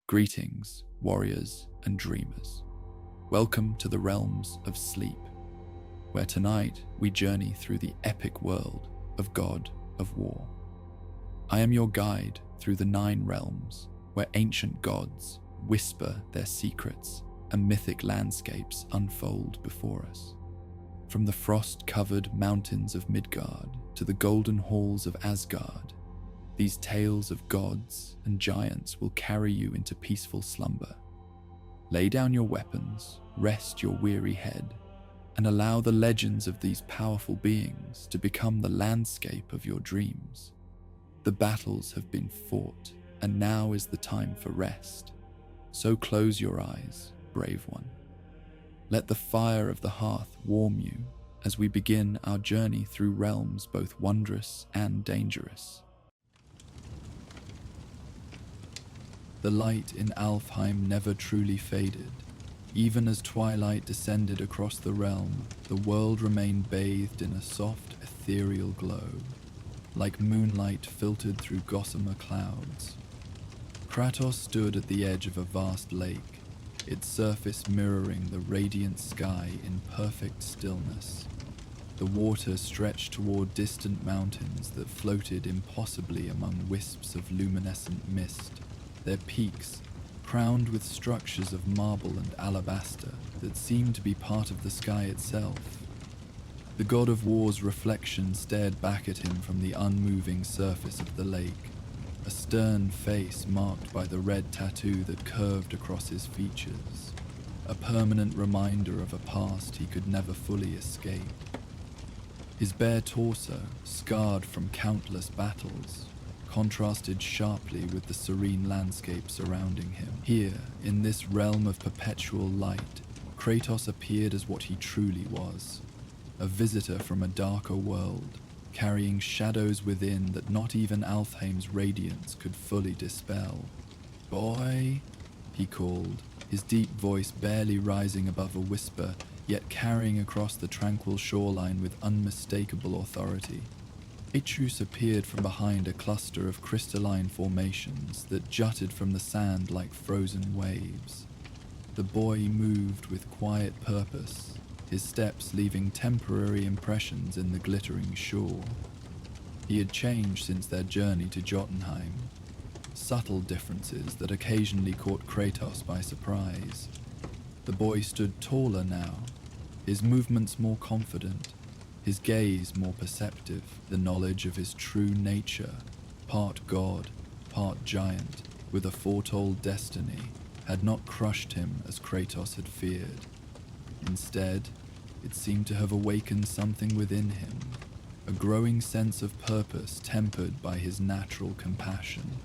Greetings, warriors and dreamers. Welcome to the realms of sleep, where tonight we journey through the epic world of God of War. I am your guide through the 9 realms, where ancient gods whisper their secrets and mythic landscapes unfold before us. From the frost-covered mountains of Midgard to the golden halls of Asgard, these tales of gods and giants will carry you into peaceful slumber. Lay down your weapons, rest your weary head, and allow the legends of these powerful beings to become the landscape of your dreams. The battles have been fought, and now is the time for rest. So close your eyes, brave one. Let the fire of the hearth warm you as we begin our journey through realms both wondrous and dangerous. The light in Alfheim never truly faded. Even as twilight descended across the realm, the world remained bathed in a soft, ethereal glow, like moonlight filtered through gossamer clouds. Kratos stood at the edge of a vast lake, its surface mirroring the radiant sky in perfect stillness. The water stretched toward distant mountains that floated impossibly among wisps of luminescent mist, their peaks crowned with structures of marble and alabaster that seemed to be part of the sky itself. The god of war's reflection stared back at him from the unmoving surface of the lake, a stern face marked by the red tattoo that curved across his features, a permanent reminder of a past he could never fully escape. His bare torso, scarred from countless battles, contrasted sharply with the serene landscape surrounding him. Here, in this realm of perpetual light, Kratos appeared as what he truly was, a visitor from a darker world, carrying shadows within that not even Alfheim's radiance could fully dispel. "Boy," he called, his deep voice barely rising above a whisper, yet carrying across the tranquil shoreline with unmistakable authority. Atreus appeared from behind a cluster of crystalline formations that jutted from the sand like frozen waves. The boy moved with quiet purpose, his steps leaving temporary impressions in the glittering shore. He had changed since their journey to Jotunheim, subtle differences that occasionally caught Kratos by surprise. The boy stood taller now, his movements more confident, his gaze more perceptive. The knowledge of his true nature, part god, part giant, with a foretold destiny, had not crushed him as Kratos had feared. Instead, it seemed to have awakened something within him, a growing sense of purpose tempered by his natural compassion.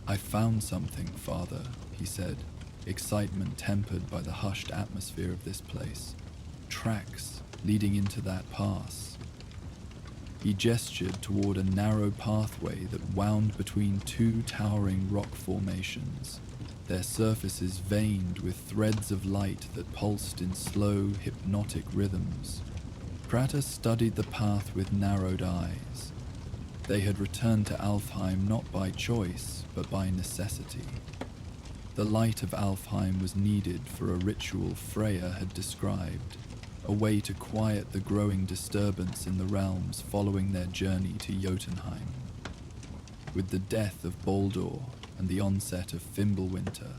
"I found something, father," he said, excitement tempered by the hushed atmosphere of this place. "Tracks leading into that pass." He gestured toward a narrow pathway that wound between 2 towering rock formations, their surfaces veined with threads of light that pulsed in slow, hypnotic rhythms. Kratos studied the path with narrowed eyes. They had returned to Alfheim not by choice, but by necessity. The light of Alfheim was needed for a ritual Freya had described, a way to quiet the growing disturbance in the realms following their journey to Jotunheim. With the death of Baldur and the onset of Fimbulwinter,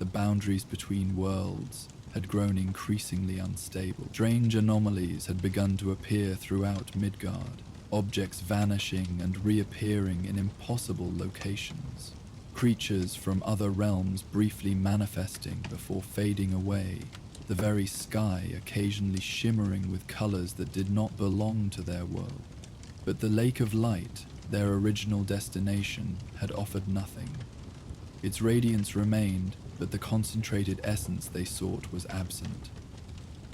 the boundaries between worlds had grown increasingly unstable. Strange anomalies had begun to appear throughout Midgard, objects vanishing and reappearing in impossible locations, creatures from other realms briefly manifesting before fading away, the very sky occasionally shimmering with colors that did not belong to their world. But the Lake of Light, their original destination, had offered nothing. Its radiance remained, but the concentrated essence they sought was absent.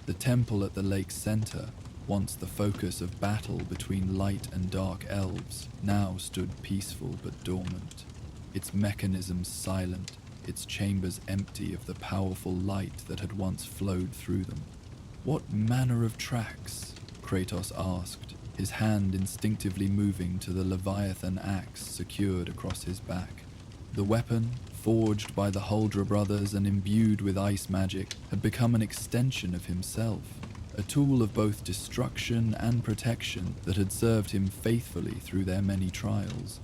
The temple at the lake's center, once the focus of battle between light and dark elves, now stood peaceful but dormant, its mechanisms silent, its chambers empty of the powerful light that had once flowed through them. "What manner of tracks?" Kratos asked, his hand instinctively moving to the Leviathan axe secured across his back. The weapon, forged by the Huldra brothers and imbued with ice magic, had become an extension of himself, a tool of both destruction and protection that had served him faithfully through their many trials.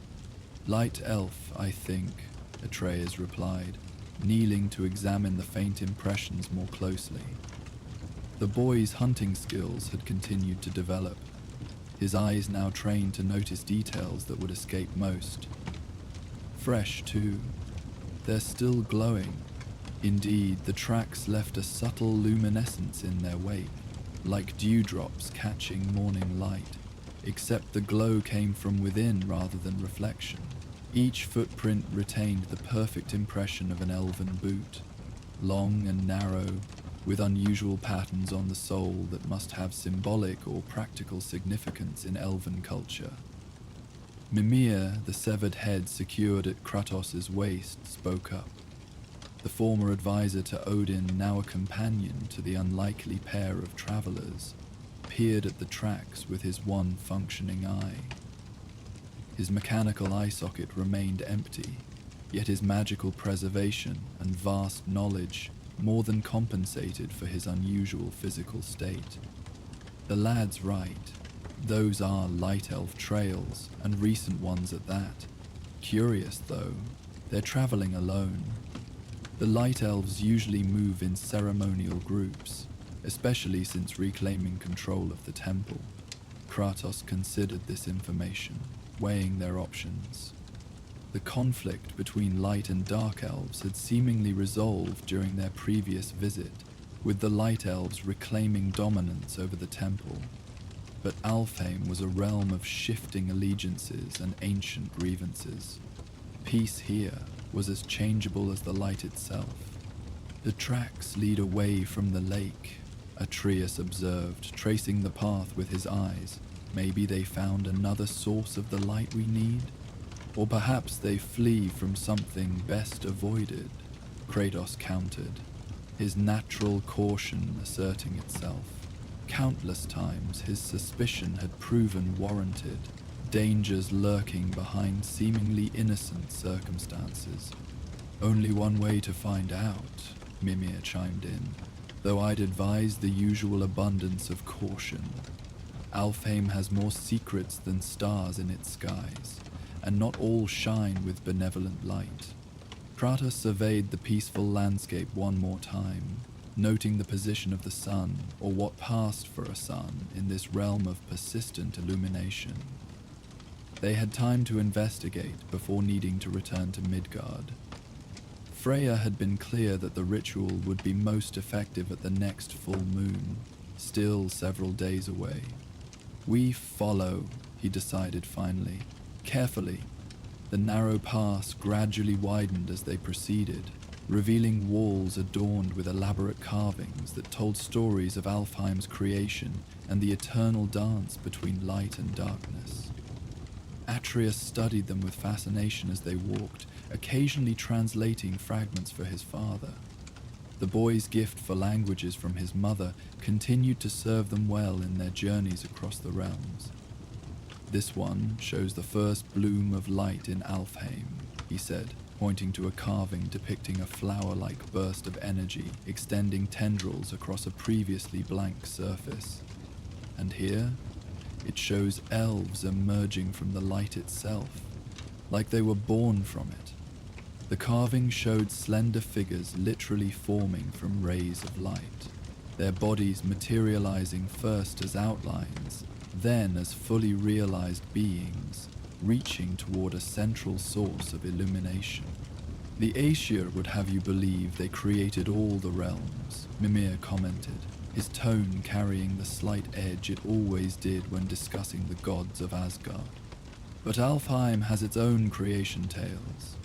"Light elf, I think," Atreus replied, kneeling to examine the faint impressions more closely. The boy's hunting skills had continued to develop, his eyes now trained to notice details that would escape most. Fresh, too. They're still glowing. Indeed, the tracks left a subtle luminescence in their wake, like dewdrops catching morning light, except the glow came from within rather than reflection. Each footprint retained the perfect impression of an elven boot, long and narrow, with unusual patterns on the sole that must have symbolic or practical significance in elven culture. Mimir, the severed head secured at Kratos' waist, spoke up. The former advisor to Odin, now a companion to the unlikely pair of travelers, peered at the tracks with his one functioning eye. His mechanical eye socket remained empty, yet his magical preservation and vast knowledge more than compensated for his unusual physical state. The lad's right. Those are light elf trails, and recent ones at that. Curious, though, they're traveling alone. The light elves usually move in ceremonial groups, especially since reclaiming control of the temple. Kratos considered this information, weighing their options. The conflict between light and dark elves had seemingly resolved during their previous visit, with the light elves reclaiming dominance over the temple. But Alfheim was a realm of shifting allegiances and ancient grievances. Peace here was as changeable as the light itself. "The tracks lead away from the lake," Atreus observed, tracing the path with his eyes. "Maybe they found another source of the light we need? Or perhaps they flee from something best avoided," Kratos countered, his natural caution asserting itself. Countless times his suspicion had proven warranted, dangers lurking behind seemingly innocent circumstances. "Only one way to find out," Mimir chimed in, "though I'd advise the usual abundance of caution. Alfheim has more secrets than stars in its skies, and not all shine with benevolent light." Kratos surveyed the peaceful landscape one more time, noting the position of the sun, or what passed for a sun, in this realm of persistent illumination. They had time to investigate before needing to return to Midgard. Freya had been clear that the ritual would be most effective at the next full moon, still several days away. "We follow," he decided finally. Carefully, the narrow pass gradually widened as they proceeded, revealing walls adorned with elaborate carvings that told stories of Alfheim's creation and the eternal dance between light and darkness. Atreus studied them with fascination as they walked, occasionally translating fragments for his father. The boy's gift for languages from his mother continued to serve them well in their journeys across the realms. "This one shows the first bloom of light in Alfheim," he said, pointing to a carving depicting a flower-like burst of energy extending tendrils across a previously blank surface. "And here, it shows elves emerging from the light itself, like they were born from it." The carving showed slender figures literally forming from rays of light, their bodies materializing first as outlines, then as fully realized beings, reaching toward a central source of illumination. "The Aesir would have you believe they created all the realms," Mimir commented, his tone carrying the slight edge it always did when discussing the gods of Asgard. "But Alfheim has its own creation tales.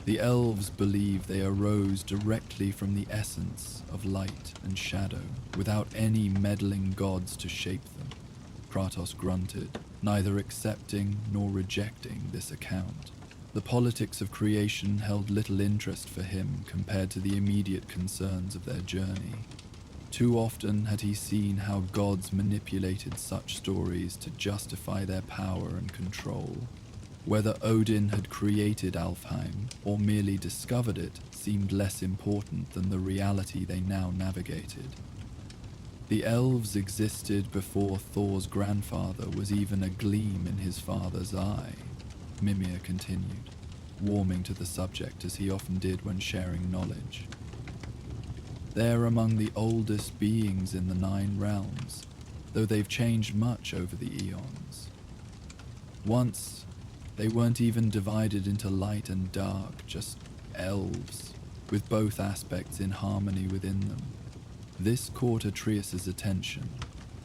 The elves believe they arose directly from the essence of light and shadow, without any meddling gods to shape them." Kratos grunted, neither accepting nor rejecting this account. The politics of creation held little interest for him compared to the immediate concerns of their journey. Too often had he seen how gods manipulated such stories to justify their power and control. Whether Odin had created Alfheim or merely discovered it seemed less important than the reality they now navigated. The elves existed before Thor's grandfather was even a gleam in his father's eye, Mimir continued, warming to the subject as he often did when sharing knowledge. They're among the oldest beings in the 9 realms, though they've changed much over the eons. Once, they weren't even divided into light and dark, just elves, with both aspects in harmony within them. This caught Atreus's attention.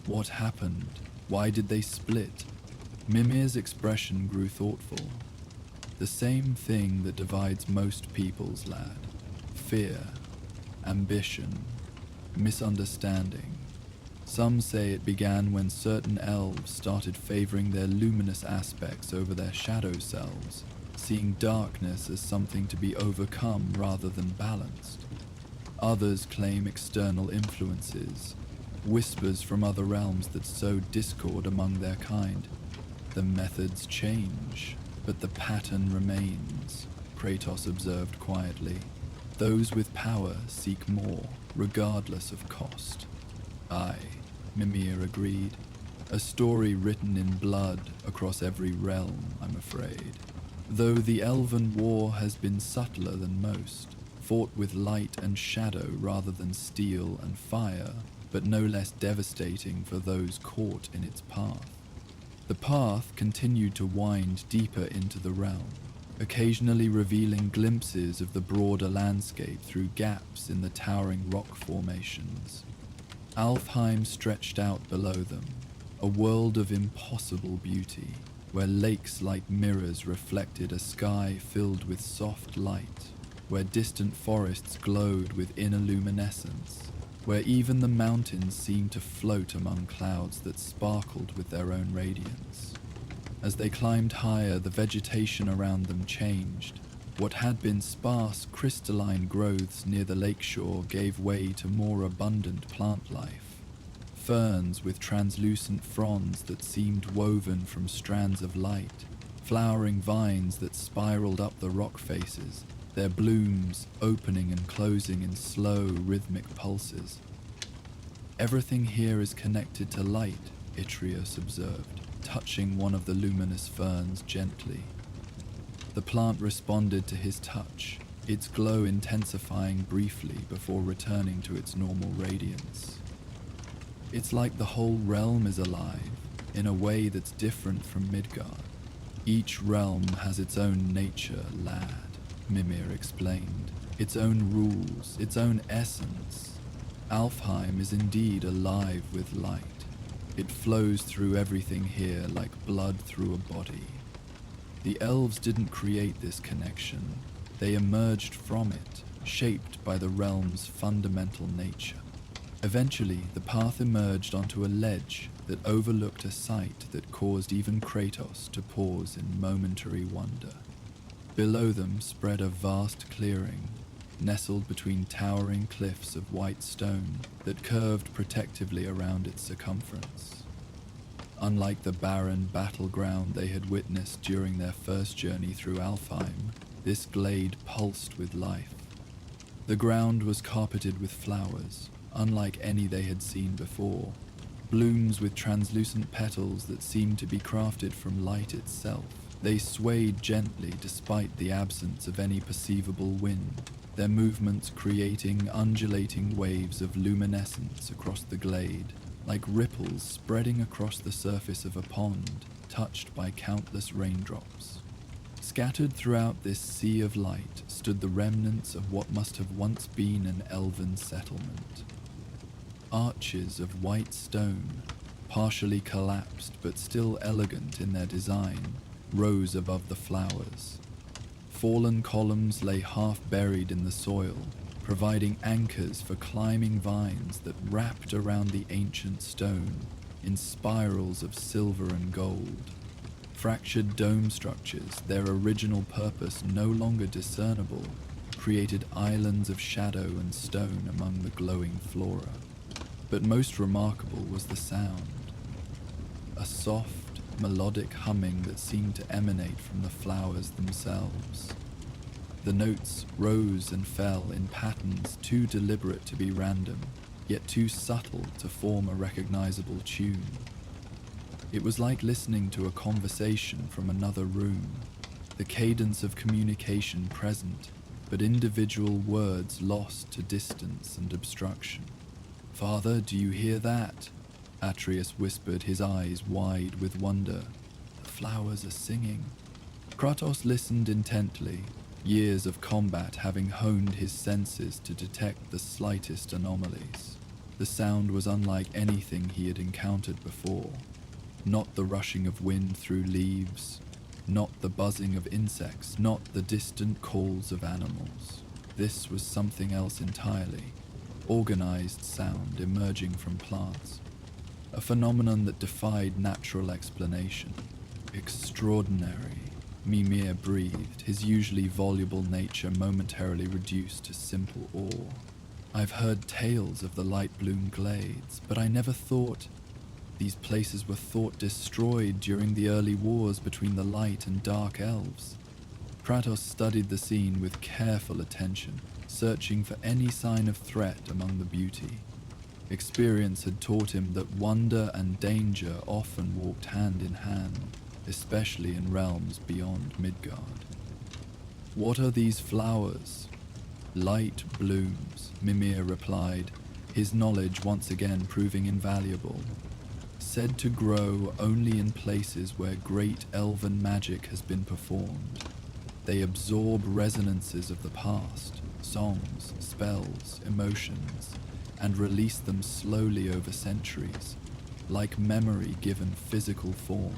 What happened? Why did they split? Mimir's expression grew thoughtful. The same thing that divides most peoples, lad. Fear, ambition, misunderstanding. Some say it began when certain elves started favoring their luminous aspects over their shadow selves, seeing darkness as something to be overcome rather than balanced. Others claim external influences, whispers from other realms that sow discord among their kind. The methods change, but the pattern remains, Kratos observed quietly. Those with power seek more, regardless of cost. Aye, Mimir agreed. A story written in blood across every realm, I'm afraid. Though the Elven War has been subtler than most, fought with light and shadow rather than steel and fire, but no less devastating for those caught in its path. The path continued to wind deeper into the realm, occasionally revealing glimpses of the broader landscape through gaps in the towering rock formations. Alfheim stretched out below them, a world of impossible beauty, where lakes like mirrors reflected a sky filled with soft light, where distant forests glowed with inner luminescence, where even the mountains seemed to float among clouds that sparkled with their own radiance. As they climbed higher, the vegetation around them changed. What had been sparse, crystalline growths near the lakeshore gave way to more abundant plant life. Ferns with translucent fronds that seemed woven from strands of light, flowering vines that spiraled up the rock faces, their blooms opening and closing in slow, rhythmic pulses. Everything here is connected to light, Atreus observed, touching one of the luminous ferns gently. The plant responded to his touch, its glow intensifying briefly before returning to its normal radiance. It's like the whole realm is alive, in a way that's different from Midgard. Each realm has its own nature, lad, Mimir explained. Its own rules, its own essence. Alfheim is indeed alive with light. It flows through everything here like blood through a body. The elves didn't create this connection. They emerged from it, shaped by the realm's fundamental nature. Eventually, the path emerged onto a ledge that overlooked a sight that caused even Kratos to pause in momentary wonder. Below them spread a vast clearing, nestled between towering cliffs of white stone that curved protectively around its circumference. Unlike the barren battleground they had witnessed during their first journey through Alfheim, this glade pulsed with life. The ground was carpeted with flowers, unlike any they had seen before, blooms with translucent petals that seemed to be crafted from light itself. They swayed gently despite the absence of any perceivable wind, their movements creating undulating waves of luminescence across the glade, like ripples spreading across the surface of a pond, touched by countless raindrops. Scattered throughout this sea of light stood the remnants of what must have once been an elven settlement. Arches of white stone, partially collapsed but still elegant in their design, rose above the flowers. Fallen columns lay half buried in the soil, providing anchors for climbing vines that wrapped around the ancient stone in spirals of silver and gold. Fractured dome structures, their original purpose no longer discernible, created islands of shadow and stone among the glowing flora. But most remarkable was the sound. A soft, melodic humming that seemed to emanate from the flowers themselves. The notes rose and fell in patterns too deliberate to be random, yet too subtle to form a recognizable tune. It was like listening to a conversation from another room, the cadence of communication present, but individual words lost to distance and obstruction. "Father, do you hear that?" Atreus whispered, his eyes wide with wonder. "The flowers are singing." Kratos listened intently, years of combat having honed his senses to detect the slightest anomalies. The sound was unlike anything he had encountered before. Not the rushing of wind through leaves, not the buzzing of insects, not the distant calls of animals. This was something else entirely, organized sound emerging from plants, a phenomenon that defied natural explanation. "Extraordinary," Mimir breathed, his usually voluble nature momentarily reduced to simple awe. "I've heard tales of the light-bloom glades, but I never thought these places were thought destroyed during the early wars between the light and dark elves." Kratos studied the scene with careful attention, searching for any sign of threat among the beauty. Experience had taught him that wonder and danger often walked hand in hand, especially in realms beyond Midgard. "What are these flowers?" "Light blooms," Mimir replied, his knowledge once again proving invaluable. "Said to grow only in places where great elven magic has been performed. They absorb resonances of the past, songs, spells, emotions, and release them slowly over centuries, like memory given physical form."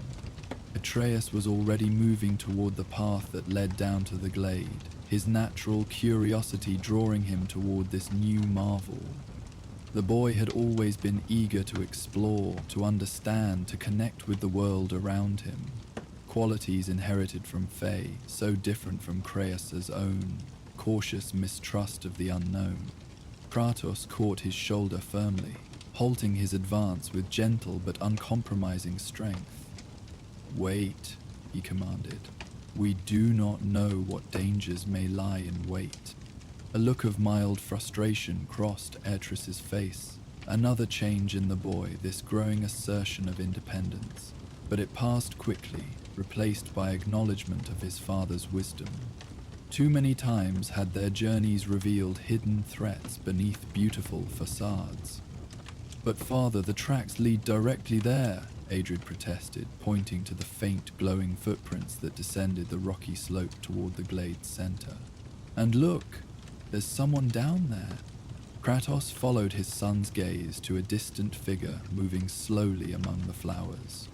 Atreus was already moving toward the path that led down to the glade, his natural curiosity drawing him toward this new marvel. The boy had always been eager to explore, to understand, to connect with the world around him. Qualities inherited from Fae, so different from Kratos' own, cautious mistrust of the unknown. Kratos caught his shoulder firmly, halting his advance with gentle but uncompromising strength. "Wait," he commanded. "We do not know what dangers may lie in wait." A look of mild frustration crossed Atreus' face. Another change in the boy, this growing assertion of independence. But it passed quickly, replaced by acknowledgement of his father's wisdom. Too many times had their journeys revealed hidden threats beneath beautiful facades. "But father, the tracks lead directly there," Adrid protested, pointing to the faint glowing footprints that descended the rocky slope toward the glade's center. "And look, there's someone down there." Kratos followed his son's gaze to a distant figure moving slowly among the flowers.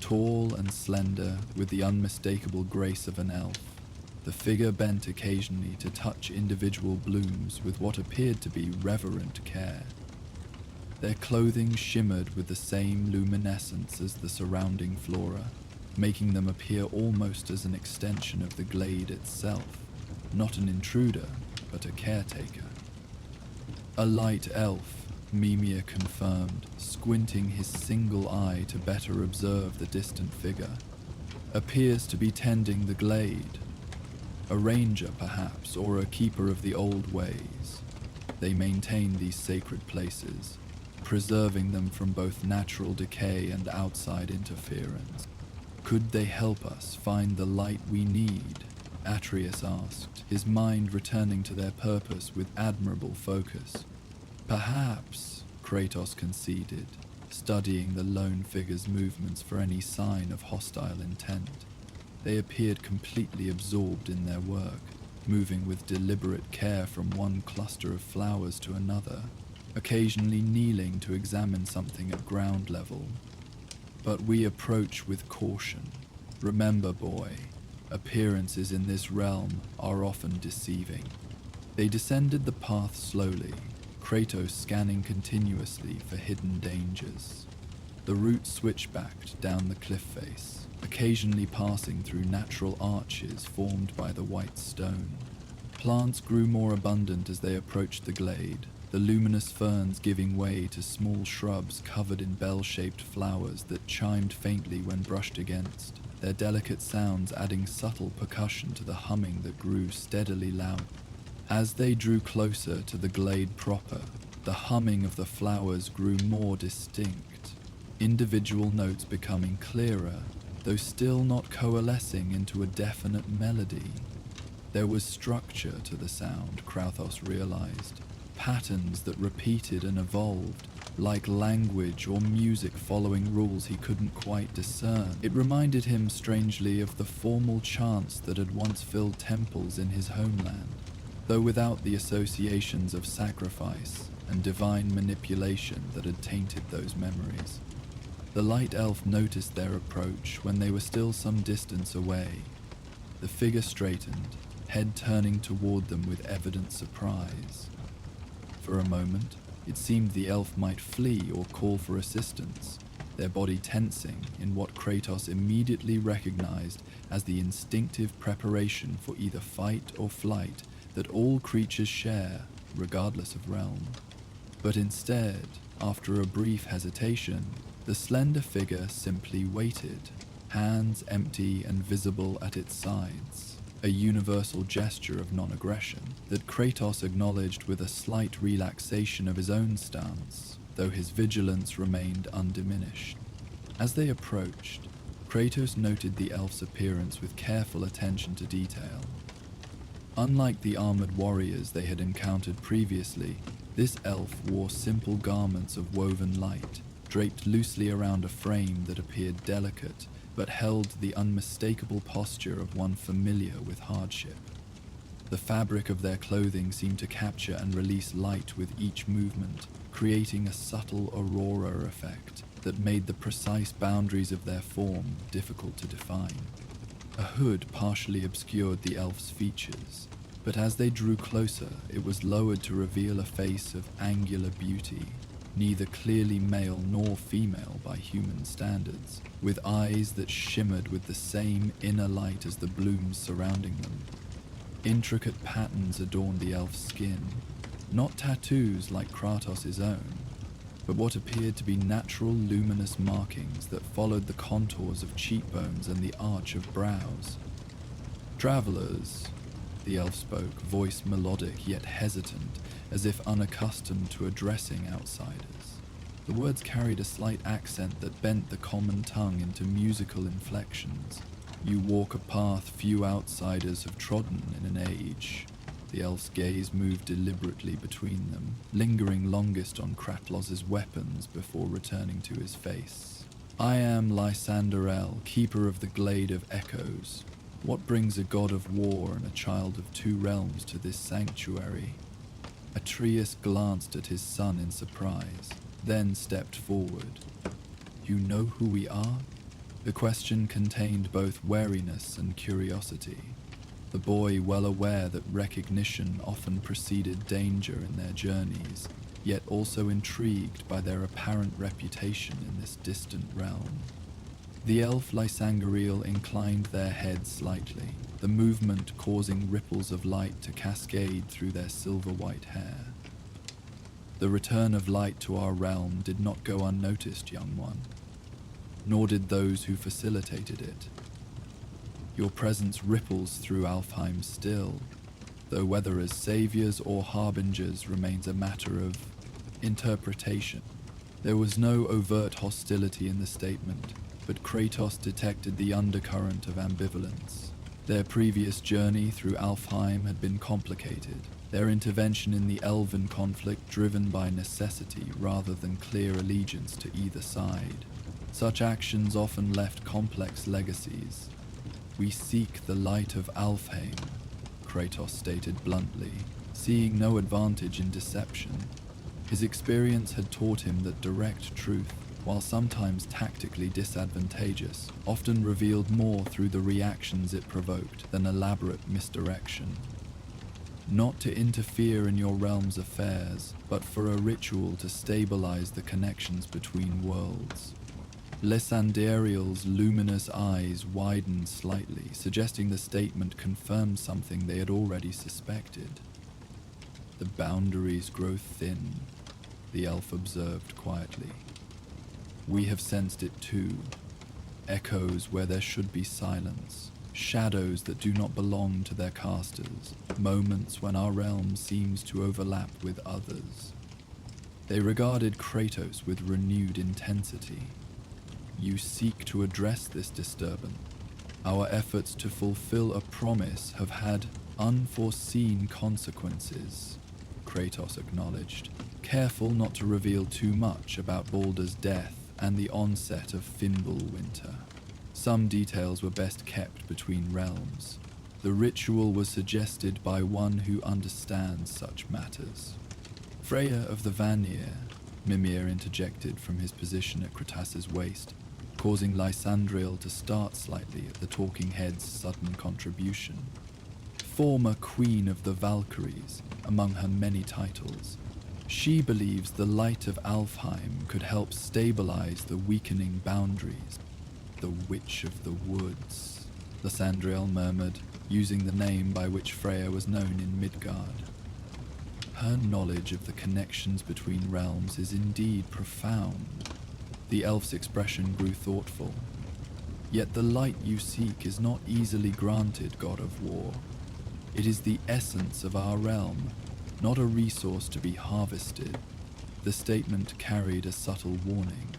Tall and slender, with the unmistakable grace of an elf, the figure bent occasionally to touch individual blooms with what appeared to be reverent care. Their clothing shimmered with the same luminescence as the surrounding flora, making them appear almost as an extension of the glade itself, not an intruder, but a caretaker. "A light elf," Mimir confirmed, squinting his single eye to better observe the distant figure. "Appears to be tending the glade. A ranger, perhaps, or a keeper of the old ways. They maintain these sacred places, preserving them from both natural decay and outside interference." "Could they help us find the light we need?" Atreus asked, his mind returning to their purpose with admirable focus. "Perhaps," Kratos conceded, studying the lone figure's movements for any sign of hostile intent. They appeared completely absorbed in their work, moving with deliberate care from one cluster of flowers to another, occasionally kneeling to examine something at ground level. "But we approach with caution. Remember, boy, appearances in this realm are often deceiving." They descended the path slowly, Kratos scanning continuously for hidden dangers. The route switchbacked down the cliff face, occasionally passing through natural arches formed by the white stone. Plants grew more abundant as they approached the glade, the luminous ferns giving way to small shrubs covered in bell-shaped flowers that chimed faintly when brushed against, their delicate sounds adding subtle percussion to the humming that grew steadily louder. As they drew closer to the glade proper, the humming of the flowers grew more distinct, individual notes becoming clearer, though still not coalescing into a definite melody. There was structure to the sound, Kratos realized, patterns that repeated and evolved, like language or music following rules he couldn't quite discern. It reminded him strangely of the formal chants that had once filled temples in his homeland, though without the associations of sacrifice and divine manipulation that had tainted those memories. The light elf noticed their approach when they were still some distance away. The figure straightened, head turning toward them with evident surprise. For a moment, it seemed the elf might flee or call for assistance, their body tensing in what Kratos immediately recognized as the instinctive preparation for either fight or flight that all creatures share, regardless of realm. But instead, after a brief hesitation, the slender figure simply waited, hands empty and visible at its sides, a universal gesture of non-aggression that Kratos acknowledged with a slight relaxation of his own stance, though his vigilance remained undiminished. As they approached, Kratos noted the elf's appearance with careful attention to detail. Unlike the armored warriors they had encountered previously, this elf wore simple garments of woven light, draped loosely around a frame that appeared delicate but held the unmistakable posture of one familiar with hardship. The fabric of their clothing seemed to capture and release light with each movement, creating a subtle aurora effect that made the precise boundaries of their form difficult to define. A hood partially obscured the elf's features, but as they drew closer, it was lowered to reveal a face of angular beauty, neither clearly male nor female by human standards, with eyes that shimmered with the same inner light as the blooms surrounding them. Intricate patterns adorned the elf's skin, not tattoos like Kratos' own, but what appeared to be natural luminous markings that followed the contours of cheekbones and the arch of brows. "Travelers," the elf spoke, voice melodic yet hesitant, as if unaccustomed to addressing outsiders. The words carried a slight accent that bent the common tongue into musical inflections. "You walk a path few outsiders have trodden in an age." The elf's gaze moved deliberately between them, lingering longest on Kratos' weapons before returning to his face. "I am Lysander, keeper of the Glade of Echoes. What brings a god of war and a child of two realms to this sanctuary?" Atreus glanced at his son in surprise, then stepped forward. "You know who we are?" The question contained both wariness and curiosity, the boy well aware that recognition often preceded danger in their journeys, yet also intrigued by their apparent reputation in this distant realm. The elf Lysangariel inclined their heads slightly, the movement causing ripples of light to cascade through their silver-white hair. "The return of light to our realm did not go unnoticed, young one, nor did those who facilitated it. Your presence ripples through Alfheim still, though whether as saviors or harbingers remains a matter of interpretation." There was no overt hostility in the statement, but Kratos detected the undercurrent of ambivalence. Their previous journey through Alfheim had been complicated, their intervention in the elven conflict driven by necessity rather than clear allegiance to either side. Such actions often left complex legacies. "We seek the light of Alfheim," Kratos stated bluntly, seeing no advantage in deception. His experience had taught him that direct truth, while sometimes tactically disadvantageous, often revealed more through the reactions it provoked than elaborate misdirection. "Not to interfere in your realm's affairs, but for a ritual to stabilize the connections between worlds." Lysandriel's luminous eyes widened slightly, suggesting the statement confirmed something they had already suspected. The boundaries grow thin, the elf observed quietly. We have sensed it too. Echoes where there should be silence, shadows that do not belong to their casters, moments when our realm seems to overlap with others. They regarded Kratos with renewed intensity. You seek to address this disturbance. Our efforts to fulfill a promise have had unforeseen consequences, Kratos acknowledged, careful not to reveal too much about Baldur's death and the onset of Fimbulwinter. Some details were best kept between realms. The ritual was suggested by one who understands such matters. Freya of the Vanir, Mimir interjected from his position at Kratos' waist, causing Lysandriel to start slightly at the talking head's sudden contribution. Former Queen of the Valkyries, among her many titles, she believes the light of Alfheim could help stabilize the weakening boundaries. The Witch of the Woods, Lysandriel murmured, using the name by which Freya was known in Midgard. Her knowledge of the connections between realms is indeed profound. The elf's expression grew thoughtful. Yet the light you seek is not easily granted, God of War. It is the essence of our realm, not a resource to be harvested. The statement carried a subtle warning,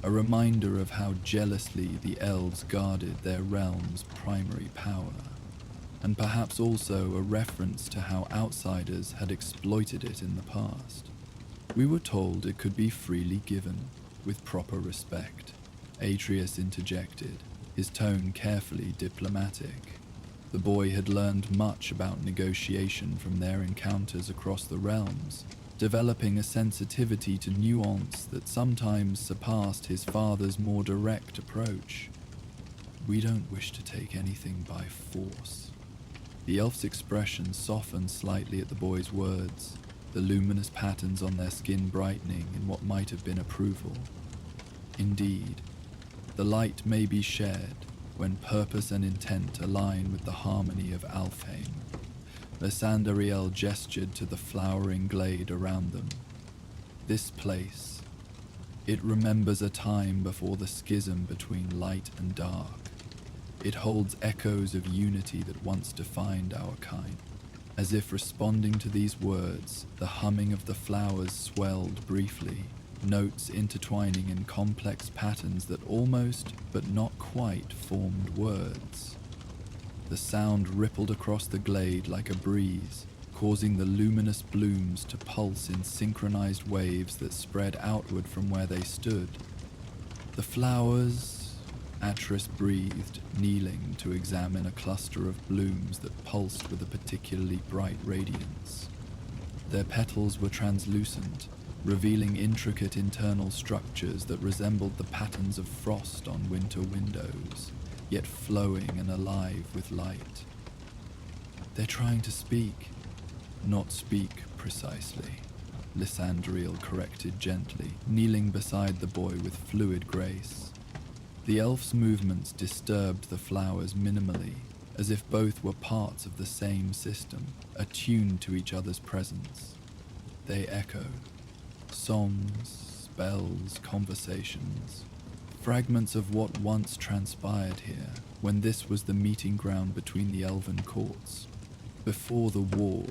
a reminder of how jealously the elves guarded their realm's primary power, and perhaps also a reference to how outsiders had exploited it in the past. We were told it could be freely given, with proper respect, Atreus interjected, his tone carefully diplomatic. The boy had learned much about negotiation from their encounters across the realms, developing a sensitivity to nuance that sometimes surpassed his father's more direct approach. We don't wish to take anything by force. The elf's expression softened slightly at the boy's words, the luminous patterns on their skin brightening in what might have been approval. Indeed, the light may be shared when purpose and intent align with the harmony of Alfheim. Lysandriel gestured to the flowering glade around them. This place, it remembers a time before the schism between light and dark. It holds echoes of unity that once defined our kind. As if responding to these words, the humming of the flowers swelled briefly, notes intertwining in complex patterns that almost, but not quite, formed words. The sound rippled across the glade like a breeze, causing the luminous blooms to pulse in synchronized waves that spread outward from where they stood. The flowers, Atreus breathed, kneeling to examine a cluster of blooms that pulsed with a particularly bright radiance. Their petals were translucent, revealing intricate internal structures that resembled the patterns of frost on winter windows, yet flowing and alive with light. They're trying to speak. Not speak, precisely, Lysandriel corrected gently, kneeling beside the boy with fluid grace. The elf's movements disturbed the flowers minimally, as if both were parts of the same system, attuned to each other's presence. They echoed. Songs, spells, conversations, fragments of what once transpired here, when this was the meeting ground between the elven courts. Before the war,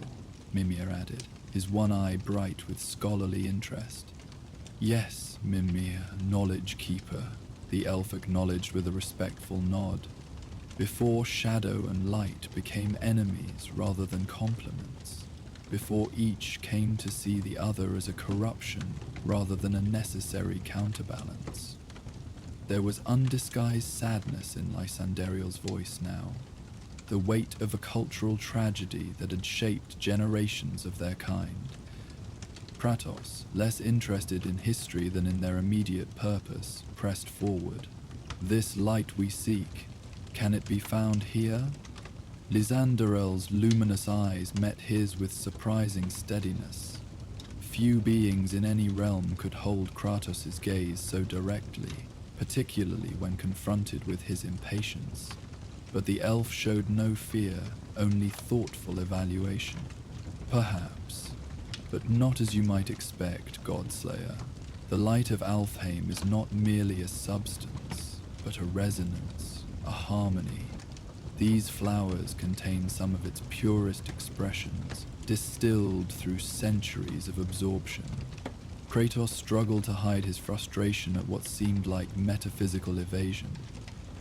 Mimir added, his one eye bright with scholarly interest. Yes, Mimir, knowledge keeper, the elf acknowledged with a respectful nod. Before shadow and light became enemies rather than complements. Before each came to see the other as a corruption rather than a necessary counterbalance. There was undisguised sadness in Lysandriel's voice now, the weight of a cultural tragedy that had shaped generations of their kind. Kratos, less interested in history than in their immediate purpose, pressed forward. This light we seek, can it be found here? Lysandriel's luminous eyes met his with surprising steadiness. Few beings in any realm could hold Kratos' gaze so directly, particularly when confronted with his impatience. But the elf showed no fear, only thoughtful evaluation. Perhaps, but not as you might expect, Godslayer. The light of Alfheim is not merely a substance, but a resonance, a harmony. These flowers contain some of its purest expressions, distilled through centuries of absorption. Kratos struggled to hide his frustration at what seemed like metaphysical evasion.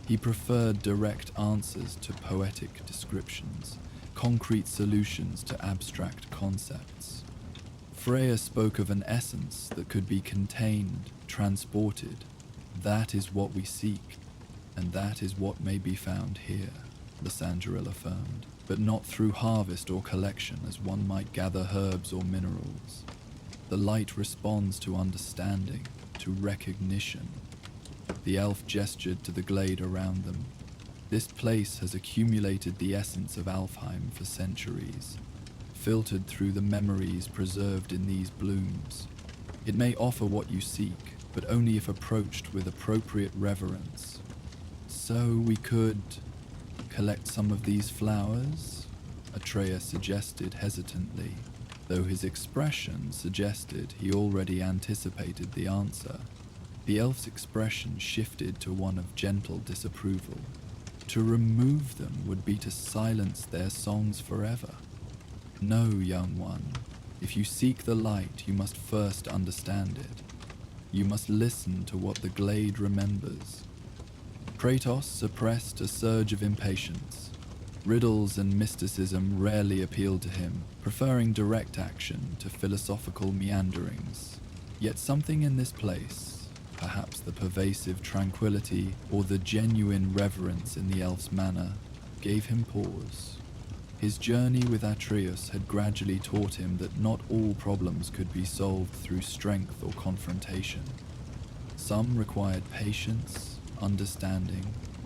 He preferred direct answers to poetic descriptions, concrete solutions to abstract concepts. Freya spoke of an essence that could be contained, transported. That is what we seek, and that is what may be found here, Lysandril affirmed, but not through harvest or collection as one might gather herbs or minerals. The light responds to understanding, to recognition. The elf gestured to the glade around them. This place has accumulated the essence of Alfheim for centuries, filtered through the memories preserved in these blooms. It may offer what you seek, but only if approached with appropriate reverence. So we could collect some of these flowers? Atreus suggested hesitantly, though his expression suggested he already anticipated the answer. The elf's expression shifted to one of gentle disapproval. To remove them would be to silence their songs forever. No, young one. If you seek the light, you must first understand it. You must listen to what the glade remembers. Kratos suppressed a surge of impatience. Riddles and mysticism rarely appealed to him, preferring direct action to philosophical meanderings. Yet something in this place, perhaps the pervasive tranquility or the genuine reverence in the elf's manner, gave him pause. His journey with Atreus had gradually taught him that not all problems could be solved through strength or confrontation. Some required patience, understanding,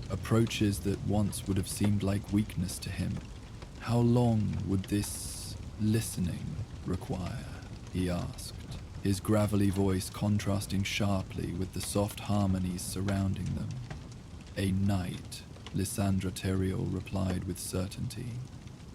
approaches that once would have seemed like weakness to him. How long would this listening require? He asked, his gravelly voice contrasting sharply with the soft harmonies surrounding them. A night, Lysandra Teriel replied with certainty.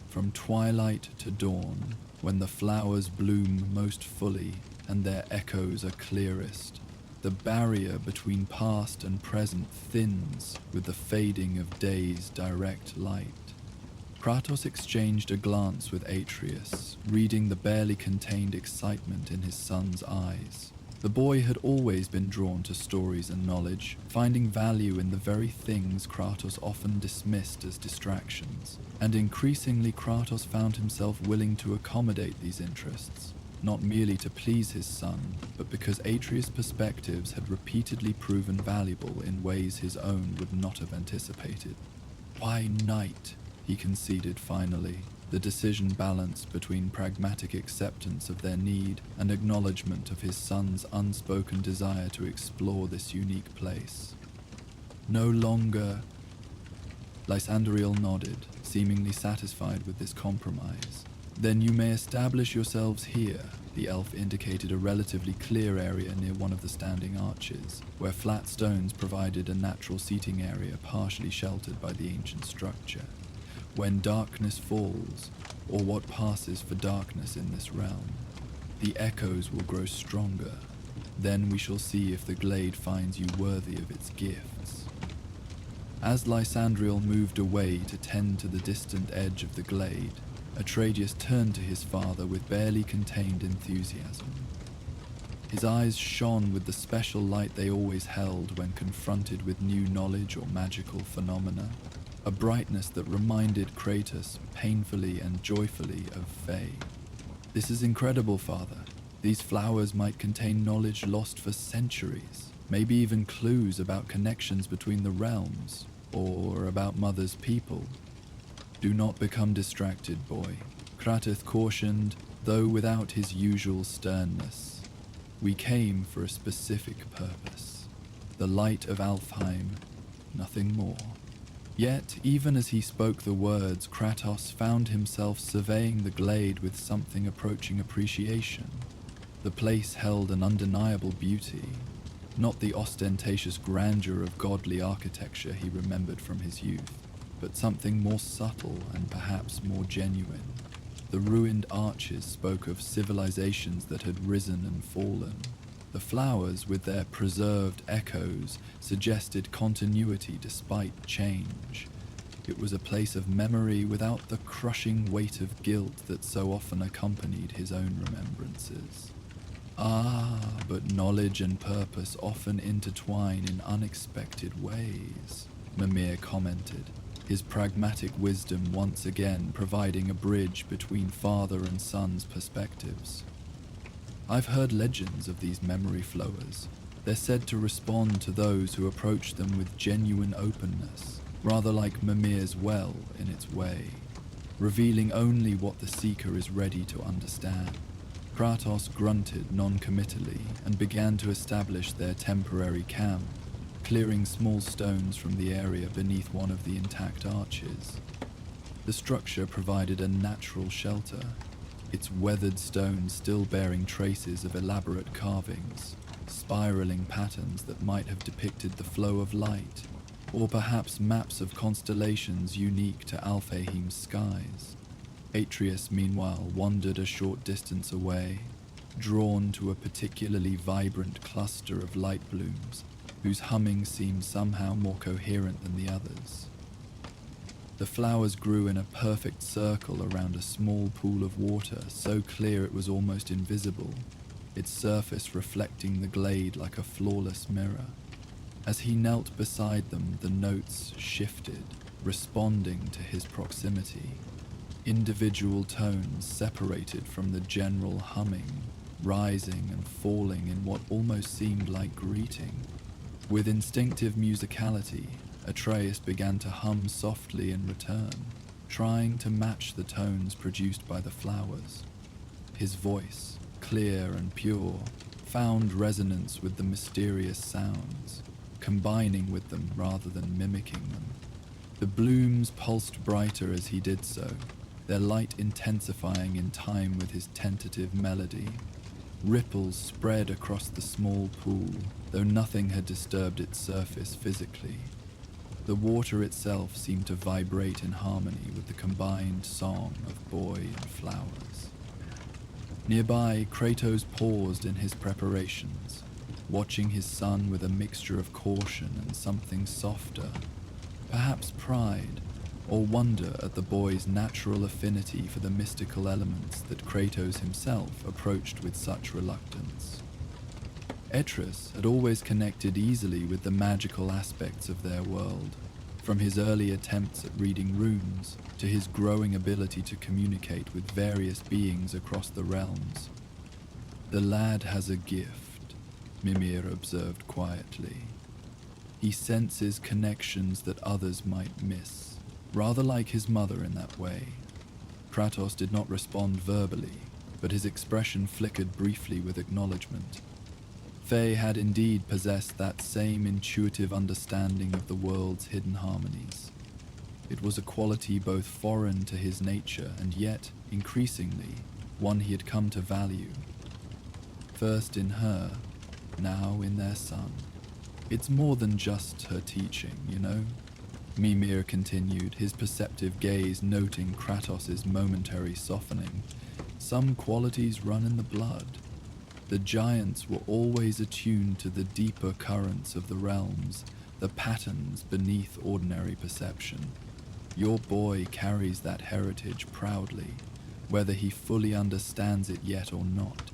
From twilight to dawn, when the flowers bloom most fully and their echoes are clearest, the barrier between past and present thins with the fading of day's direct light. Kratos exchanged a glance with Atreus, reading the barely contained excitement in his son's eyes. The boy had always been drawn to stories and knowledge, finding value in the very things Kratos often dismissed as distractions. And increasingly Kratos found himself willing to accommodate these interests, not merely to please his son, but because Atreus' perspectives had repeatedly proven valuable in ways his own would not have anticipated. Why night? He conceded finally, the decision balanced between pragmatic acceptance of their need and acknowledgement of his son's unspoken desire to explore this unique place. No longer... Lysandriel nodded, seemingly satisfied with this compromise. Then you may establish yourselves here. The elf indicated a relatively clear area near one of the standing arches, where flat stones provided a natural seating area partially sheltered by the ancient structure. When darkness falls, or what passes for darkness in this realm, the echoes will grow stronger. Then we shall see if the glade finds you worthy of its gifts. As Lysandriel moved away to tend to the distant edge of the glade, Atreus turned to his father with barely contained enthusiasm. His eyes shone with the special light they always held when confronted with new knowledge or magical phenomena. A brightness that reminded Kratos painfully and joyfully of Faye. This is incredible, father. These flowers might contain knowledge lost for centuries, maybe even clues about connections between the realms, or about Mother's people. Do not become distracted, boy, Kratos cautioned, though without his usual sternness. We came for a specific purpose. The light of Alfheim, nothing more. Yet, even as he spoke the words, Kratos found himself surveying the glade with something approaching appreciation. The place held an undeniable beauty, Not the ostentatious grandeur of godly architecture he remembered from his youth, but something more subtle and perhaps more genuine. The ruined arches spoke of civilizations that had risen and fallen. The flowers, with their preserved echoes, suggested continuity despite change. It was a place of memory without the crushing weight of guilt that so often accompanied his own remembrances. But knowledge and purpose often intertwine in unexpected ways, Mimir commented, his pragmatic wisdom once again providing a bridge between father and son's perspectives. I've heard legends of these memory flowers. They're said to respond to those who approach them with genuine openness, rather like Mimir's well in its way, revealing only what the seeker is ready to understand. Kratos grunted non-committally and began to establish their temporary camp, clearing small stones from the area beneath one of the intact arches. The structure provided a natural shelter, its weathered stones still bearing traces of elaborate carvings, spiraling patterns that might have depicted the flow of light, or perhaps maps of constellations unique to Alfheim's skies. Atreus, meanwhile, wandered a short distance away, drawn to a particularly vibrant cluster of light blooms, whose humming seemed somehow more coherent than the others. The flowers grew in a perfect circle around a small pool of water, so clear it was almost invisible, its surface reflecting the glade like a flawless mirror. As he knelt beside them, the notes shifted, responding to his proximity. Individual tones separated from the general humming, rising and falling in what almost seemed like greeting. With instinctive musicality, Atreus began to hum softly in return, trying to match the tones produced by the flowers. His voice, clear and pure, found resonance with the mysterious sounds, combining with them rather than mimicking them. The blooms pulsed brighter as he did so, their light intensifying in time with his tentative melody. Ripples spread across the small pool, though nothing had disturbed its surface physically. The water itself seemed to vibrate in harmony with the combined song of boy and flowers. Nearby, Kratos paused in his preparations, watching his son with a mixture of caution and something softer, perhaps pride, or wonder at the boy's natural affinity for the mystical elements that Kratos himself approached with such reluctance. Atreus had always connected easily with the magical aspects of their world, from his early attempts at reading runes to his growing ability to communicate with various beings across the realms. The lad has a gift, Mimir observed quietly. He senses connections that others might miss. Rather like his mother in that way. Kratos did not respond verbally, but his expression flickered briefly with acknowledgement. Faye had indeed possessed that same intuitive understanding of the world's hidden harmonies. It was a quality both foreign to his nature and yet, increasingly, one he had come to value. First in her, now in their son. It's more than just her teaching, you know? Mimir continued, his perceptive gaze noting Kratos' momentary softening. Some qualities run in the blood. The giants were always attuned to the deeper currents of the realms, the patterns beneath ordinary perception. Your boy carries that heritage proudly, whether he fully understands it yet or not.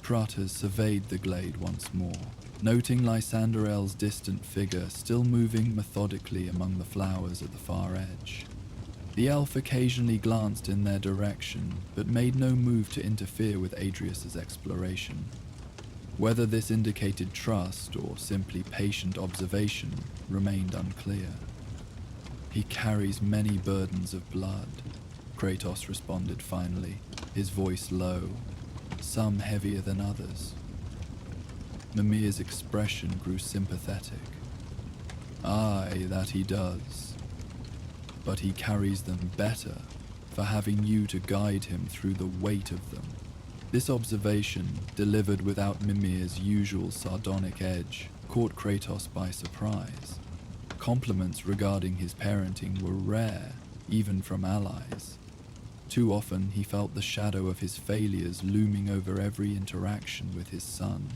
Kratos surveyed the glade once more, noting Lysanderel's distant figure still moving methodically among the flowers at the far edge. The elf occasionally glanced in their direction, but made no move to interfere with Atreus' exploration. Whether this indicated trust or simply patient observation remained unclear. He carries many burdens of blood, Kratos responded finally, his voice low, some heavier than others. Mimir's expression grew sympathetic. Aye, that he does. But he carries them better for having you to guide him through the weight of them. This observation, delivered without Mimir's usual sardonic edge, caught Kratos by surprise. Compliments regarding his parenting were rare, even from allies. Too often he felt the shadow of his failures looming over every interaction with his son.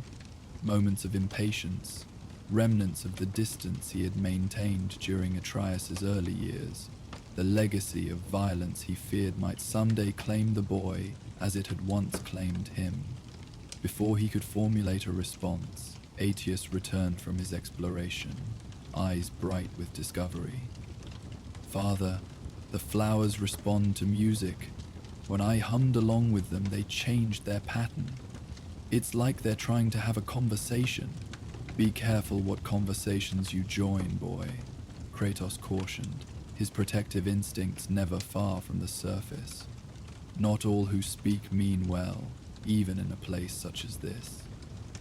Moments of impatience, remnants of the distance he had maintained during Atreus' early years, the legacy of violence he feared might someday claim the boy as it had once claimed him. Before he could formulate a response, Atreus returned from his exploration, eyes bright with discovery. "Father, the flowers respond to music. When I hummed along with them, they changed their pattern. It's like they're trying to have a conversation." "Be careful what conversations you join, boy," Kratos cautioned, his protective instincts never far from the surface. "Not all who speak mean well, even in a place such as this."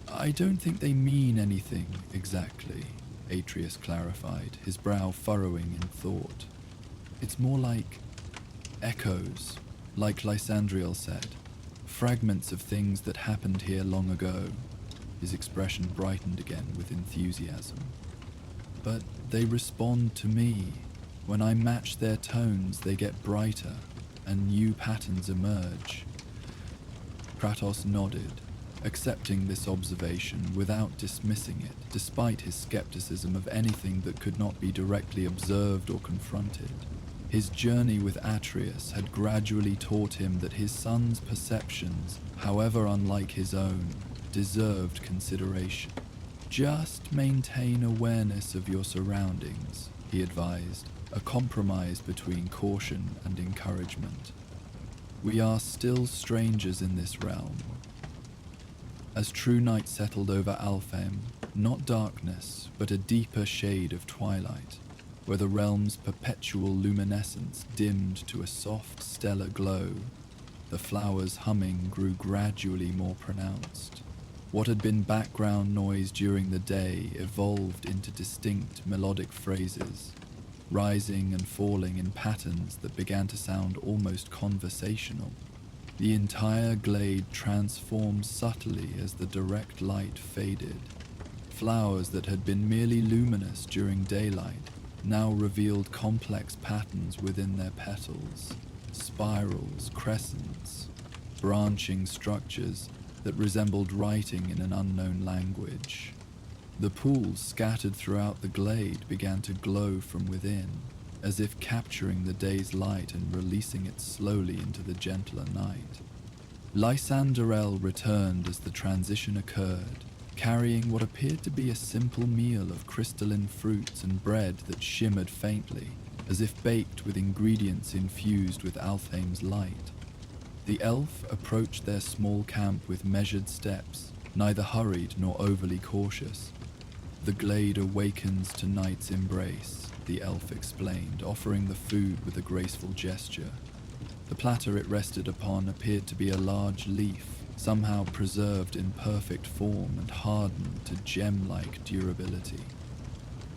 "I don't think they mean anything exactly," Atreus clarified, his brow furrowing in thought. "It's more like echoes, like Lysandriel said, fragments of things that happened here long ago." His expression brightened again with enthusiasm. "But they respond to me. When I match their tones, they get brighter, and new patterns emerge." Kratos nodded, accepting this observation without dismissing it, despite his skepticism of anything that could not be directly observed or confronted. His journey with Atreus had gradually taught him that his son's perceptions, however unlike his own, deserved consideration. "Just maintain awareness of your surroundings," he advised, a compromise between caution and encouragement. "We are still strangers in this realm." As true night settled over Alfheim, not darkness, but a deeper shade of twilight, where the realm's perpetual luminescence dimmed to a soft stellar glow, the flowers' humming grew gradually more pronounced. What had been background noise during the day evolved into distinct melodic phrases, rising and falling in patterns that began to sound almost conversational. The entire glade transformed subtly as the direct light faded. Flowers that had been merely luminous during daylight now revealed complex patterns within their petals, spirals, crescents, branching structures that resembled writing in an unknown language. The pools scattered throughout the glade began to glow from within, as if capturing the day's light and releasing it slowly into the gentler night. Lysandriel returned as the transition occurred, carrying what appeared to be a simple meal of crystalline fruits and bread that shimmered faintly, as if baked with ingredients infused with Alfheim's light. The elf approached their small camp with measured steps, neither hurried nor overly cautious. "The glade awakens to night's embrace," the elf explained, offering the food with a graceful gesture. The platter it rested upon appeared to be a large leaf, somehow preserved in perfect form and hardened to gem-like durability.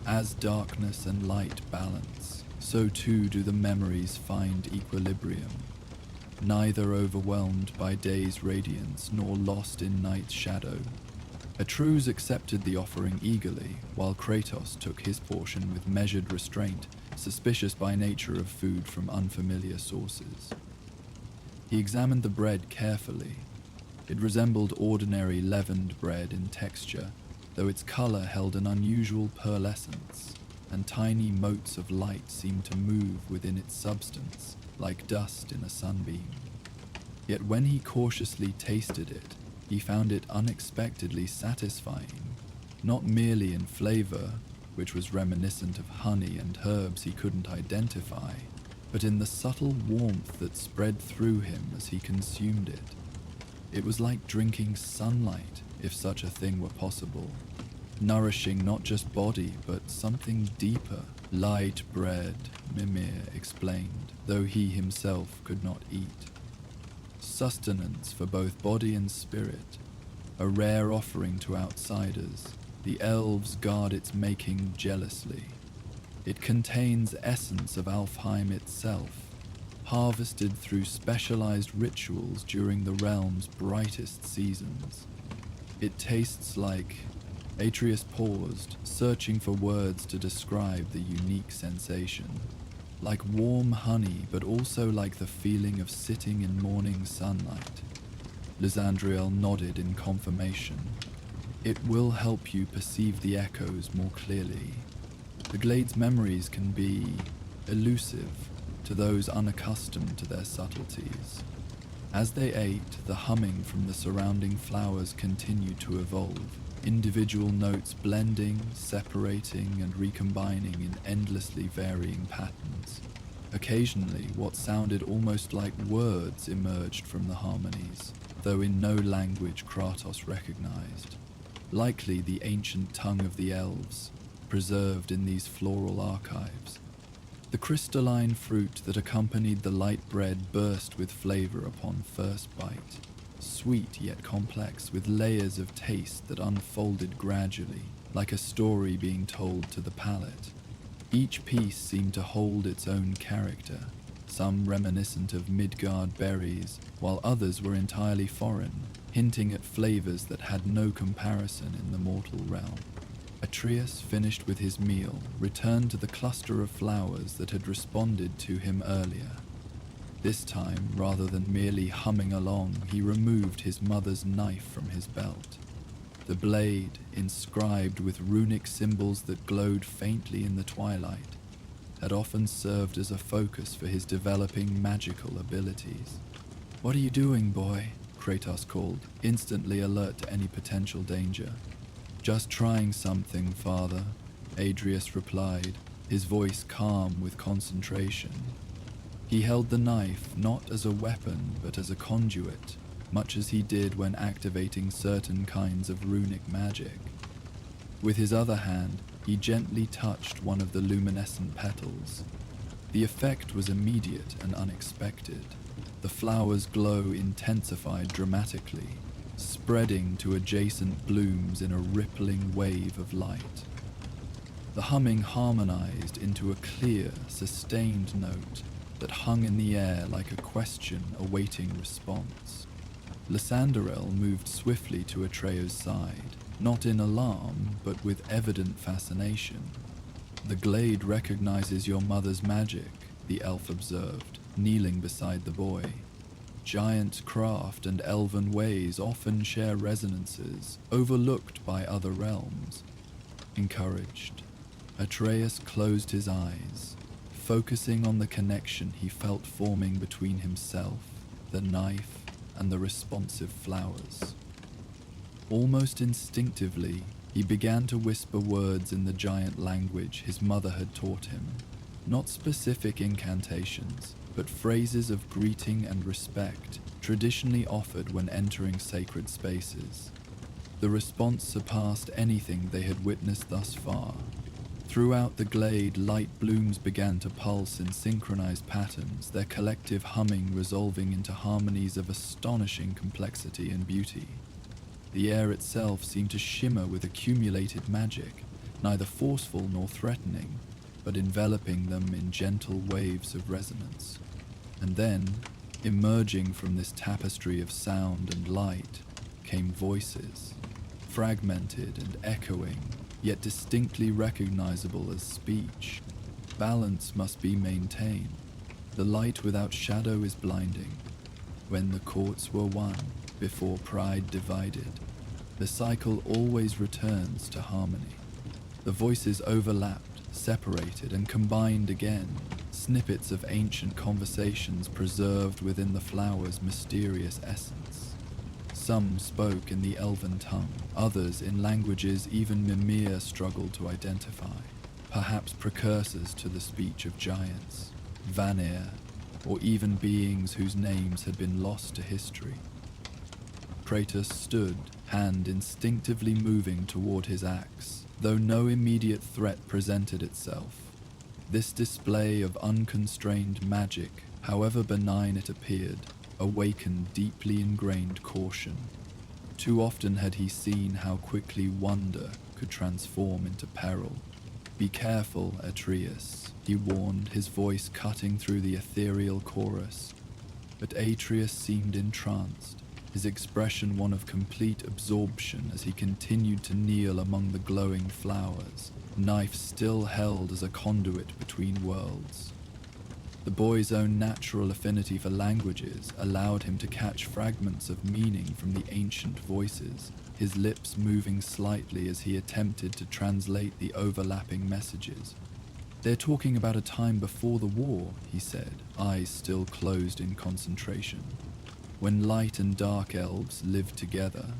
As darkness and light balance, so too do the memories find equilibrium, neither overwhelmed by day's radiance nor lost in night's shadow. Atreus accepted the offering eagerly, while Kratos took his portion with measured restraint, suspicious by nature of food from unfamiliar sources. He examined the bread carefully. It resembled ordinary leavened bread in texture, though its color held an unusual pearlescence, and tiny motes of light seemed to move within its substance, like dust in a sunbeam. Yet when he cautiously tasted it, he found it unexpectedly satisfying, not merely in flavor, which was reminiscent of honey and herbs he couldn't identify, but in the subtle warmth that spread through him as he consumed it. It was like drinking sunlight, if such a thing were possible, nourishing not just body, but something deeper. "Light bread," Mimir explained, though he himself could not eat. Sustenance for both body and spirit, a rare offering to outsiders. The elves guard its making jealously. It contains essence of Alfheim itself, harvested through specialized rituals during the realm's brightest seasons. It tastes like Atreus paused, searching for words to describe the unique sensation. Like warm honey, but also like the feeling of sitting in morning sunlight. Lysandriel nodded in confirmation. It will help you perceive the echoes more clearly. The glade's memories can be elusive to those unaccustomed to their subtleties. As they ate, the humming from the surrounding flowers continued to evolve, individual notes blending, separating, and recombining in endlessly varying patterns. Occasionally, what sounded almost like words emerged from the harmonies, though in no language Kratos recognized. Likely the ancient tongue of the elves, preserved in these floral archives. The crystalline fruit that accompanied the light bread burst with flavor upon first bite, sweet yet complex, with layers of taste that unfolded gradually, like a story being told to the palate. Each piece seemed to hold its own character, some reminiscent of Midgard berries, while others were entirely foreign, hinting at flavors that had no comparison in the mortal realm. Atreus finished with his meal, returned to the cluster of flowers that had responded to him earlier. This time, rather than merely humming along, he removed his mother's knife from his belt. The blade, inscribed with runic symbols that glowed faintly in the twilight, had often served as a focus for his developing magical abilities. "What are you doing, boy?" Kratos called, instantly alert to any potential danger. "Just trying something, father," Atreus replied, his voice calm with concentration. He held the knife not as a weapon but as a conduit, much as he did when activating certain kinds of runic magic. With his other hand, he gently touched one of the luminescent petals. The effect was immediate and unexpected. The flower's glow intensified dramatically, spreading to adjacent blooms in a rippling wave of light. The humming harmonized into a clear, sustained note that hung in the air like a question awaiting response. Lysandriel moved swiftly to Atreus' side, not in alarm, but with evident fascination. "The glade recognizes your mother's magic," the elf observed, kneeling beside the boy. "Giant craft and elven ways often share resonances, overlooked by other realms." Encouraged, Atreus closed his eyes, focusing on the connection he felt forming between himself, the knife, and the responsive flowers. Almost instinctively, he began to whisper words in the giant language his mother had taught him. Not specific incantations, but phrases of greeting and respect traditionally offered when entering sacred spaces. The response surpassed anything they had witnessed thus far. Throughout the glade, light blooms began to pulse in synchronized patterns, their collective humming resolving into harmonies of astonishing complexity and beauty. The air itself seemed to shimmer with accumulated magic, neither forceful nor threatening, but enveloping them in gentle waves of resonance. And then, emerging from this tapestry of sound and light, came voices, fragmented and echoing, yet distinctly recognizable as speech. Balance must be maintained. The light without shadow is blinding. When the courts were won, before pride divided, the cycle always returns to harmony. The voices overlapped, separated, and combined again, snippets of ancient conversations preserved within the flower's mysterious essence. Some spoke in the elven tongue, others in languages even Mimir struggled to identify, perhaps precursors to the speech of giants, Vanir, or even beings whose names had been lost to history. Kratos stood, hand instinctively moving toward his axe, though no immediate threat presented itself. This display of unconstrained magic, however benign it appeared, awakened deeply ingrained caution. Too often had he seen how quickly wonder could transform into peril. "Be careful, Atreus," he warned, his voice cutting through the ethereal chorus. But Atreus seemed entranced, his expression one of complete absorption as he continued to kneel among the glowing flowers, knife still held as a conduit between worlds. The boy's own natural affinity for languages allowed him to catch fragments of meaning from the ancient voices, his lips moving slightly as he attempted to translate the overlapping messages. "They're talking about a time before the war," he said, eyes still closed in concentration. "When light and dark elves lived together,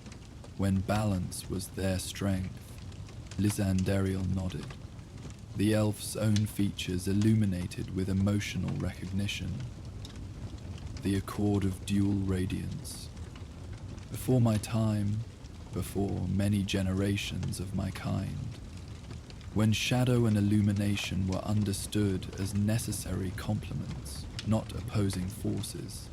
when balance was their strength." Lysanderiel nodded, the elf's own features illuminated with emotional recognition. "The accord of dual radiance. Before my time, before many generations of my kind. When shadow and illumination were understood as necessary complements, not opposing forces.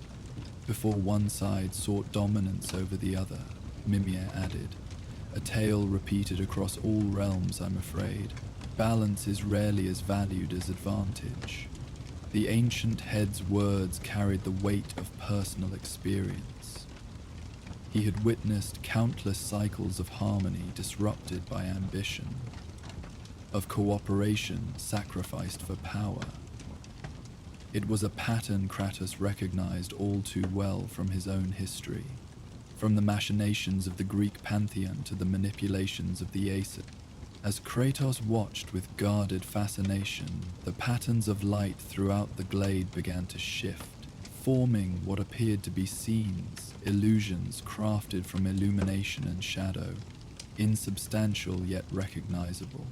Before one side sought dominance over the other," Mimir added. "A tale repeated across all realms, I'm afraid. Balance is rarely as valued as advantage." The ancient head's words carried the weight of personal experience. He had witnessed countless cycles of harmony disrupted by ambition, of cooperation sacrificed for power. It was a pattern Kratos recognized all too well from his own history, from the machinations of the Greek pantheon to the manipulations of the Aesir. As Kratos watched with guarded fascination, the patterns of light throughout the glade began to shift, forming what appeared to be scenes, illusions crafted from illumination and shadow, insubstantial yet recognizable.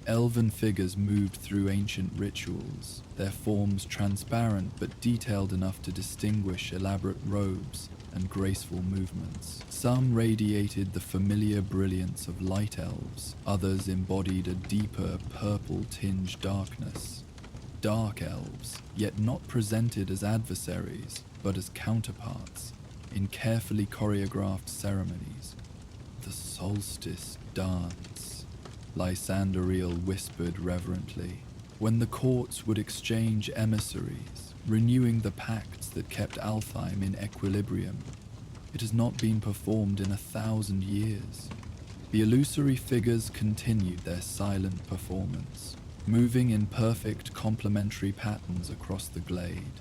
Elven figures moved through ancient rituals, their forms transparent but detailed enough to distinguish elaborate robes and graceful movements. Some radiated the familiar brilliance of light elves, others embodied a deeper purple-tinged darkness. Dark elves, yet not presented as adversaries, but as counterparts, in carefully choreographed ceremonies. "The solstice dance," Lysanderiel whispered reverently, when the courts would exchange emissaries, renewing the pacts that kept Alfheim in equilibrium. "It has not been performed in 1,000 years." The illusory figures continued their silent performance, moving in perfect complementary patterns across the glade.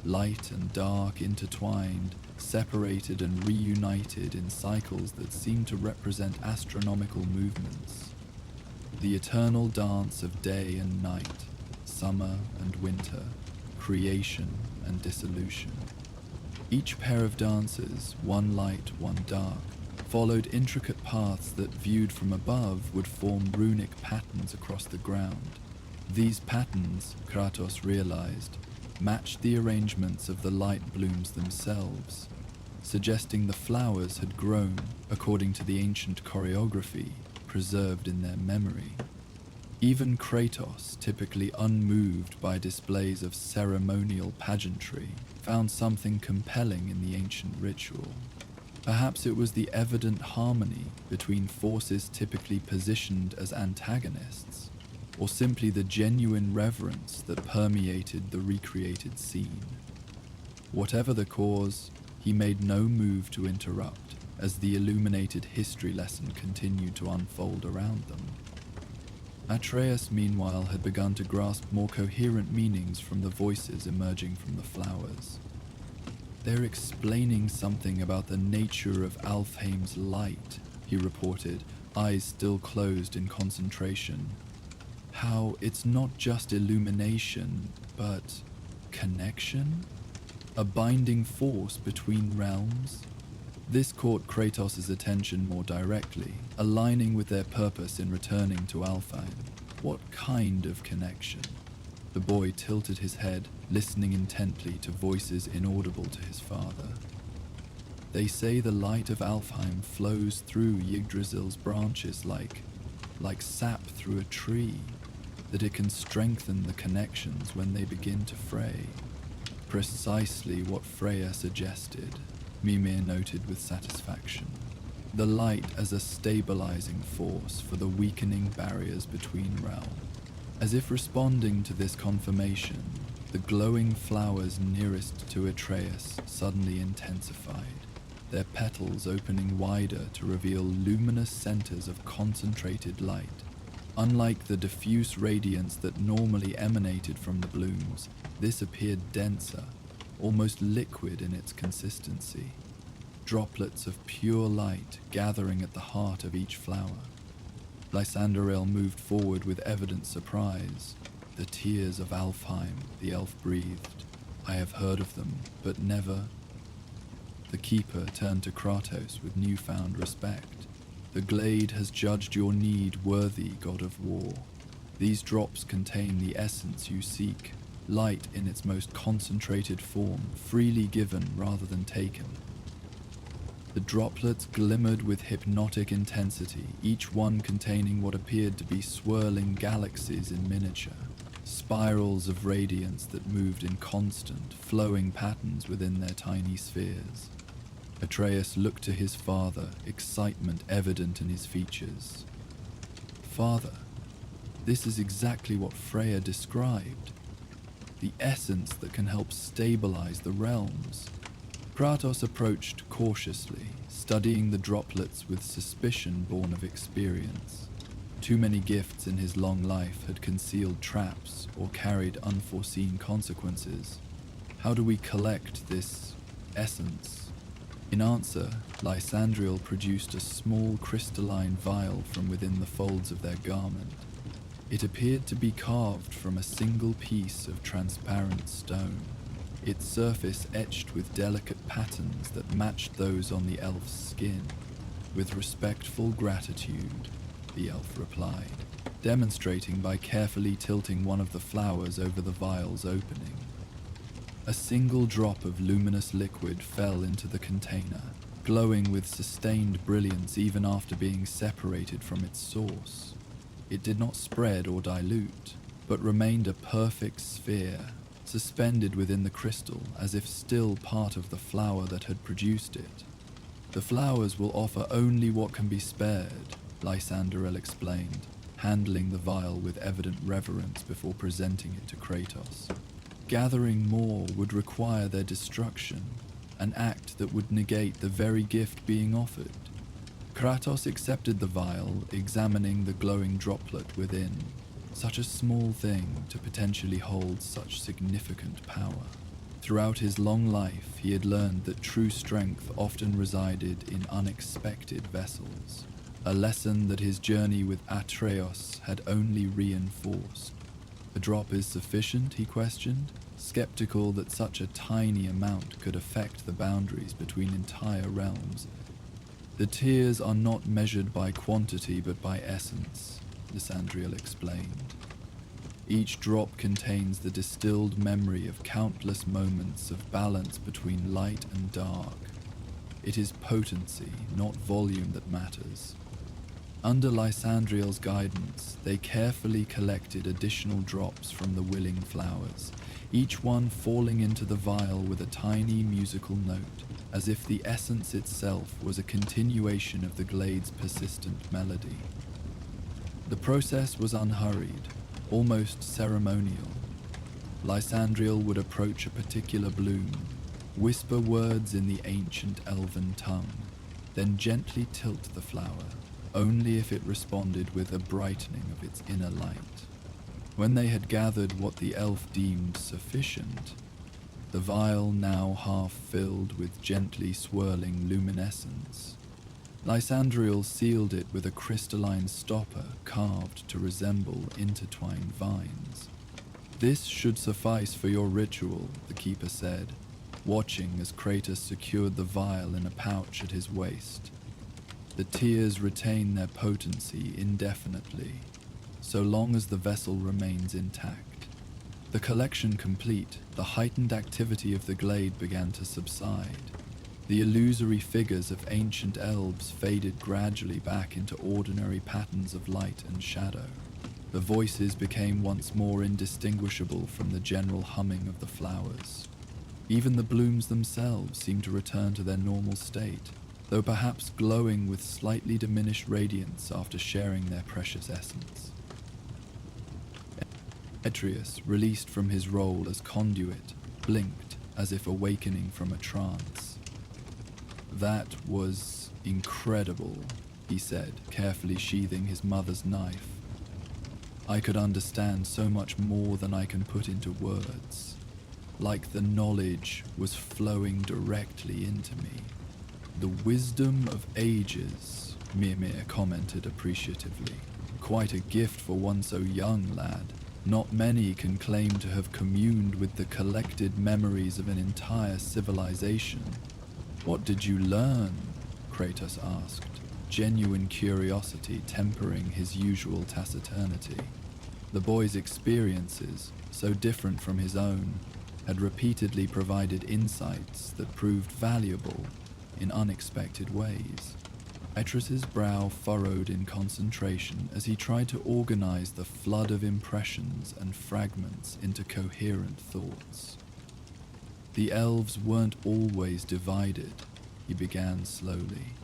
Light and dark intertwined, separated and reunited in cycles that seemed to represent astronomical movements. The eternal dance of day and night, summer and winter, creation and dissolution. Each pair of dancers, one light, one dark, followed intricate paths that, viewed from above, would form runic patterns across the ground. These patterns, Kratos realized, matched the arrangements of the light blooms themselves, suggesting the flowers had grown according to the ancient choreography preserved in their memory. Even Kratos, typically unmoved by displays of ceremonial pageantry, found something compelling in the ancient ritual. Perhaps it was the evident harmony between forces typically positioned as antagonists, or simply the genuine reverence that permeated the recreated scene. Whatever the cause, he made no move to interrupt as the illuminated history lesson continued to unfold around them. Atreus, meanwhile, had begun to grasp more coherent meanings from the voices emerging from the flowers. "They're explaining something about the nature of Alfheim's light," he reported, eyes still closed in concentration. "How it's not just illumination, but connection? A binding force between realms?" This caught Kratos' attention more directly, aligning with their purpose in returning to Alfheim. What kind of connection? The boy tilted his head, listening intently to voices inaudible to his father. "They say the light of Alfheim flows through Yggdrasil's branches like sap through a tree, that it can strengthen the connections when they begin to fray." Precisely what Freya suggested, Mimir noted with satisfaction. The light as a stabilizing force for the weakening barriers between realms. As if responding to this confirmation, the glowing flowers nearest to Atreus suddenly intensified, their petals opening wider to reveal luminous centers of concentrated light. Unlike the diffuse radiance that normally emanated from the blooms, this appeared denser, almost liquid in its consistency. Droplets of pure light gathering at the heart of each flower. Lysandriel moved forward with evident surprise. "The tears of Alfheim," the elf breathed. "I have heard of them, but never..." The keeper turned to Kratos with newfound respect. "The glade has judged your need worthy, god of war. These drops contain the essence you seek, light in its most concentrated form, freely given rather than taken." The droplets glimmered with hypnotic intensity, each one containing what appeared to be swirling galaxies in miniature, spirals of radiance that moved in constant, flowing patterns within their tiny spheres. Atreus looked to his father, excitement evident in his features. "Father, this is exactly what Freya described. The essence that can help stabilize the realms." Kratos approached cautiously, studying the droplets with suspicion born of experience. Too many gifts in his long life had concealed traps or carried unforeseen consequences. How do we collect this essence? In answer, Lysandriel produced a small crystalline vial from within the folds of their garment. It appeared to be carved from a single piece of transparent stone, its surface etched with delicate patterns that matched those on the elf's skin. "With respectful gratitude," the elf replied, demonstrating by carefully tilting one of the flowers over the vial's opening. A single drop of luminous liquid fell into the container, glowing with sustained brilliance even after being separated from its source. It did not spread or dilute, but remained a perfect sphere, suspended within the crystal as if still part of the flower that had produced it. "The flowers will offer only what can be spared," Lysandriel explained, handling the vial with evident reverence before presenting it to Kratos. "Gathering more would require their destruction, an act that would negate the very gift being offered." Kratos accepted the vial, examining the glowing droplet within. Such a small thing to potentially hold such significant power. Throughout his long life, he had learned that true strength often resided in unexpected vessels, a lesson that his journey with Atreus had only reinforced. "A drop is sufficient?" he questioned, skeptical that such a tiny amount could affect the boundaries between entire realms. "The tears are not measured by quantity but by essence," Lysandriel explained. "Each drop contains the distilled memory of countless moments of balance between light and dark. It is potency, not volume, that matters." Under Lysandriel's guidance, they carefully collected additional drops from the willing flowers, each one falling into the vial with a tiny musical note, as if the essence itself was a continuation of the glade's persistent melody. The process was unhurried, almost ceremonial. Lysandriel would approach a particular bloom, whisper words in the ancient elven tongue, then gently tilt the flower, only if it responded with a brightening of its inner light. When they had gathered what the elf deemed sufficient, the vial now half filled with gently swirling luminescence, Lysandriel sealed it with a crystalline stopper carved to resemble intertwined vines. "This should suffice for your ritual," the keeper said, watching as Kratos secured the vial in a pouch at his waist. "The tears retain their potency indefinitely, so long as the vessel remains intact." The collection complete, the heightened activity of the glade began to subside. The illusory figures of ancient elves faded gradually back into ordinary patterns of light and shadow. The voices became once more indistinguishable from the general humming of the flowers. Even the blooms themselves seemed to return to their normal state, though perhaps glowing with slightly diminished radiance after sharing their precious essence. Atreus, released from his role as conduit, blinked as if awakening from a trance. That was incredible, he said, carefully sheathing his mother's knife. I could understand so much more than I can put into words. Like the knowledge was flowing directly into me. The wisdom of ages, Mimir commented appreciatively. Quite a gift for one so young, lad. Not many can claim to have communed with the collected memories of an entire civilization. What did you learn? Kratos asked, genuine curiosity tempering his usual taciturnity. The boy's experiences, so different from his own, had repeatedly provided insights that proved valuable in unexpected ways. Etrus's brow furrowed in concentration as he tried to organize the flood of impressions and fragments into coherent thoughts. The elves weren't always divided, he began slowly.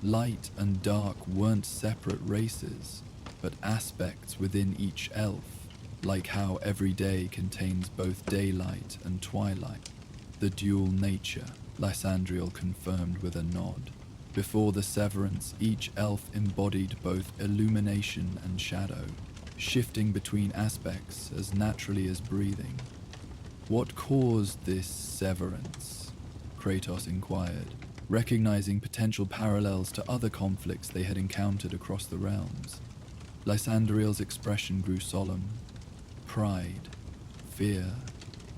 Light and dark weren't separate races, but aspects within each elf, like how every day contains both daylight and twilight. The dual nature, Lysandriel confirmed with a nod. Before the severance, each elf embodied both illumination and shadow, shifting between aspects as naturally as breathing. What caused this severance? Kratos inquired, recognizing potential parallels to other conflicts they had encountered across the realms. Lysandriel's expression grew solemn. Pride, fear,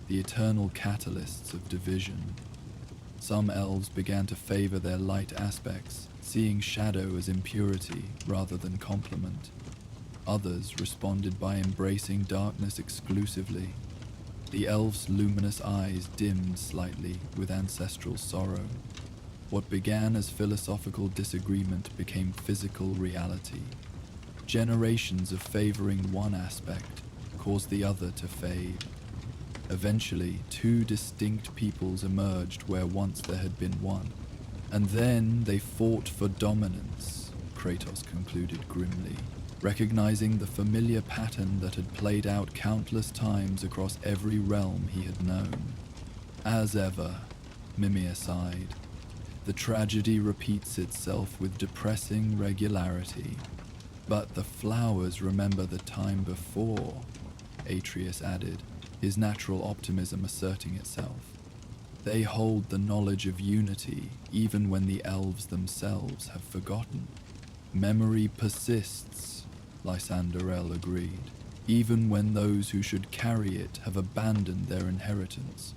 the eternal catalysts of division. Some elves began to favor their light aspects, seeing shadow as impurity rather than complement. Others responded by embracing darkness exclusively. The elves' luminous eyes dimmed slightly with ancestral sorrow. What began as philosophical disagreement became physical reality. Generations of favoring one aspect caused the other to fade. Eventually, two distinct peoples emerged where once there had been one. And then they fought for dominance, Kratos concluded grimly, recognizing the familiar pattern that had played out countless times across every realm he had known. As ever, Mimir sighed. The tragedy repeats itself with depressing regularity. But the flowers remember the time before, Atreus added, his natural optimism asserting itself. They hold the knowledge of unity even when the elves themselves have forgotten. Memory persists, Lysandriel agreed, even when those who should carry it have abandoned their inheritance.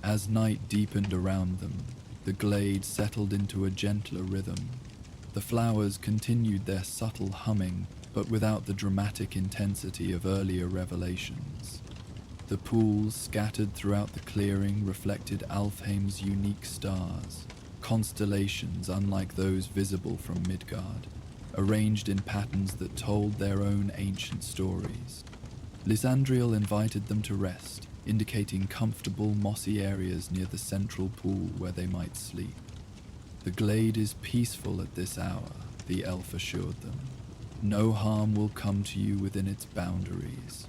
As night deepened around them, the glade settled into a gentler rhythm. The flowers continued their subtle humming, but without the dramatic intensity of earlier revelations. The pools scattered throughout the clearing reflected Alfheim's unique stars, constellations unlike those visible from Midgard, arranged in patterns that told their own ancient stories. Lysandriel invited them to rest, indicating comfortable mossy areas near the central pool where they might sleep. The glade is peaceful at this hour, the elf assured them. No harm will come to you within its boundaries.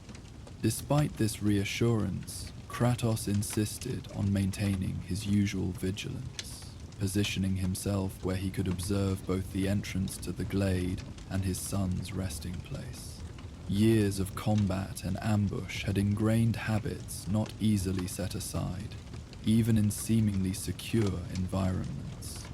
Despite this reassurance, Kratos insisted on maintaining his usual vigilance, positioning himself where he could observe both the entrance to the glade and his son's resting place. Years of combat and ambush had ingrained habits not easily set aside, even in seemingly secure environments.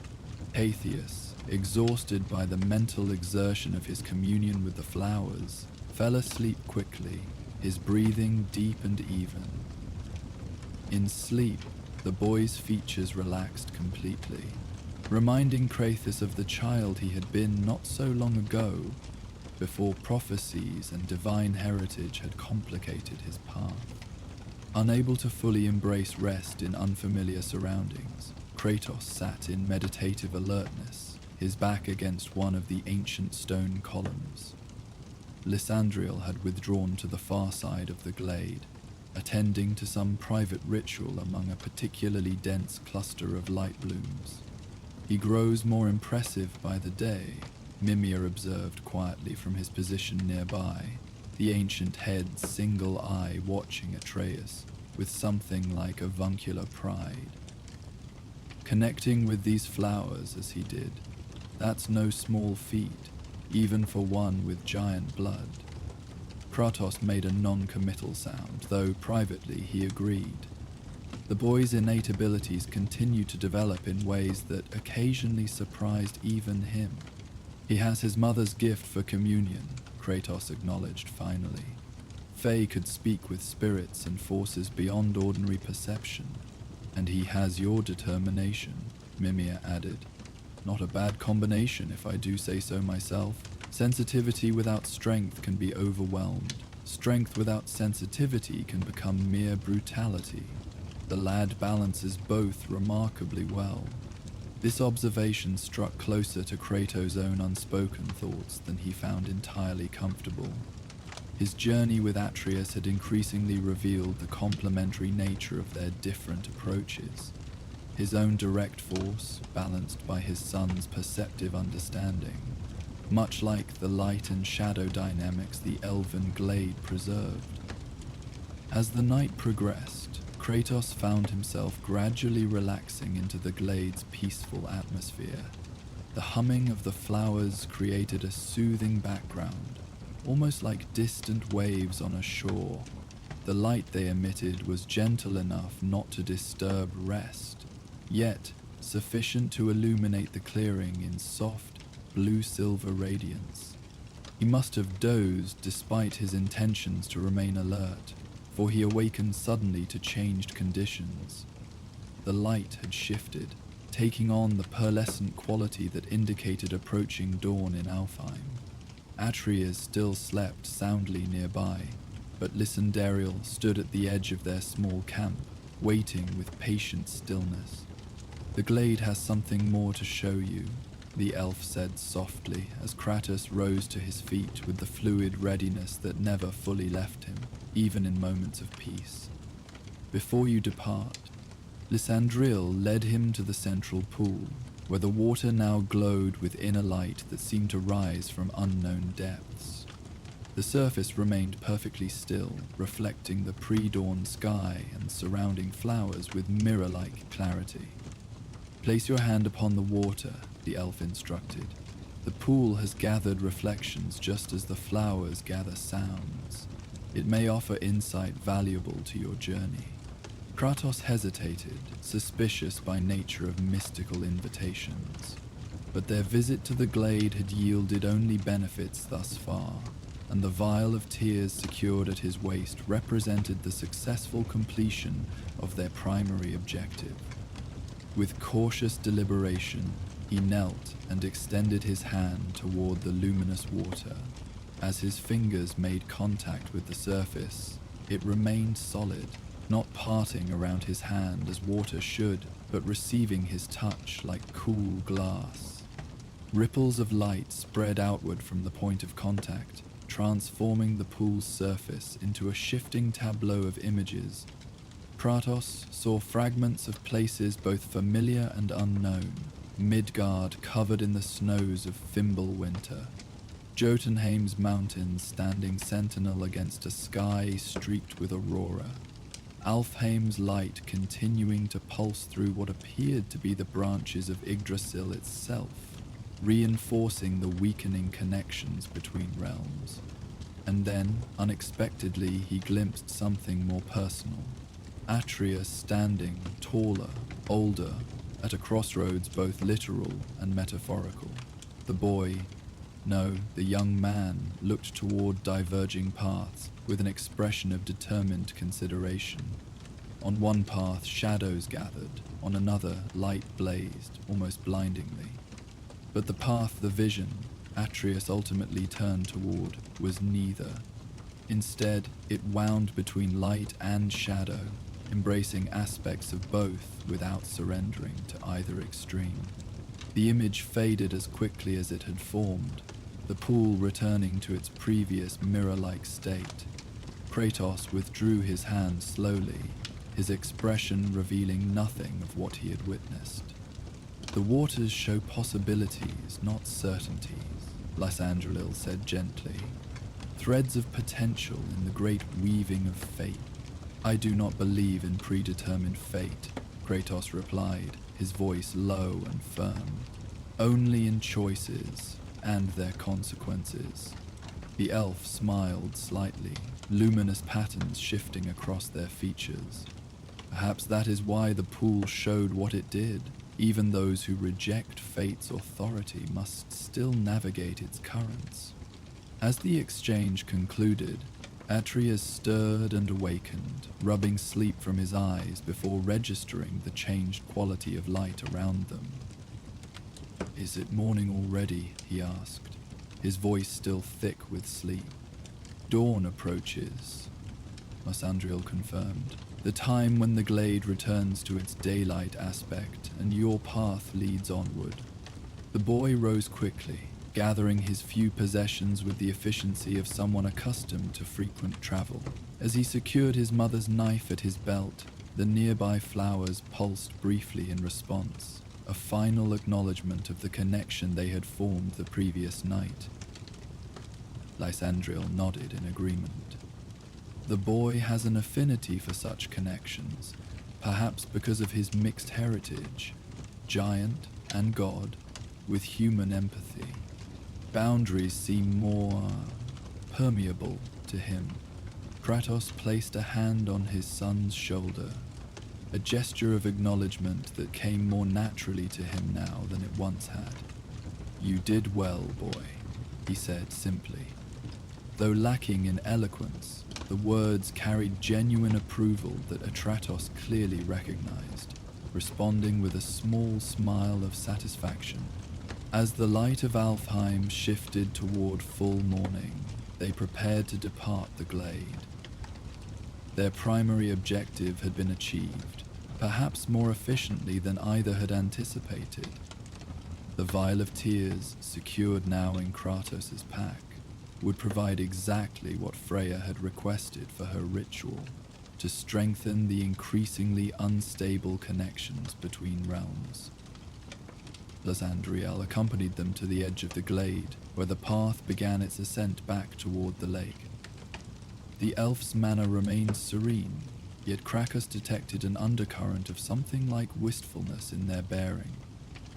Atheus, exhausted by the mental exertion of his communion with the flowers, fell asleep quickly, his breathing deep and even. In sleep, the boy's features relaxed completely, reminding Kratos of the child he had been not so long ago, before prophecies and divine heritage had complicated his path. Unable to fully embrace rest in unfamiliar surroundings, Kratos sat in meditative alertness, his back against one of the ancient stone columns. Lysandriel had withdrawn to the far side of the glade, attending to some private ritual among a particularly dense cluster of light blooms. He grows more impressive by the day, Mimir observed quietly from his position nearby, the ancient head's single eye watching Atreus with something like avuncular pride. Connecting with these flowers as he did, that's no small feat, even for one with giant blood. Kratos made a non-committal sound, though privately he agreed. The boy's innate abilities continued to develop in ways that occasionally surprised even him. He has his mother's gift for communion, Kratos acknowledged finally. Faye could speak with spirits and forces beyond ordinary perception, and he has your determination, Mimir added. Not a bad combination, if I do say so myself. Sensitivity without strength can be overwhelmed. Strength without sensitivity can become mere brutality. The lad balances both remarkably well. This observation struck closer to Kratos' own unspoken thoughts than he found entirely comfortable. His journey with Atreus had increasingly revealed the complementary nature of their different approaches. His own direct force, balanced by his son's perceptive understanding, much like the light and shadow dynamics the elven glade preserved. As the night progressed, Kratos found himself gradually relaxing into the glade's peaceful atmosphere. The humming of the flowers created a soothing background, almost like distant waves on a shore. The light they emitted was gentle enough not to disturb rest, yet sufficient to illuminate the clearing in soft, blue-silver radiance. He must have dozed despite his intentions to remain alert, for he awakened suddenly to changed conditions. The light had shifted, taking on the pearlescent quality that indicated approaching dawn in Alfheim. Atreus still slept soundly nearby, but Lysanderiel stood at the edge of their small camp, waiting with patient stillness. The glade has something more to show you, the elf said softly as Kratos rose to his feet with the fluid readiness that never fully left him, even in moments of peace. Before you depart, Lysandriel led him to the central pool, where the water now glowed with inner light that seemed to rise from unknown depths. The surface remained perfectly still, reflecting the pre-dawn sky and surrounding flowers with mirror-like clarity. Place your hand upon the water, the elf instructed. The pool has gathered reflections just as the flowers gather sounds. It may offer insight valuable to your journey. Kratos hesitated, suspicious by nature of mystical invitations. But their visit to the glade had yielded only benefits thus far, and the vial of tears secured at his waist represented the successful completion of their primary objective. With cautious deliberation, he knelt and extended his hand toward the luminous water. As his fingers made contact with the surface, it remained solid, not parting around his hand as water should, but receiving his touch like cool glass. Ripples of light spread outward from the point of contact, transforming the pool's surface into a shifting tableau of images. Kratos saw fragments of places both familiar and unknown, Midgard covered in the snows of Fimbulwinter, Jotunheim's mountains standing sentinel against a sky streaked with aurora, Alfheim's light continuing to pulse through what appeared to be the branches of Yggdrasil itself, reinforcing the weakening connections between realms. And then, unexpectedly, he glimpsed something more personal. Atreus standing, taller, older, at a crossroads both literal and metaphorical. The boy, no, the young man, looked toward diverging paths with an expression of determined consideration. On one path, shadows gathered, on another, light blazed, almost blindingly. But the path the vision, Atreus ultimately turned toward, was neither. Instead, it wound between light and shadow, embracing aspects of both without surrendering to either extreme. The image faded as quickly as it had formed, the pool returning to its previous mirror-like state. Kratos withdrew his hand slowly, his expression revealing nothing of what he had witnessed. The waters show possibilities, not certainties, Lysandriel said gently. Threads of potential in the great weaving of fate. I do not believe in predetermined fate, Kratos replied, his voice low and firm. "Only in choices and their consequences." The elf smiled slightly, luminous patterns shifting across their features. Perhaps that is why the pool showed what it did. Even those who reject fate's authority must still navigate its currents. As the exchange concluded, Atreus stirred and awakened, rubbing sleep from his eyes before registering the changed quality of light around them. "Is it morning already?" he asked, his voice still thick with sleep. "Dawn approaches," Lysandriel confirmed. "The time when the glade returns to its daylight aspect and your path leads onward." The boy rose quickly, gathering his few possessions with the efficiency of someone accustomed to frequent travel. As he secured his mother's knife at his belt, the nearby flowers pulsed briefly in response, a final acknowledgement of the connection they had formed the previous night. Lysandriel nodded in agreement. The boy has an affinity for such connections, perhaps because of his mixed heritage, giant and god, with human empathy. Boundaries seem more permeable to him. Kratos placed a hand on his son's shoulder, a gesture of acknowledgement that came more naturally to him now than it once had. "You did well, boy," he said simply. Though lacking in eloquence, the words carried genuine approval that Atratos clearly recognized, responding with a small smile of satisfaction. As the light of Alfheim shifted toward full morning, they prepared to depart the glade. Their primary objective had been achieved, perhaps more efficiently than either had anticipated. The vial of tears, secured now in Kratos' pack, would provide exactly what Freya had requested for her ritual, to strengthen the increasingly unstable connections between realms. Lysandriel accompanied them to the edge of the glade, where the path began its ascent back toward the lake. The elf's manner remained serene, yet Kratos detected an undercurrent of something like wistfulness in their bearing.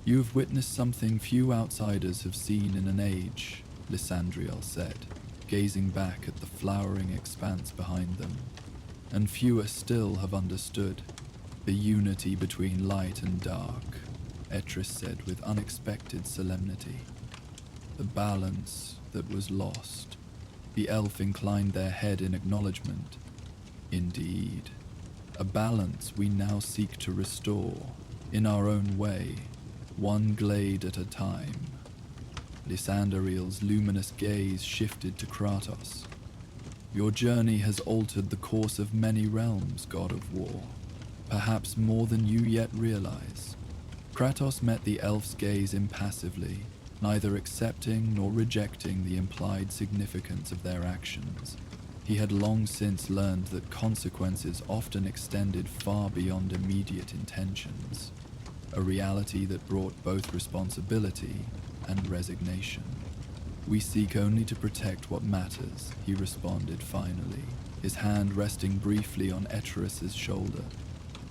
"You have witnessed something few outsiders have seen in an age," Lysandriel said, gazing back at the flowering expanse behind them. "And fewer still have understood the unity between light and dark," Etris said with unexpected solemnity. "The balance that was lost." The elf inclined their head in acknowledgement. "Indeed, a balance we now seek to restore, in our own way, one glade at a time." Lysandriel's luminous gaze shifted to Kratos. "Your journey has altered the course of many realms, god of war, perhaps more than you yet realize." Kratos met the elf's gaze impassively, neither accepting nor rejecting the implied significance of their actions. He had long since learned that consequences often extended far beyond immediate intentions, a reality that brought both responsibility and resignation. "We seek only to protect what matters," he responded finally, his hand resting briefly on Eteris's shoulder.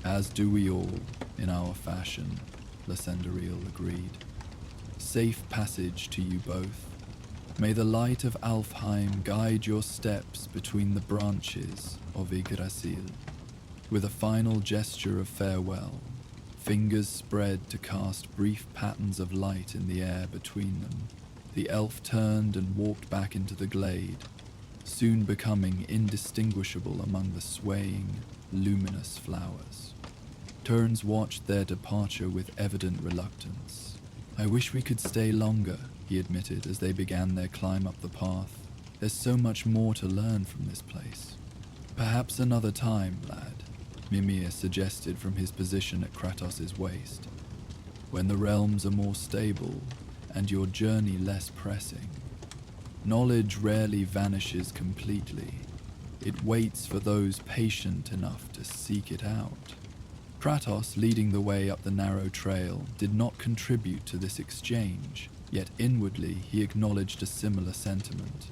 "As do we all, in our fashion," Lysandriel agreed. "Safe passage to you both. May the light of Alfheim guide your steps between the branches of Yggdrasil." With a final gesture of farewell, fingers spread to cast brief patterns of light in the air between them, the elf turned and walked back into the glade, soon becoming indistinguishable among the swaying, luminous flowers. Turns watched their departure with evident reluctance. "I wish we could stay longer," he admitted as they began their climb up the path. "There's so much more to learn from this place." "Perhaps another time, lad," Mimir suggested from his position at Kratos' waist, "when the realms are more stable and your journey less pressing. Knowledge rarely vanishes completely. It waits for those patient enough to seek it out." Kratos, leading the way up the narrow trail, did not contribute to this exchange, yet inwardly he acknowledged a similar sentiment.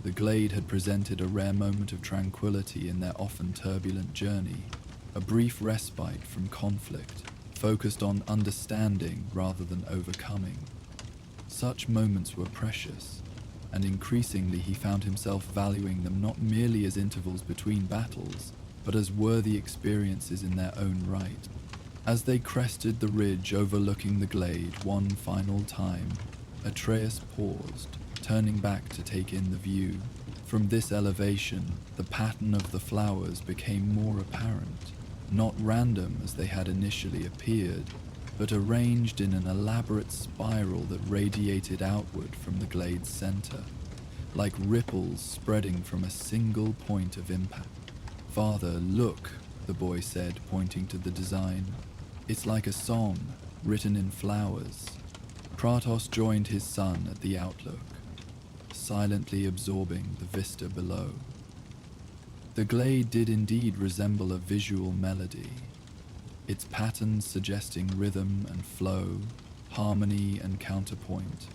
The glade had presented a rare moment of tranquility in their often turbulent journey, a brief respite from conflict, focused on understanding rather than overcoming. Such moments were precious, and increasingly he found himself valuing them not merely as intervals between battles, but as worthy experiences in their own right. As they crested the ridge overlooking the glade one final time, Atreus paused, turning back to take in the view. From this elevation, the pattern of the flowers became more apparent, not random as they had initially appeared, but arranged in an elaborate spiral that radiated outward from the glade's center, like ripples spreading from a single point of impact. "Father, look," the boy said, pointing to the design. "It's like a song, written in flowers." Kratos joined his son at the outlook, silently absorbing the vista below. The glade did indeed resemble a visual melody, its patterns suggesting rhythm and flow, harmony and counterpoint,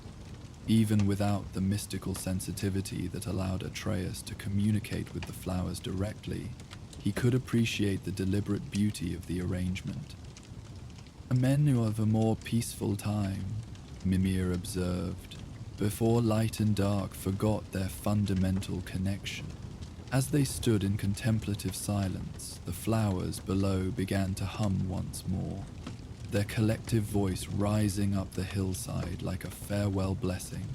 even without the mystical sensitivity that allowed Atreus to communicate with the flowers directly. He could appreciate the deliberate beauty of the arrangement. "A menu of a more peaceful time," Mimir observed, before light and dark forgot their fundamental connection. As they stood in contemplative silence, the flowers below began to hum once more, their collective voice rising up the hillside like a farewell blessing.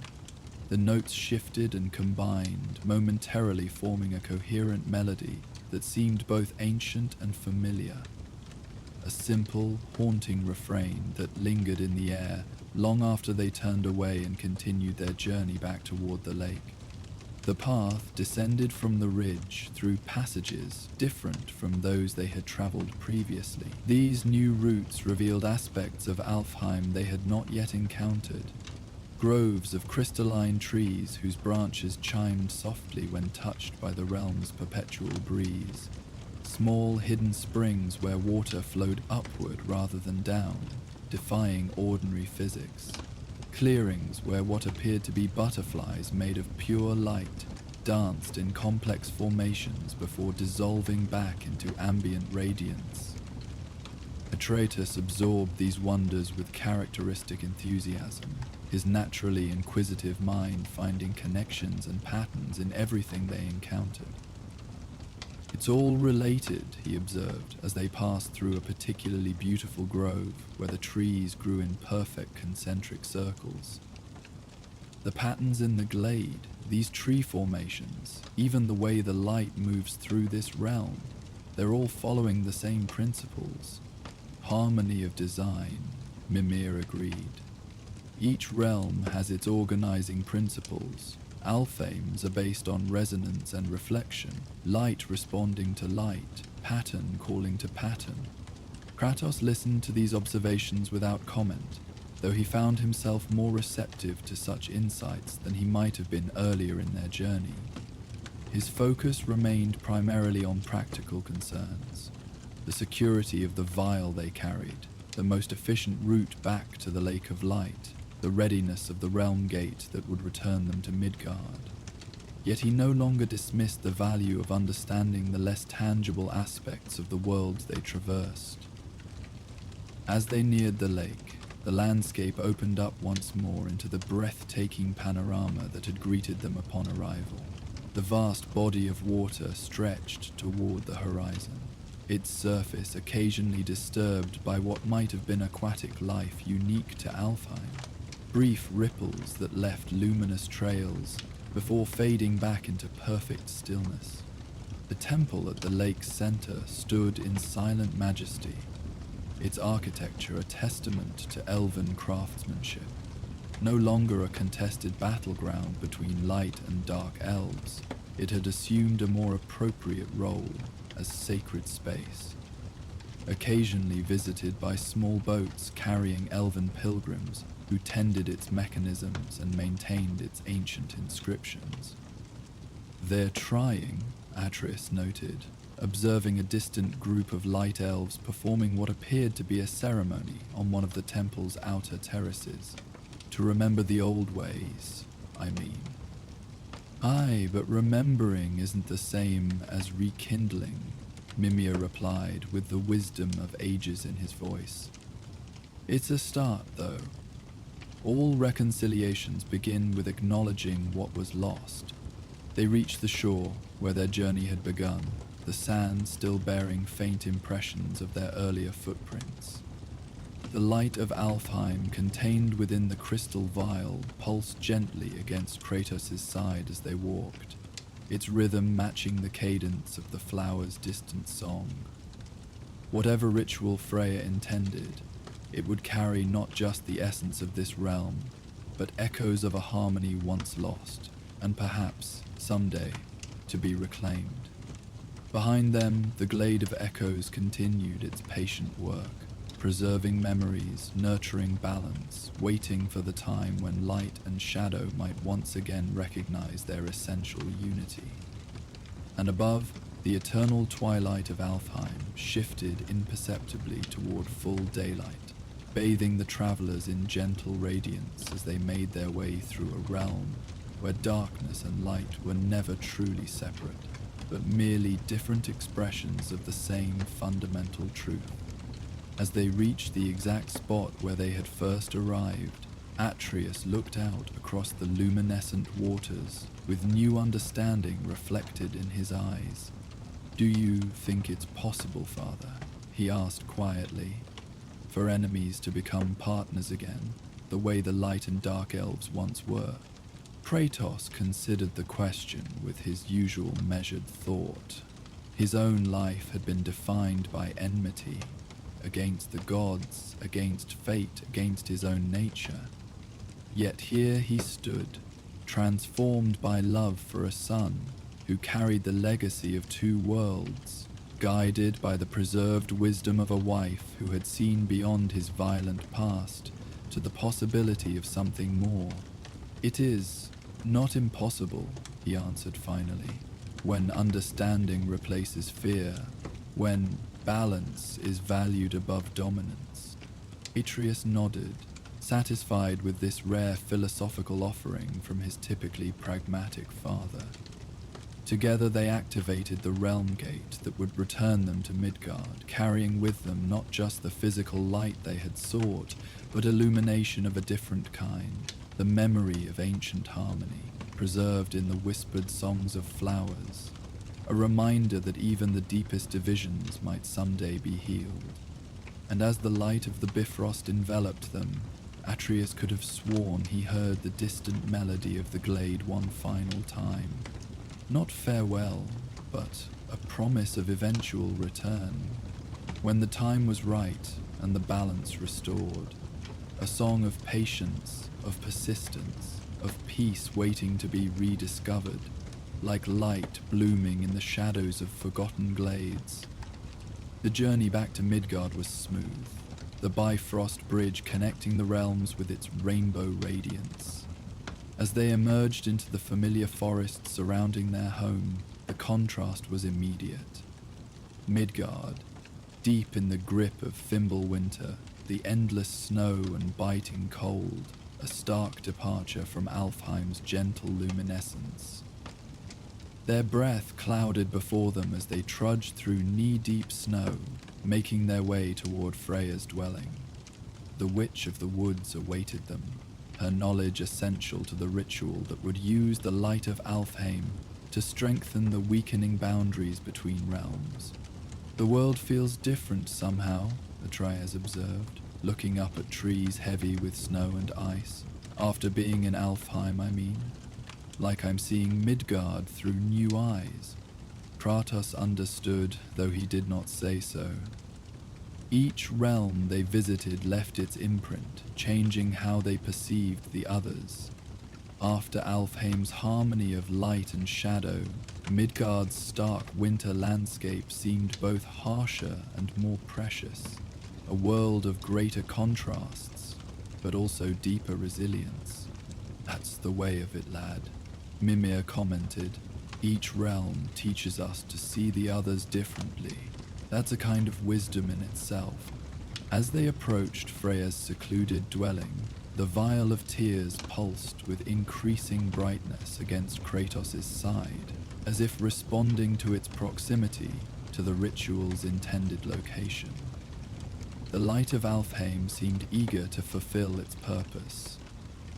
The notes shifted and combined, momentarily forming a coherent melody that seemed both ancient and familiar. A simple, haunting refrain that lingered in the air long after they turned away and continued their journey back toward the lake. The path descended from the ridge through passages different from those they had traveled previously. These new routes revealed aspects of Alfheim they had not yet encountered. Groves of crystalline trees whose branches chimed softly when touched by the realm's perpetual breeze. Small hidden springs where water flowed upward rather than down, defying ordinary physics. Clearings where what appeared to be butterflies made of pure light danced in complex formations before dissolving back into ambient radiance. Atreus absorbed these wonders with characteristic enthusiasm, his naturally inquisitive mind finding connections and patterns in everything they encountered. "It's all related," he observed, as they passed through a particularly beautiful grove where the trees grew in perfect concentric circles. The patterns in the glade, these tree formations, even the way the light moves through this realm, they're all following the same principles. Harmony of design, Mimir agreed. Each realm has its organizing principles. Alfheim's are based on resonance and reflection, light responding to light, pattern calling to pattern. Kratos listened to these observations without comment, though he found himself more receptive to such insights than he might have been earlier in their journey. His focus remained primarily on practical concerns, the security of the vial they carried, the most efficient route back to the Lake of Light, the readiness of the realm gate that would return them to Midgard. Yet he no longer dismissed the value of understanding the less tangible aspects of the worlds they traversed. As they neared the lake, the landscape opened up once more into the breathtaking panorama that had greeted them upon arrival. The vast body of water stretched toward the horizon, its surface occasionally disturbed by what might have been aquatic life unique to Alfheim. Brief ripples that left luminous trails before fading back into perfect stillness. The temple at the lake's center stood in silent majesty, its architecture a testament to elven craftsmanship. No longer a contested battleground between light and dark elves, it had assumed a more appropriate role as sacred space. Occasionally visited by small boats carrying elven pilgrims who tended its mechanisms and maintained its ancient inscriptions. "They're trying," Atreus noted, observing a distant group of light elves performing what appeared to be a ceremony on one of the temple's outer terraces. "To remember the old ways, I mean." "Aye, but remembering isn't the same as rekindling," Mimir replied with the wisdom of ages in his voice. It's a start, though. All reconciliations begin with acknowledging what was lost. They reach the shore where their journey had begun, the sand still bearing faint impressions of their earlier footprints. The light of Alfheim contained within the crystal vial pulsed gently against Kratos' side as they walked, its rhythm matching the cadence of the flower's distant song. Whatever ritual Freya intended, it would carry not just the essence of this realm, but echoes of a harmony once lost, and perhaps, someday, to be reclaimed. Behind them, the glade of echoes continued its patient work, preserving memories, nurturing balance, waiting for the time when light and shadow might once again recognize their essential unity. And above, the eternal twilight of Alfheim shifted imperceptibly toward full daylight, bathing the travelers in gentle radiance as they made their way through a realm where darkness and light were never truly separate, but merely different expressions of the same fundamental truth. As they reached the exact spot where they had first arrived, Atreus looked out across the luminescent waters with new understanding reflected in his eyes. "Do you think it's possible, Father?" he asked quietly, "for enemies to become partners again, the way the light and dark elves once were?" Kratos considered the question with his usual measured thought. His own life had been defined by enmity, against the gods, against fate, against his own nature. Yet here he stood, transformed by love for a son who carried the legacy of two worlds, guided by the preserved wisdom of a wife who had seen beyond his violent past to the possibility of something more. "It is not impossible," he answered finally, "when understanding replaces fear, when balance is valued above dominance." Atreus nodded, satisfied with this rare philosophical offering from his typically pragmatic father. Together they activated the realm gate that would return them to Midgard, carrying with them not just the physical light they had sought, but illumination of a different kind, the memory of ancient harmony, preserved in the whispered songs of flowers, a reminder that even the deepest divisions might someday be healed. And as the light of the Bifrost enveloped them, Atreus could have sworn he heard the distant melody of the glade one final time. Not farewell, but a promise of eventual return. When the time was right and the balance restored, a song of patience, of persistence, of peace waiting to be rediscovered, like light blooming in the shadows of forgotten glades. The journey back to Midgard was smooth, the Bifrost bridge connecting the realms with its rainbow radiance. As they emerged into the familiar forest surrounding their home, the contrast was immediate. Midgard, deep in the grip of Fimbulwinter, the endless snow and biting cold, a stark departure from Alfheim's gentle luminescence. Their breath clouded before them as they trudged through knee-deep snow, making their way toward Freya's dwelling. The Witch of the Woods awaited them, her knowledge essential to the ritual that would use the light of Alfheim to strengthen the weakening boundaries between realms. "The world feels different somehow," Atreus observed, looking up at trees heavy with snow and ice. "After being in Alfheim, I mean. Like I'm seeing Midgard through new eyes." Kratos understood, though he did not say so. Each realm they visited left its imprint, changing how they perceived the others. After Alfheim's harmony of light and shadow, Midgard's stark winter landscape seemed both harsher and more precious, a world of greater contrasts, but also deeper resilience. "That's the way of it, lad," Mimir commented. "Each realm teaches us to see the others differently. That's a kind of wisdom in itself." As they approached Freya's secluded dwelling, the vial of tears pulsed with increasing brightness against Kratos' side, as if responding to its proximity to the ritual's intended location. The light of Alfheim seemed eager to fulfill its purpose,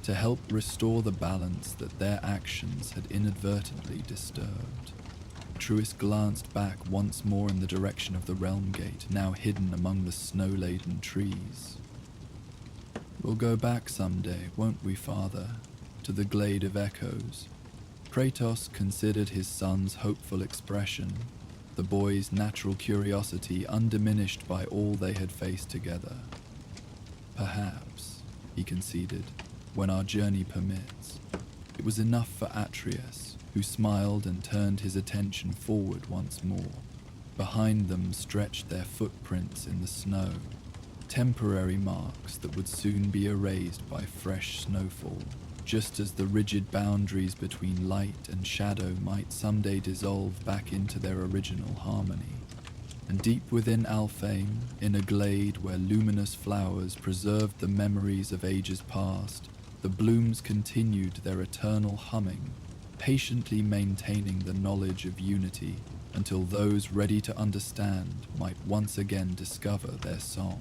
to help restore the balance that their actions had inadvertently disturbed. Truist glanced back once more in the direction of the realm gate, now hidden among the snow-laden trees. "We'll go back someday, won't we, Father, to the glade of echoes?" Kratos considered his son's hopeful expression, the boy's natural curiosity undiminished by all they had faced together. "Perhaps," he conceded, "when our journey permits." It was enough for Atreus, who smiled and turned his attention forward once more. Behind them stretched their footprints in the snow, temporary marks that would soon be erased by fresh snowfall, just as the rigid boundaries between light and shadow might someday dissolve back into their original harmony. And deep within Alfheim, in a glade where luminous flowers preserved the memories of ages past, the blooms continued their eternal humming, patiently maintaining the knowledge of unity until those ready to understand might once again discover their song.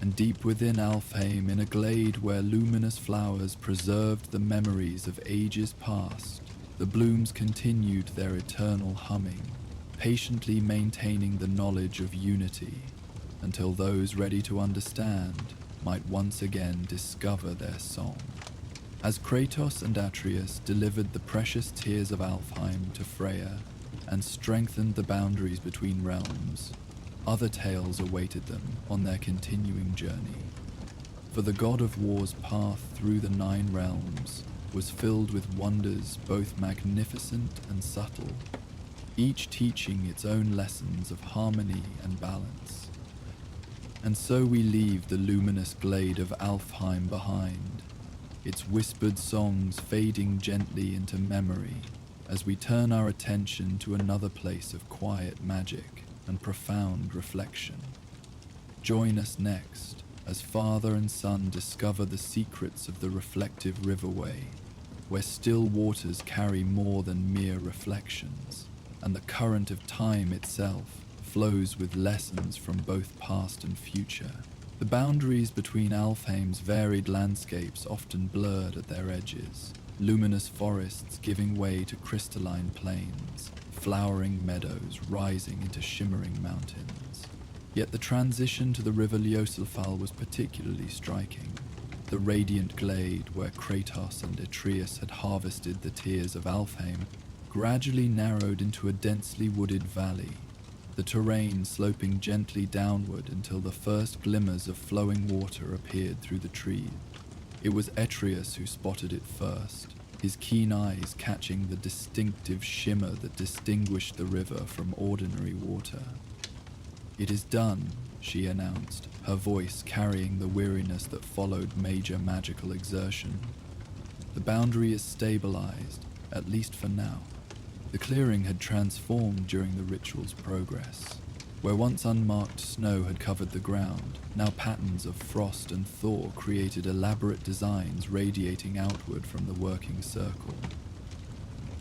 And deep within Alfheim, in a glade where luminous flowers preserved the memories of ages past, the blooms continued their eternal humming, patiently maintaining the knowledge of unity until those ready to understand might once again discover their song. As Kratos and Atreus delivered the precious tears of Alfheim to Freya and strengthened the boundaries between realms, other tales awaited them on their continuing journey. For the god of war's path through the 9 realms was filled with wonders both magnificent and subtle, each teaching its own lessons of harmony and balance. And so we leave the luminous glade of Alfheim behind, its whispered songs fading gently into memory as we turn our attention to another place of quiet magic and profound reflection. Join us next as father and son discover the secrets of the reflective riverway, where still waters carry more than mere reflections, and the current of time itself flows with lessons from both past and future. The boundaries between Alfheim's varied landscapes often blurred at their edges, luminous forests giving way to crystalline plains, flowering meadows rising into shimmering mountains. Yet the transition to the river Ljosalfal was particularly striking. The radiant glade where Kratos and Atreus had harvested the tears of Alfheim gradually narrowed into a densely wooded valley, the terrain sloping gently downward until the first glimmers of flowing water appeared through the trees. It was Atreus who spotted it first, his keen eyes catching the distinctive shimmer that distinguished the river from ordinary water. "It is done," she announced, her voice carrying the weariness that followed major magical exertion. "The boundary is stabilized, at least for now." The clearing had transformed during the ritual's progress. Where once unmarked snow had covered the ground, now patterns of frost and thaw created elaborate designs radiating outward from the working circle.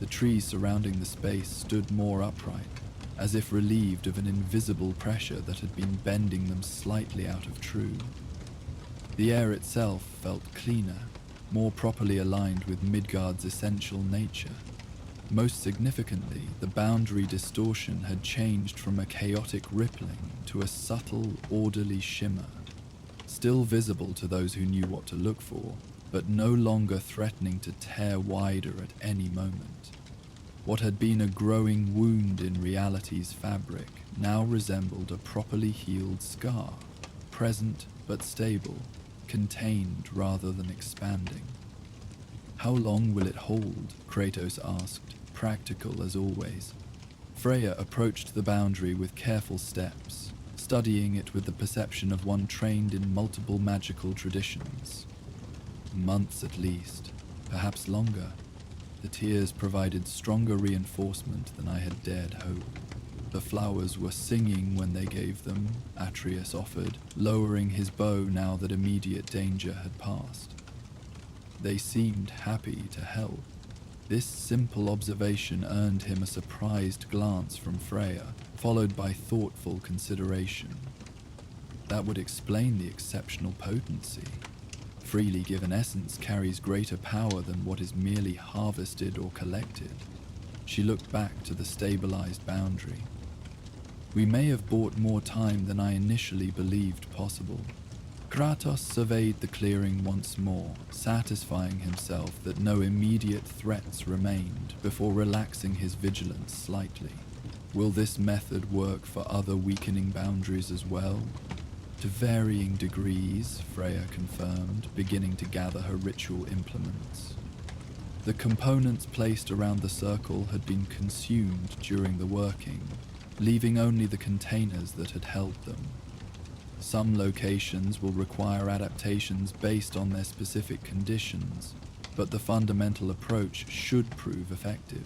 The trees surrounding the space stood more upright, as if relieved of an invisible pressure that had been bending them slightly out of true. The air itself felt cleaner, more properly aligned with Midgard's essential nature. Most significantly, the boundary distortion had changed from a chaotic rippling to a subtle, orderly shimmer, still visible to those who knew what to look for, but no longer threatening to tear wider at any moment. What had been a growing wound in reality's fabric now resembled a properly healed scar, present but stable, contained rather than expanding. "How long will it hold?" Kratos asked, practical as always. Freya approached the boundary with careful steps, studying it with the perception of one trained in multiple magical traditions. "Months at least, perhaps longer." The tears provided stronger reinforcement than I had dared hope. "The flowers were singing when they gave them," Atreus offered, lowering his bow now that immediate danger had passed. "They seemed happy to help." This simple observation earned him a surprised glance from Freya, followed by thoughtful consideration. That would explain the exceptional potency. Freely given essence carries greater power than what is merely harvested or collected. She looked back to the stabilized boundary. We may have bought more time than I initially believed possible. Kratos surveyed the clearing once more, satisfying himself that no immediate threats remained before relaxing his vigilance slightly. Will this method work for other weakening boundaries as well? To varying degrees, Freya confirmed, beginning to gather her ritual implements. The components placed around the circle had been consumed during the working, leaving only the containers that had held them. Some locations will require adaptations based on their specific conditions, but the fundamental approach should prove effective.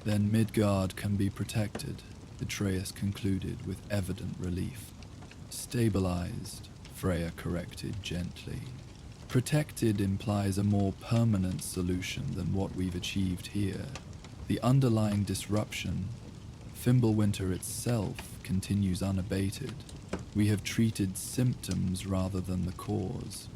Then Midgard can be protected, Atreus concluded with evident relief. Stabilized, Freya corrected gently. Protected implies a more permanent solution than what we've achieved here. The underlying disruption, Fimbulwinter itself, continues unabated. We have treated symptoms rather than the cause.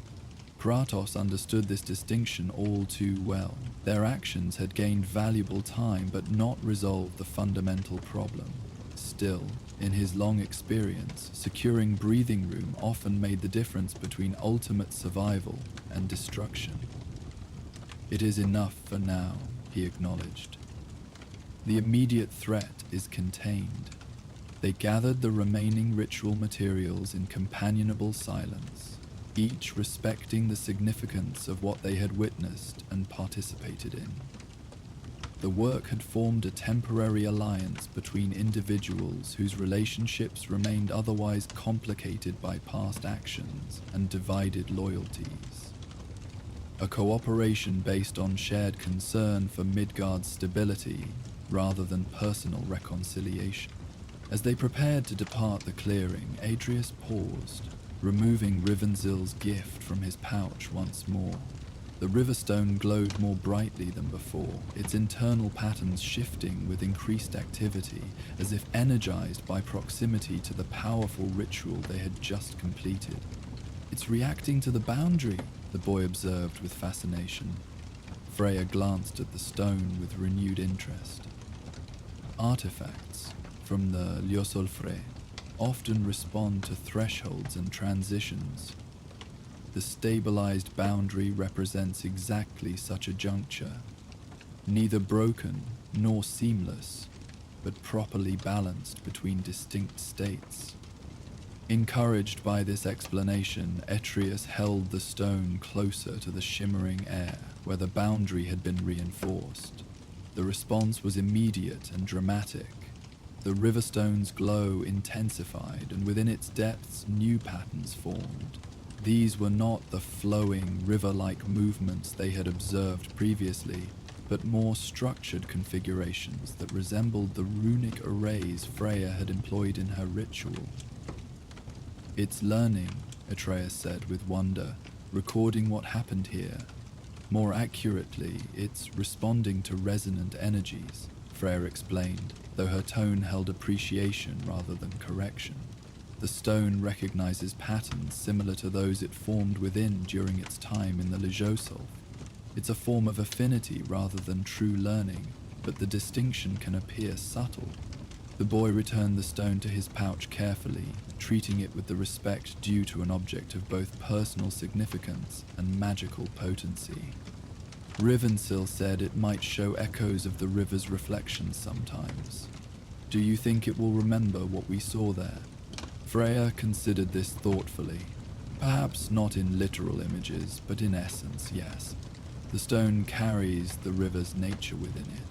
Kratos understood this distinction all too well. Their actions had gained valuable time but not resolved the fundamental problem. Still, in his long experience, securing breathing room often made the difference between ultimate survival and destruction. It is enough for now, he acknowledged. The immediate threat is contained. They gathered the remaining ritual materials in companionable silence, each respecting the significance of what they had witnessed and participated in. The work had formed a temporary alliance between individuals whose relationships remained otherwise complicated by past actions and divided loyalties. A cooperation based on shared concern for Midgard's stability rather than personal reconciliation. As they prepared to depart the clearing, Atreus paused, removing Rivenzil's gift from his pouch once more. The riverstone glowed more brightly than before, its internal patterns shifting with increased activity, as if energized by proximity to the powerful ritual they had just completed. "It's reacting to the boundary," the boy observed with fascination. Freya glanced at the stone with renewed interest. Artifacts from the Ljosolfre often respond to thresholds and transitions. The stabilized boundary represents exactly such a juncture, neither broken nor seamless, but properly balanced between distinct states. Encouraged by this explanation, Atreus held the stone closer to the shimmering air where the boundary had been reinforced. The response was immediate and dramatic. The riverstone's glow intensified, and within its depths new patterns formed. These were not the flowing, river-like movements they had observed previously, but more structured configurations that resembled the runic arrays Freya had employed in her ritual. "It's learning," Atreus said with wonder, "recording what happened here. More accurately, it's responding to resonant energies," Freya explained, though her tone held appreciation rather than correction. The stone recognizes patterns similar to those it formed within during its time in the Ljosolf. It's a form of affinity rather than true learning, but the distinction can appear subtle. The boy returned the stone to his pouch carefully, treating it with the respect due to an object of both personal significance and magical potency. Rivenzil said it might show echoes of the river's reflections sometimes. "Do you think it will remember what we saw there?" Freya considered this thoughtfully. Perhaps not in literal images, but in essence, yes. The stone carries the river's nature within it,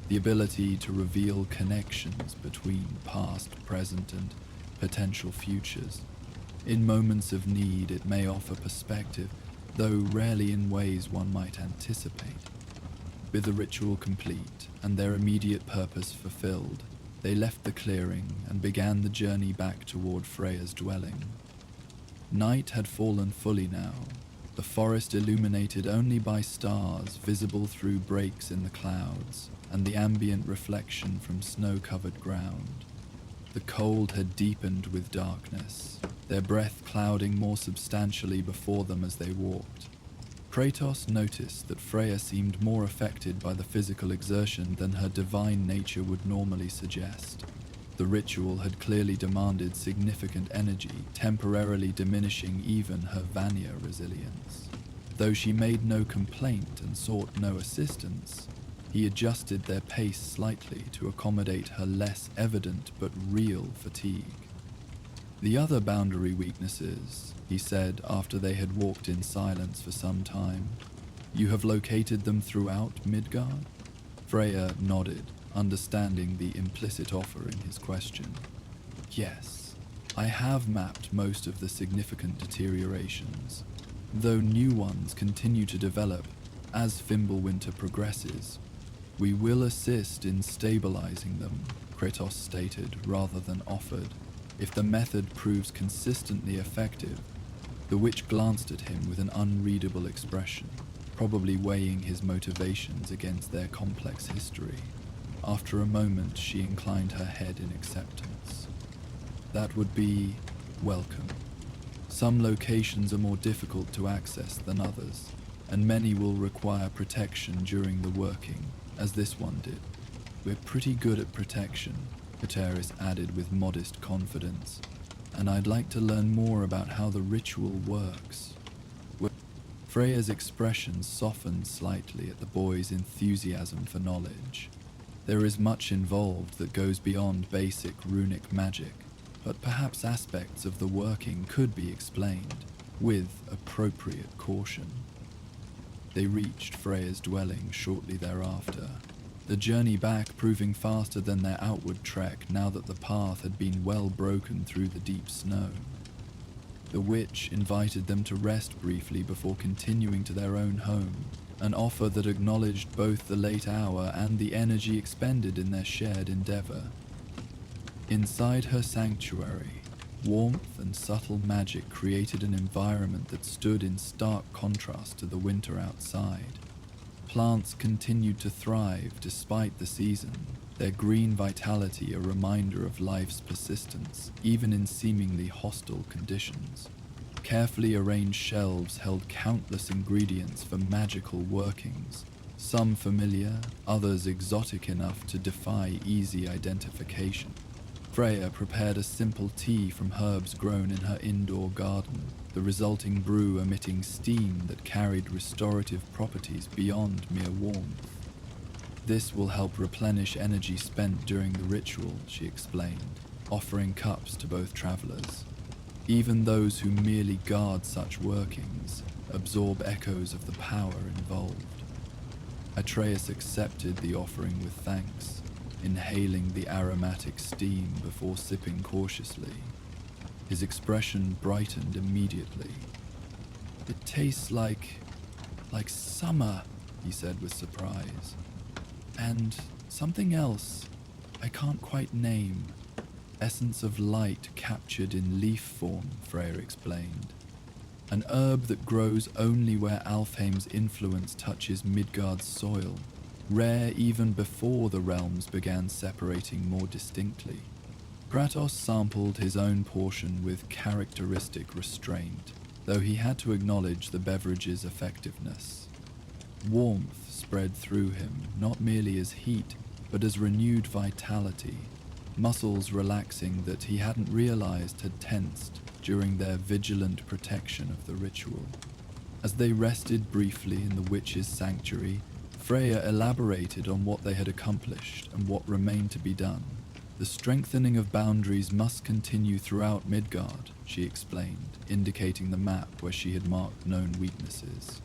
the ability to reveal connections between past, present, and potential futures. In moments of need, it may offer perspective, though rarely in ways one might anticipate. With the ritual complete and their immediate purpose fulfilled, they left the clearing and began the journey back toward Freya's dwelling. Night had fallen fully now, the forest illuminated only by stars visible through breaks in the clouds and the ambient reflection from snow-covered ground. The cold had deepened with darkness, their breath clouding more substantially before them as they walked. Kratos noticed that Freya seemed more affected by the physical exertion than her divine nature would normally suggest. The ritual had clearly demanded significant energy, temporarily diminishing even her Vanya resilience. Though she made no complaint and sought no assistance, he adjusted their pace slightly to accommodate her less evident but real fatigue. The other boundary weaknesses, he said after they had walked in silence for some time. You have located them throughout Midgard? Freya nodded, understanding the implicit offer in his question. Yes, I have mapped most of the significant deteriorations, though new ones continue to develop as Fimbulwinter progresses. We will assist in stabilizing them, Kratos stated rather than offered, if the method proves consistently effective. The witch glanced at him with an unreadable expression, probably weighing his motivations against their complex history. After a moment, she inclined her head in acceptance. That would be welcome. Some locations are more difficult to access than others, and many will require protection during the working, as this one did. We're pretty good at protection, Kateris added with modest confidence, and I'd like to learn more about how the ritual works. Freya's expression softened slightly at the boy's enthusiasm for knowledge. There is much involved that goes beyond basic runic magic, but perhaps aspects of the working could be explained, with appropriate caution. They reached Freya's dwelling shortly thereafter, the journey back proving faster than their outward trek now that the path had been well broken through the deep snow. The witch invited them to rest briefly before continuing to their own home, an offer that acknowledged both the late hour and the energy expended in their shared endeavor. Inside her sanctuary, warmth and subtle magic created an environment that stood in stark contrast to the winter outside. Plants continued to thrive despite the season, their green vitality a reminder of life's persistence, even in seemingly hostile conditions. Carefully arranged shelves held countless ingredients for magical workings, some familiar, others exotic enough to defy easy identification. Freya prepared a simple tea from herbs grown in her indoor garden, the resulting brew emitting steam that carried restorative properties beyond mere warmth. This will help replenish energy spent during the ritual, she explained, offering cups to both travelers. Even those who merely guard such workings absorb echoes of the power involved. Atreus accepted the offering with thanks, inhaling the aromatic steam before sipping cautiously. His expression brightened immediately. It tastes like summer, he said with surprise. And something else I can't quite name. Essence of light captured in leaf form, Freya explained. An herb that grows only where Alfheim's influence touches Midgard's soil, rare even before the realms began separating more distinctly. Kratos sampled his own portion with characteristic restraint, though he had to acknowledge the beverage's effectiveness. Warmth spread through him, not merely as heat, but as renewed vitality, muscles relaxing that he hadn't realized had tensed during their vigilant protection of the ritual. As they rested briefly in the witch's sanctuary, Freya elaborated on what they had accomplished and what remained to be done. The strengthening of boundaries must continue throughout Midgard, she explained, indicating the map where she had marked known weaknesses.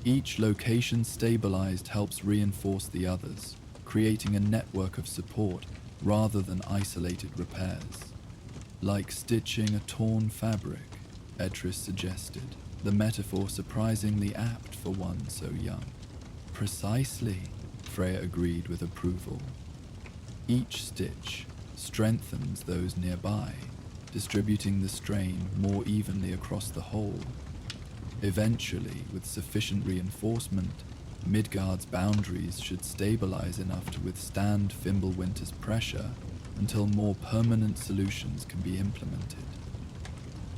Each location stabilized helps reinforce the others, creating a network of support rather than isolated repairs. Like stitching a torn fabric, Edris suggested, the metaphor surprisingly apt for one so young. Precisely, Freya agreed with approval. Each stitch strengthens those nearby, distributing the strain more evenly across the whole. Eventually, with sufficient reinforcement, Midgard's boundaries should stabilize enough to withstand Fimbulwinter's pressure until more permanent solutions can be implemented.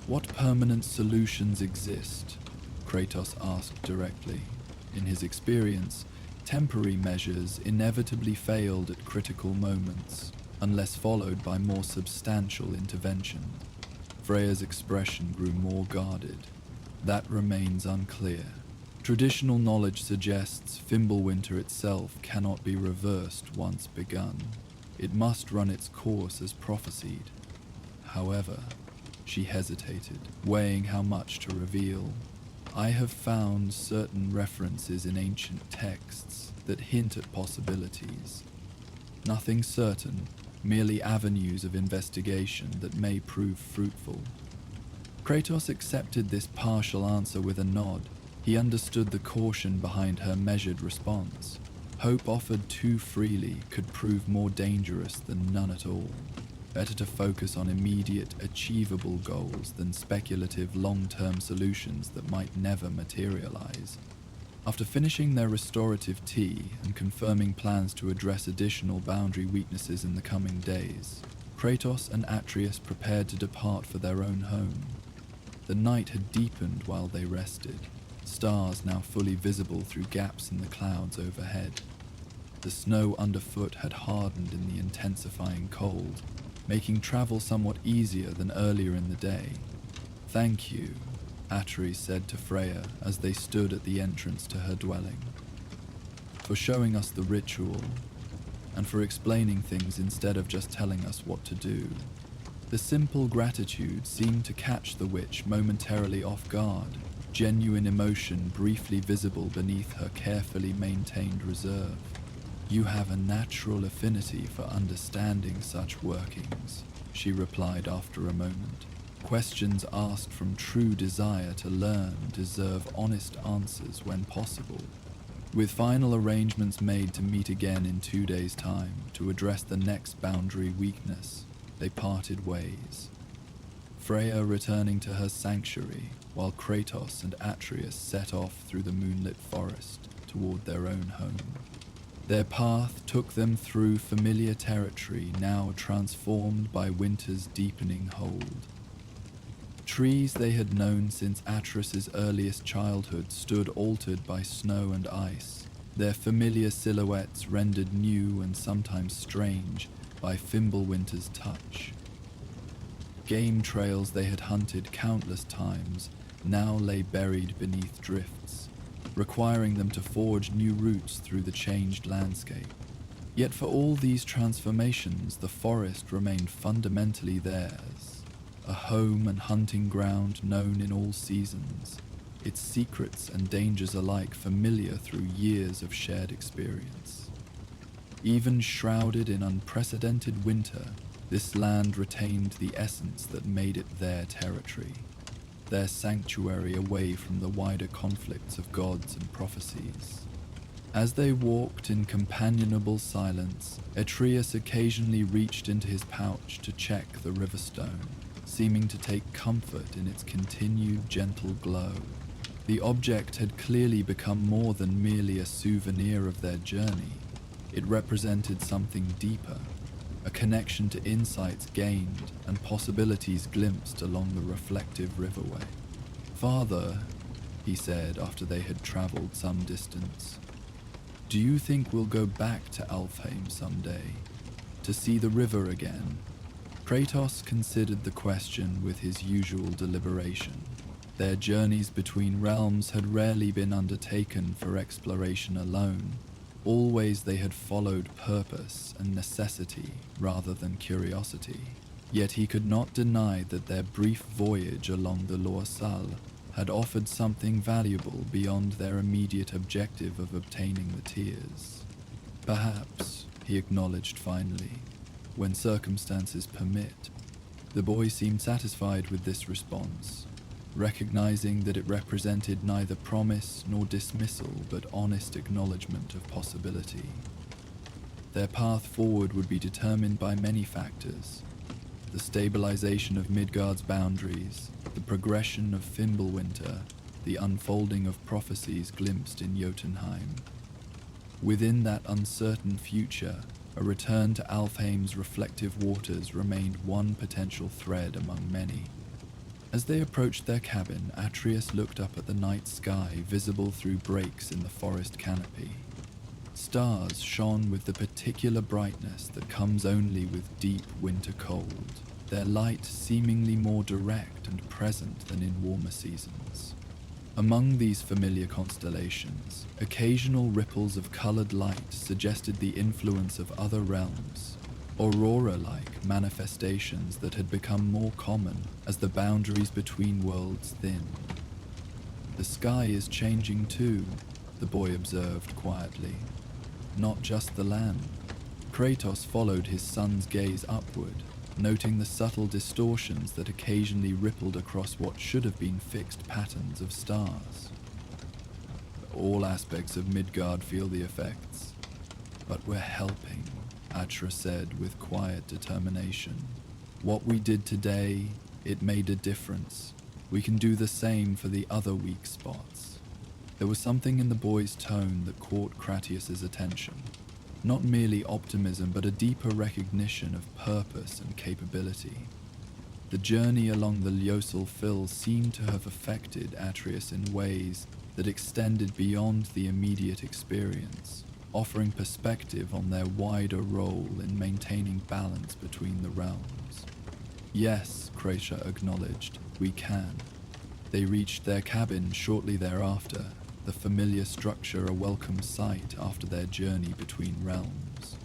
What permanent solutions exist? Kratos asked directly. In his experience, temporary measures inevitably failed at critical moments, unless followed by more substantial intervention. Freya's expression grew more guarded. That remains unclear. Traditional knowledge suggests Fimbulwinter itself cannot be reversed once begun. It must run its course as prophesied. However, she hesitated, weighing how much to reveal. I have found certain references in ancient texts that hint at possibilities. Nothing certain, merely avenues of investigation that may prove fruitful. Kratos accepted this partial answer with a nod. He understood the caution behind her measured response. Hope offered too freely could prove more dangerous than none at all. Better to focus on immediate, achievable goals than speculative, long-term solutions that might never materialize. After finishing their restorative tea and confirming plans to address additional boundary weaknesses in the coming days, Kratos and Atreus prepared to depart for their own home. The night had deepened while they rested, stars now fully visible through gaps in the clouds overhead. The snow underfoot had hardened in the intensifying cold, making travel somewhat easier than earlier in the day. "Thank you," Atreus said to Freya as they stood at the entrance to her dwelling, "for showing us the ritual, and for explaining things instead of just telling us what to do." The simple gratitude seemed to catch the witch momentarily off guard, genuine emotion briefly visible beneath her carefully maintained reserve. "You have a natural affinity for understanding such workings," she replied after a moment. "Questions asked from true desire to learn deserve honest answers when possible." With final arrangements made to meet again in 2 days' time to address the next boundary weakness, they parted ways. Freya returning to her sanctuary, while Kratos and Atreus set off through the moonlit forest toward their own home. Their path took them through familiar territory now transformed by winter's deepening hold. Trees they had known since Atreus's earliest childhood stood altered by snow and ice, their familiar silhouettes rendered new and sometimes strange by Fimbulwinter's touch. Game trails they had hunted countless times now lay buried beneath drifts, requiring them to forge new routes through the changed landscape. Yet for all these transformations, the forest remained fundamentally theirs, a home and hunting ground known in all seasons, its secrets and dangers alike familiar through years of shared experience. Even shrouded in unprecedented winter, this land retained the essence that made it their territory, their sanctuary away from the wider conflicts of gods and prophecies. As they walked in companionable silence, Atreus occasionally reached into his pouch to check the riverstone, seeming to take comfort in its continued gentle glow. The object had clearly become more than merely a souvenir of their journey. It represented something deeper, a connection to insights gained and possibilities glimpsed along the reflective riverway. "Father," he said after they had traveled some distance, "do you think we'll go back to Alfheim someday, to see the river again?" Kratos considered the question with his usual deliberation. Their journeys between realms had rarely been undertaken for exploration alone. Always they had followed purpose and necessity rather than curiosity. Yet he could not deny that their brief voyage along the Loire had offered something valuable beyond their immediate objective of obtaining the tears. "Perhaps," he acknowledged finally, "when circumstances permit." The boy seemed satisfied with this response, recognizing that it represented neither promise nor dismissal but honest acknowledgement of possibility. Their path forward would be determined by many factors: the stabilization of Midgard's boundaries, the progression of Fimbulwinter, the unfolding of prophecies glimpsed in Jotunheim. Within that uncertain future, a return to Alfheim's reflective waters remained one potential thread among many. As they approached their cabin, Atreus looked up at the night sky visible through breaks in the forest canopy. Stars shone with the particular brightness that comes only with deep winter cold, their light seemingly more direct and present than in warmer seasons. Among these familiar constellations, occasional ripples of colored light suggested the influence of other realms, aurora-like manifestations that had become more common as the boundaries between worlds thinned. "The sky is changing too," the boy observed quietly. "Not just the land." Kratos followed his son's gaze upward, noting the subtle distortions that occasionally rippled across what should have been fixed patterns of stars. "All aspects of Midgard feel the effects, but we're helping," Atra said with quiet determination. "What we did today, it made a difference. We can do the same for the other weak spots." There was something in the boy's tone that caught Kratos' attention. Not merely optimism, but a deeper recognition of purpose and capability. The journey along the Lyosal Fill seemed to have affected Atreus in ways that extended beyond the immediate experience, offering perspective on their wider role in maintaining balance between the realms. "Yes," Kratos acknowledged, "we can." They reached their cabin shortly thereafter, the familiar structure a welcome sight after their journey between realms.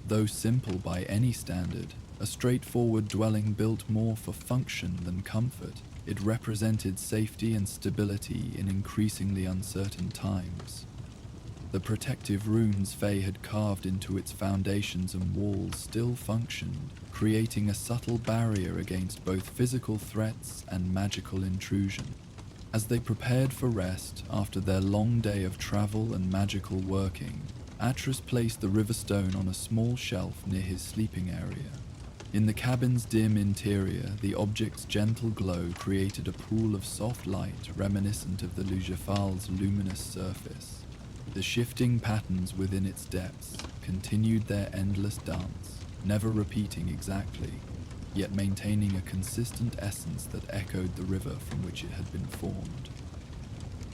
Though simple by any standard, a straightforward dwelling built more for function than comfort, it represented safety and stability in increasingly uncertain times. The protective runes Faye had carved into its foundations and walls still functioned, creating a subtle barrier against both physical threats and magical intrusion. As they prepared for rest after their long day of travel and magical working, Atreus placed the river stone on a small shelf near his sleeping area. In the cabin's dim interior, the object's gentle glow created a pool of soft light reminiscent of the Lujafal's luminous surface. The shifting patterns within its depths continued their endless dance, never repeating exactly, yet maintaining a consistent essence that echoed the river from which it had been formed.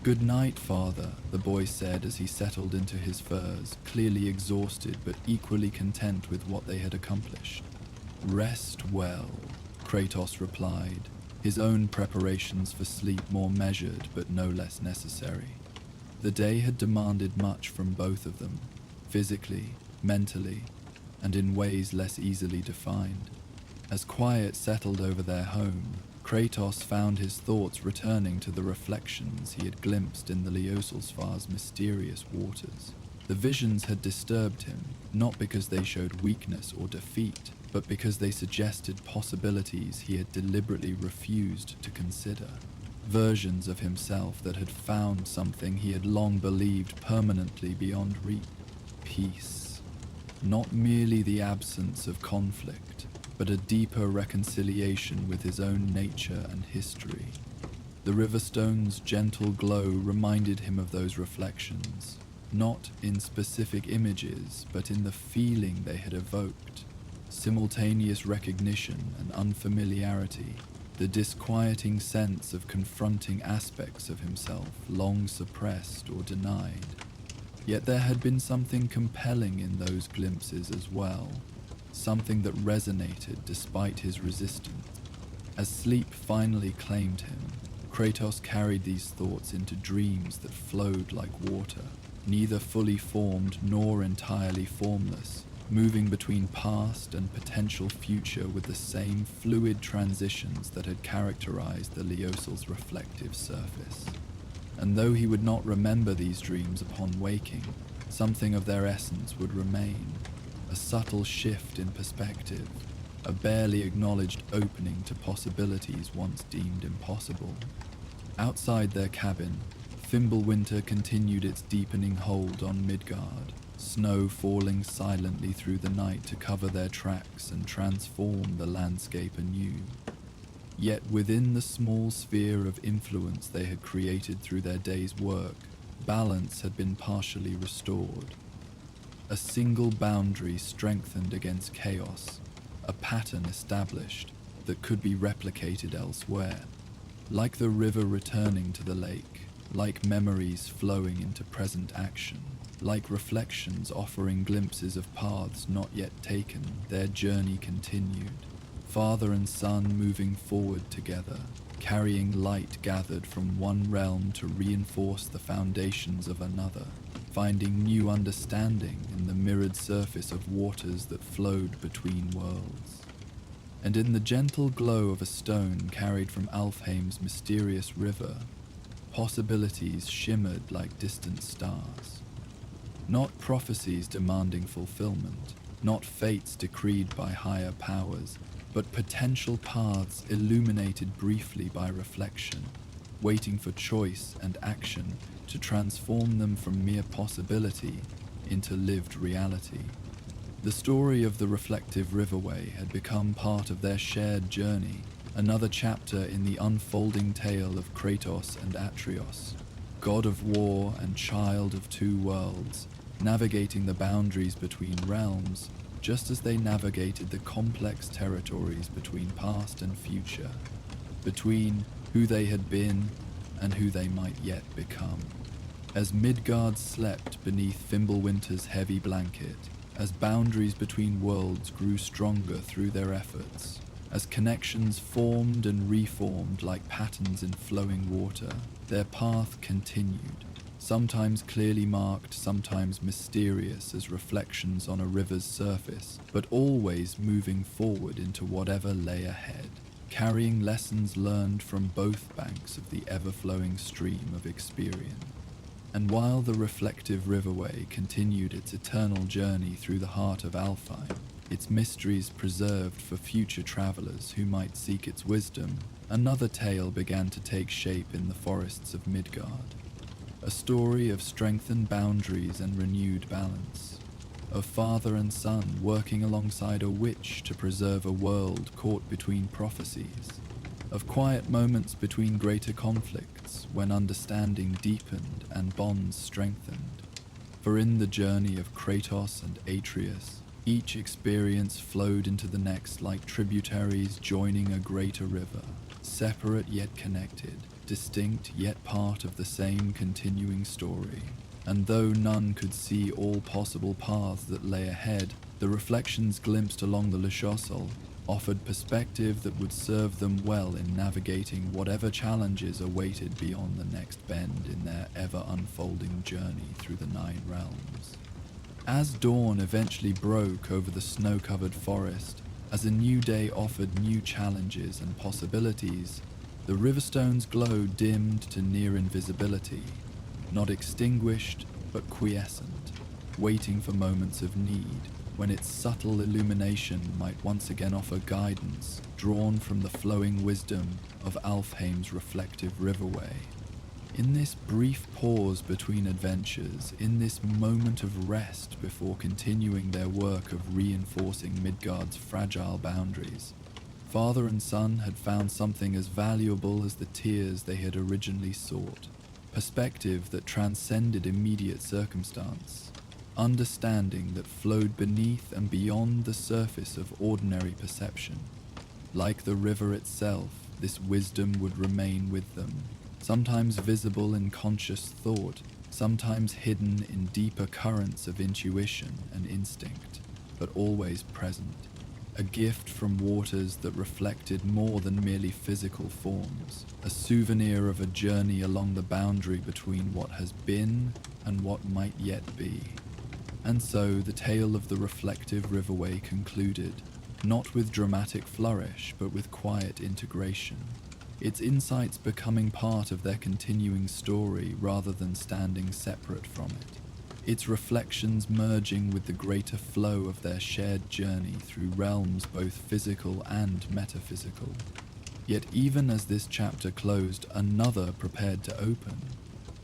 "Good night, Father," the boy said as he settled into his furs, clearly exhausted but equally content with what they had accomplished. "Rest well," Kratos replied, his own preparations for sleep more measured but no less necessary. The day had demanded much from both of them, physically, mentally, and in ways less easily defined. As quiet settled over their home, Kratos found his thoughts returning to the reflections he had glimpsed in the Lyosalsvar's mysterious waters. The visions had disturbed him, not because they showed weakness or defeat, but because they suggested possibilities he had deliberately refused to consider. Versions of himself that had found something he had long believed permanently beyond reach. Peace. Not merely the absence of conflict, but a deeper reconciliation with his own nature and history. The Riverstone's gentle glow reminded him of those reflections, not in specific images, but in the feeling they had evoked. Simultaneous recognition and unfamiliarity, the disquieting sense of confronting aspects of himself long suppressed or denied. Yet there had been something compelling in those glimpses as well, something that resonated despite his resistance. As sleep finally claimed him, Kratos carried these thoughts into dreams that flowed like water, neither fully formed nor entirely formless, moving between past and potential future with the same fluid transitions that had characterized the Lyosal's reflective surface. And though he would not remember these dreams upon waking, something of their essence would remain, a subtle shift in perspective, a barely acknowledged opening to possibilities once deemed impossible. Outside their cabin, Fimbulwinter continued its deepening hold on Midgard, snow falling silently through the night to cover their tracks and transform the landscape anew. Yet within the small sphere of influence they had created through their day's work, balance had been partially restored. a single boundary strengthened against chaos, a pattern established that could be replicated elsewhere. Like the river returning to the lake, like memories flowing into present action, like reflections offering glimpses of paths not yet taken, their journey continued. Father and son moving forward together, carrying light gathered from one realm to reinforce the foundations of another, finding new understanding in the mirrored surface of waters that flowed between worlds. And in the gentle glow of a stone carried from Alfheim's mysterious river, possibilities shimmered like distant stars. Not prophecies demanding fulfillment, not fates decreed by higher powers, but potential paths illuminated briefly by reflection, waiting for choice and action to transform them from mere possibility into lived reality. The story of the reflective riverway had become part of their shared journey, another chapter in the unfolding tale of Kratos and Atreus, god of war and child of two worlds, navigating the boundaries between realms, just as they navigated the complex territories between past and future, between who they had been and who they might yet become. As Midgard slept beneath Fimbulwinter's heavy blanket, as boundaries between worlds grew stronger through their efforts, as connections formed and reformed like patterns in flowing water, their path continued, sometimes clearly marked, sometimes mysterious as reflections on a river's surface, but always moving forward into whatever lay ahead, carrying lessons learned from both banks of the ever-flowing stream of experience. And while the reflective riverway continued its eternal journey through the heart of Alfheim, its mysteries preserved for future travelers who might seek its wisdom, another tale began to take shape in the forests of Midgard. A story of strengthened boundaries and renewed balance, of father and son working alongside a witch to preserve a world caught between prophecies, of quiet moments between greater conflicts when understanding deepened and bonds strengthened. For in the journey of Kratos and Atreus, each experience flowed into the next like tributaries joining a greater river, separate yet connected, distinct yet part of the same continuing story. And though none could see all possible paths that lay ahead, the reflections glimpsed along the Lechaussel offered perspective that would serve them well in navigating whatever challenges awaited beyond the next bend in their ever-unfolding journey through the 9 realms. As dawn eventually broke over the snow-covered forest, as a new day offered new challenges and possibilities, the Riverstone's glow dimmed to near invisibility, not extinguished but quiescent, waiting for moments of need, when its subtle illumination might once again offer guidance drawn from the flowing wisdom of Alfheim's reflective riverway. In this brief pause between adventures, in this moment of rest before continuing their work of reinforcing Midgard's fragile boundaries, father and son had found something as valuable as the tears they had originally sought, perspective that transcended immediate circumstance, understanding that flowed beneath and beyond the surface of ordinary perception. Like the river itself, this wisdom would remain with them, sometimes visible in conscious thought, sometimes hidden in deeper currents of intuition and instinct, but always present. A gift from waters that reflected more than merely physical forms, a souvenir of a journey along the boundary between what has been and what might yet be. And so the tale of the reflective riverway concluded, not with dramatic flourish, but with quiet integration, its insights becoming part of their continuing story rather than standing separate from it, its reflections merging with the greater flow of their shared journey through realms both physical and metaphysical. Yet even as this chapter closed, another prepared to open,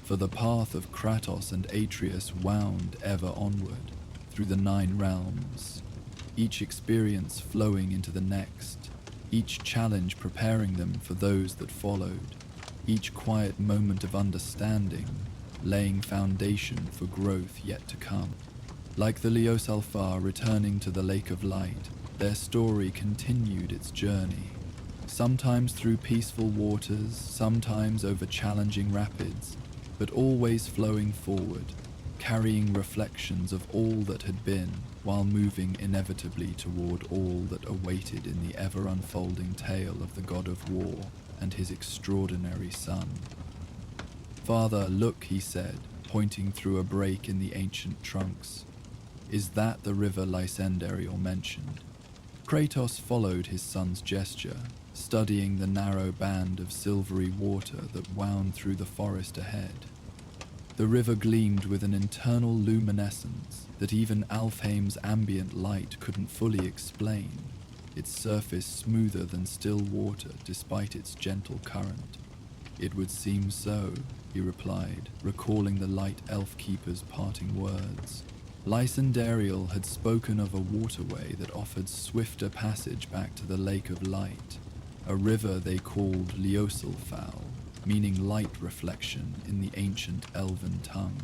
for the path of Kratos and Atreus wound ever onward, through the 9 realms, each experience flowing into the next, each challenge preparing them for those that followed, each quiet moment of understanding laying foundation for growth yet to come. Like the Leosalfar returning to the Lake of Light, their story continued its journey, sometimes through peaceful waters, sometimes over challenging rapids, but always flowing forward, carrying reflections of all that had been, while moving inevitably toward all that awaited in the ever-unfolding tale of the god of war and his extraordinary son. "Father, look," he said, pointing through a break in the ancient trunks. "Is that the river Lysendariel mentioned?" Kratos followed his son's gesture, studying the narrow band of silvery water that wound through the forest ahead. The river gleamed with an internal luminescence that even Alfheim's ambient light couldn't fully explain, its surface smoother than still water despite its gentle current. "It would seem so," he replied, recalling the light elf keeper's parting words. Lysendariel had spoken of a waterway that offered swifter passage back to the Lake of Light, a river they called Leosalfal, meaning light reflection in the ancient elven tongue.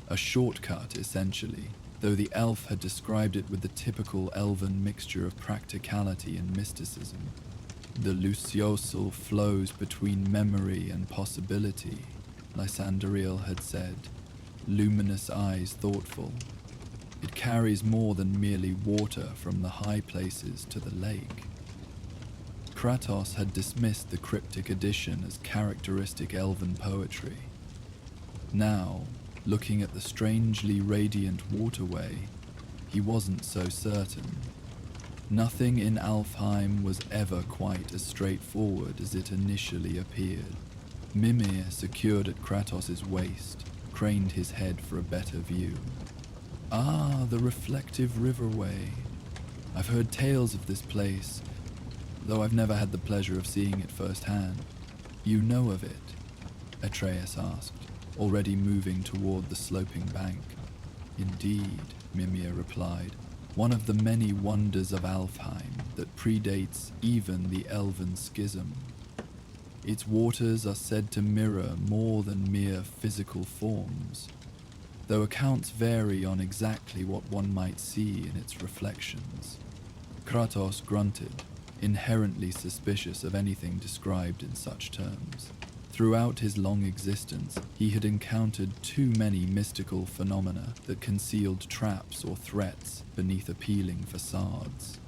A shortcut, essentially, though the elf had described it with the typical elven mixture of practicality and mysticism. "The Luciosal flows between memory and possibility," Lysandariel had said, luminous eyes thoughtful. "It carries more than merely water from the high places to the lake." Kratos had dismissed the cryptic addition as characteristic elven poetry. Now, looking at the strangely radiant waterway, he wasn't so certain. Nothing in Alfheim was ever quite as straightforward as it initially appeared. Mimir, secured at Kratos' waist, craned his head for a better view. "Ah, the reflective riverway. I've heard tales of this place, though I've never had the pleasure of seeing it firsthand." "You know of it?" Atreus asked, already moving toward the sloping bank. "Indeed," Mimir replied, "one of the many wonders of Alfheim that predates even the Elven Schism. Its waters are said to mirror more than mere physical forms, though accounts vary on exactly what one might see in its reflections." Kratos grunted, inherently suspicious of anything described in such terms. Throughout his long existence, he had encountered too many mystical phenomena that concealed traps or threats beneath appealing facades.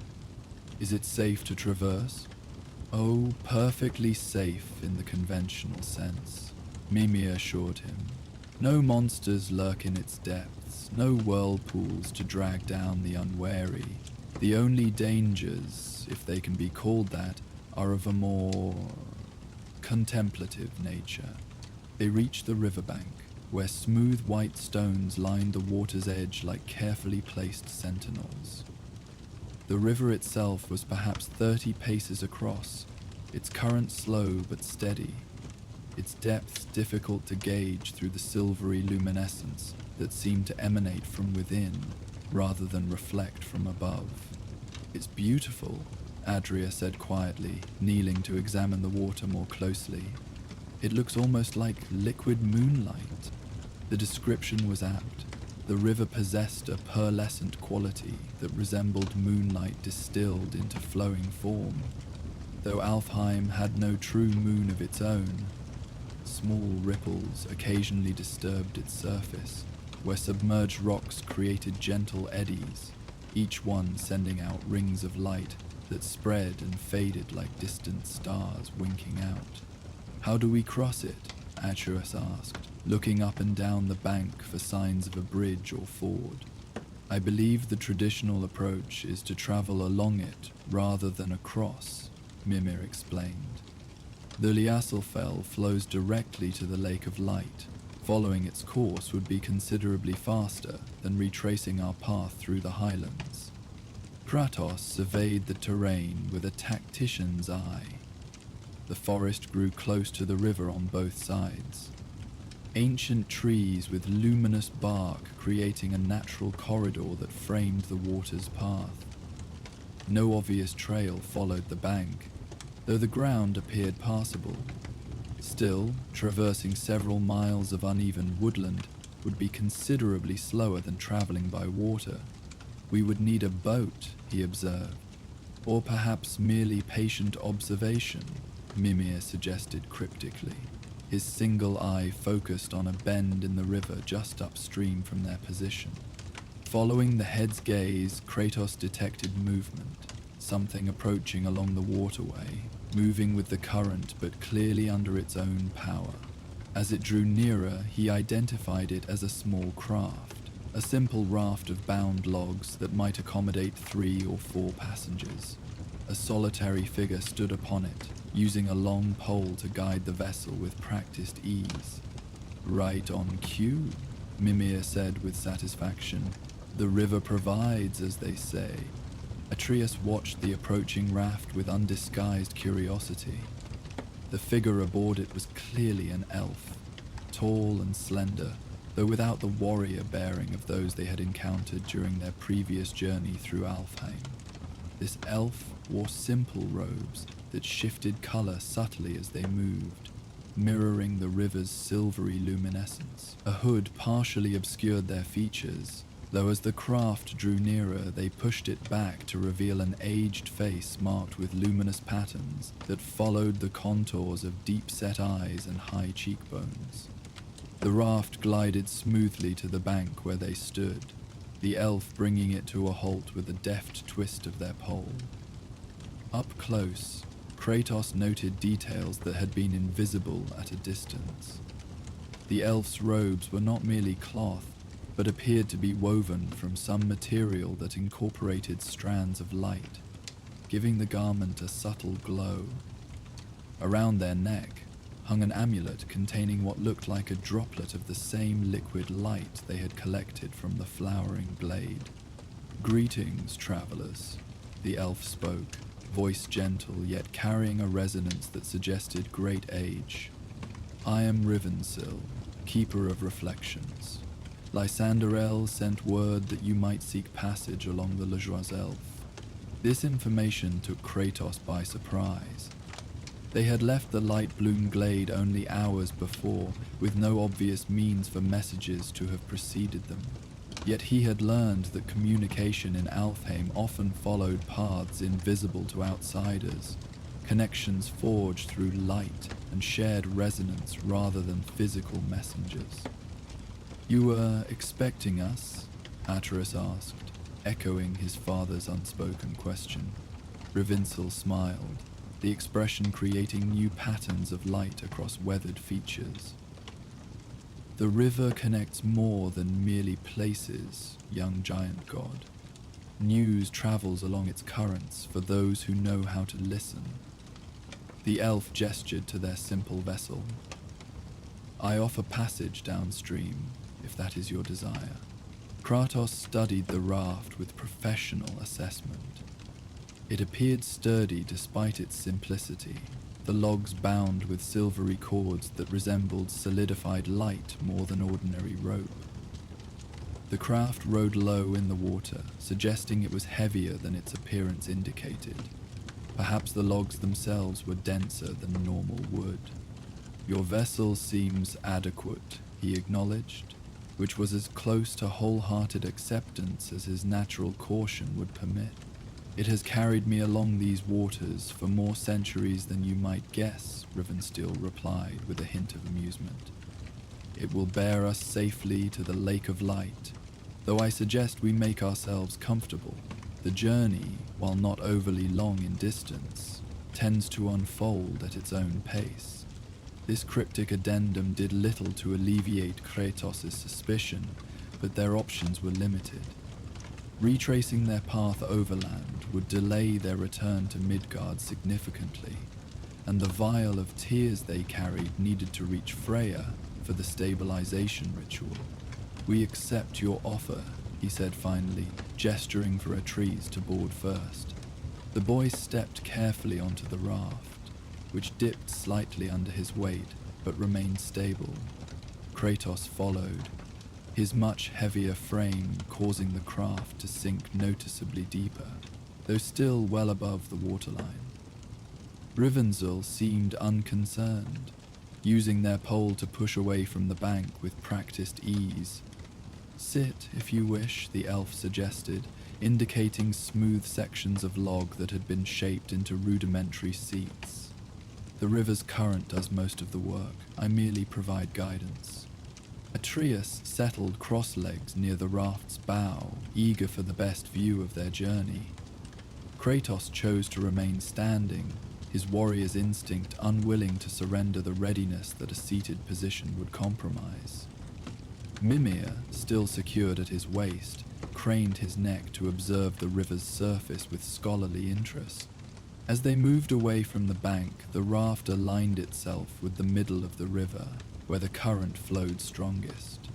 "Is it safe to traverse?" "Oh, perfectly safe in the conventional sense," Mimir assured him. "No monsters lurk in its depths, no whirlpools to drag down the unwary. The only dangers, if they can be called that, are of a more contemplative nature." They reached the riverbank, where smooth white stones lined the water's edge like carefully placed sentinels. The river itself was perhaps 30 paces across, its current slow but steady, its depths difficult to gauge through the silvery luminescence that seemed to emanate from within rather than reflect from above. "It's beautiful," Adria said quietly, kneeling to examine the water more closely. "It looks almost like liquid moonlight." The description was apt. The river possessed a pearlescent quality that resembled moonlight distilled into flowing form. Though Alfheim had no true moon of its own, small ripples occasionally disturbed its surface, where submerged rocks created gentle eddies, each one sending out rings of light that spread and faded like distant stars winking out. "How do we cross it?" Atreus asked, looking up and down the bank for signs of a bridge or ford. "I believe the traditional approach is to travel along it rather than across," Mimir explained. "The Liasalfell flows directly to the Lake of Light. Following its course would be considerably faster than retracing our path through the highlands." Kratos surveyed the terrain with a tactician's eye. The forest grew close to the river on both sides, ancient trees with luminous bark creating a natural corridor that framed the water's path. No obvious trail followed the bank, though the ground appeared passable. Still, traversing several miles of uneven woodland, would be considerably slower than traveling by water. We would need a boat, he observed. Or perhaps merely patient observation, Mimir suggested cryptically, his single eye focused on a bend in the river just upstream from their position. Following the head's gaze, Kratos detected movement, something approaching along the waterway, moving with the current but clearly under its own power. As it drew nearer, he identified it as a small craft, a simple raft of bound logs that might accommodate 3 or 4 passengers. A solitary figure stood upon it, using a long pole to guide the vessel with practiced ease. Right on cue, Mimir said with satisfaction. The river provides, as they say. Atreus watched the approaching raft with undisguised curiosity. The figure aboard it was clearly an elf, tall and slender, though without the warrior bearing of those they had encountered during their previous journey through Alfheim. This elf wore simple robes that shifted color subtly as they moved, mirroring the river's silvery luminescence. A hood partially obscured their features, though as the craft drew nearer, they pushed it back to reveal an aged face marked with luminous patterns that followed the contours of deep-set eyes and high cheekbones. The raft glided smoothly to the bank where they stood, the elf bringing it to a halt with a deft twist of their pole. Up close, Kratos noted details that had been invisible at a distance. The elf's robes were not merely cloth, but appeared to be woven from some material that incorporated strands of light, giving the garment a subtle glow. Around their neck hung an amulet containing what looked like a droplet of the same liquid light they had collected from the flowering blade. "Greetings, travelers," the elf spoke, voice gentle yet carrying a resonance that suggested great age. "I am Rivensil, keeper of reflections. Lysanderel sent word that you might seek passage along the Lejoiself." This information took Kratos by surprise. They had left the light-bloom glade only hours before, with no obvious means for messages to have preceded them. Yet he had learned that communication in Alfheim often followed paths invisible to outsiders, connections forged through light and shared resonance rather than physical messengers. "You were expecting us?" Atreus asked, echoing his father's unspoken question. Rivensil smiled, the expression creating new patterns of light across weathered features. "The river connects more than merely places, young giant god. News travels along its currents for those who know how to listen." The elf gestured to their simple vessel. "I offer passage downstream, if that is your desire." Kratos studied the raft with professional assessment. It appeared sturdy despite its simplicity, the logs bound with silvery cords that resembled solidified light more than ordinary rope. The craft rode low in the water, suggesting it was heavier than its appearance indicated. Perhaps the logs themselves were denser than normal wood. "Your vessel seems adequate," he acknowledged, which was as close to wholehearted acceptance as his natural caution would permit. "It has carried me along these waters for more centuries than you might guess," Rivensteel replied with a hint of amusement. "It will bear us safely to the Lake of Light, though I suggest we make ourselves comfortable. The journey, while not overly long in distance, tends to unfold at its own pace." This cryptic addendum did little to alleviate Kratos' suspicion, but their options were limited. Retracing their path overland would delay their return to Midgard significantly, and the vial of tears they carried needed to reach Freya for the stabilization ritual. "We accept your offer," he said finally, gesturing for Atreus to board first. The boy stepped carefully onto the raft, which dipped slightly under his weight but remained stable. Kratos followed, his much heavier frame causing the craft to sink noticeably deeper, though still well above the waterline. Rivenzel seemed unconcerned, using their pole to push away from the bank with practiced ease. "Sit, if you wish," the elf suggested, indicating smooth sections of log that had been shaped into rudimentary seats. "The river's current does most of the work. I merely provide guidance." Atreus settled cross-legged near the raft's bow, eager for the best view of their journey. Kratos chose to remain standing, his warrior's instinct unwilling to surrender the readiness that a seated position would compromise. Mimir, still secured at his waist, craned his neck to observe the river's surface with scholarly interest. As they moved away from the bank, the raft aligned itself with the middle of the river, where the current flowed strongest.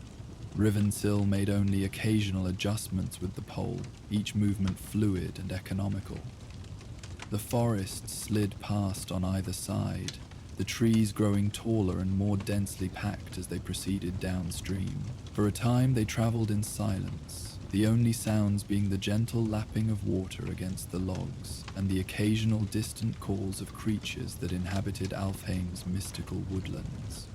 Rivensil made only occasional adjustments with the pole, each movement fluid and economical. The forest slid past on either side, the trees growing taller and more densely packed as they proceeded downstream. For a time they traveled in silence, the only sounds being the gentle lapping of water against the logs and the occasional distant calls of creatures that inhabited Alfheim's mystical woodlands.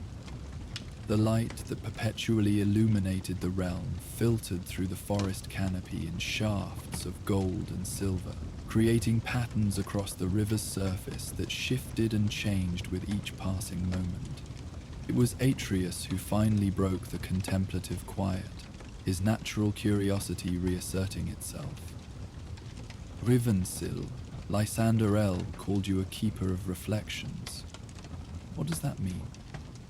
The light that perpetually illuminated the realm filtered through the forest canopy in shafts of gold and silver, creating patterns across the river's surface that shifted and changed with each passing moment. It was Atreus who finally broke the contemplative quiet, his natural curiosity reasserting itself. "Rivensil, Lysander El called you a keeper of reflections. What does that mean?"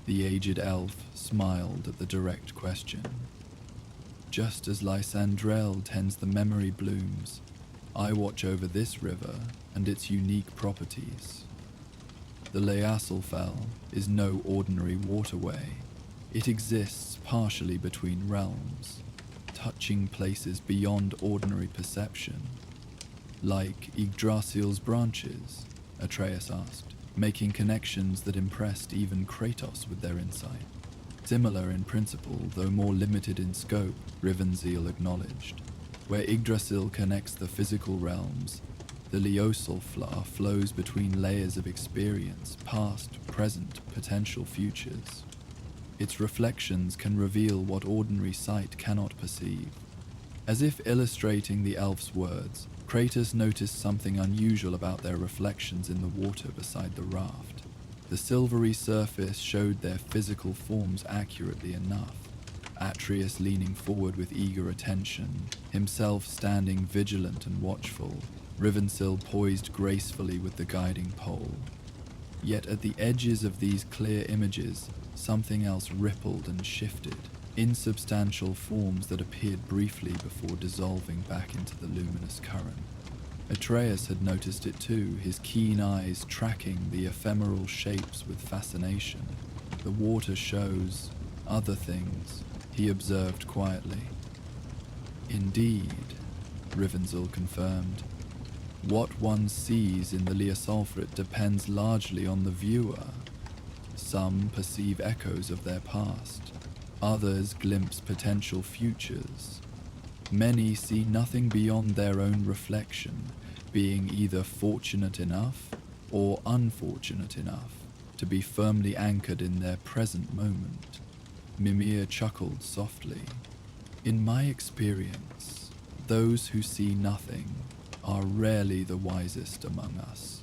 The aged elf smiled at the direct question. "Just as Lysandrel tends the memory blooms, I watch over this river and its unique properties. The Leaselfell is no ordinary waterway. It exists partially between realms, touching places beyond ordinary perception." "Like Yggdrasil's branches?" Atreus asked, making connections that impressed even Kratos with their insight. "Similar in principle, though more limited in scope," Rivensil acknowledged. "Where Yggdrasil connects the physical realms, the Leosulflar flows between layers of experience, past, present, potential futures. Its reflections can reveal what ordinary sight cannot perceive." As if illustrating the elf's words, Kratos noticed something unusual about their reflections in the water beside the raft. The silvery surface showed their physical forms accurately enough. Atreus leaning forward with eager attention, himself standing vigilant and watchful, Rivensil poised gracefully with the guiding pole. Yet at the edges of these clear images, something else rippled and shifted, insubstantial forms that appeared briefly before dissolving back into the luminous current. Atreus had noticed it too, his keen eyes tracking the ephemeral shapes with fascination. "The water shows other things," he observed quietly. "Indeed," Rivensil confirmed. "What one sees in the Leosulfrit depends largely on the viewer. Some perceive echoes of their past. Others glimpse potential futures. Many see nothing beyond their own reflection, being either fortunate enough or unfortunate enough to be firmly anchored in their present moment." Mimir chuckled softly. "In my experience, those who see nothing are rarely the wisest among us.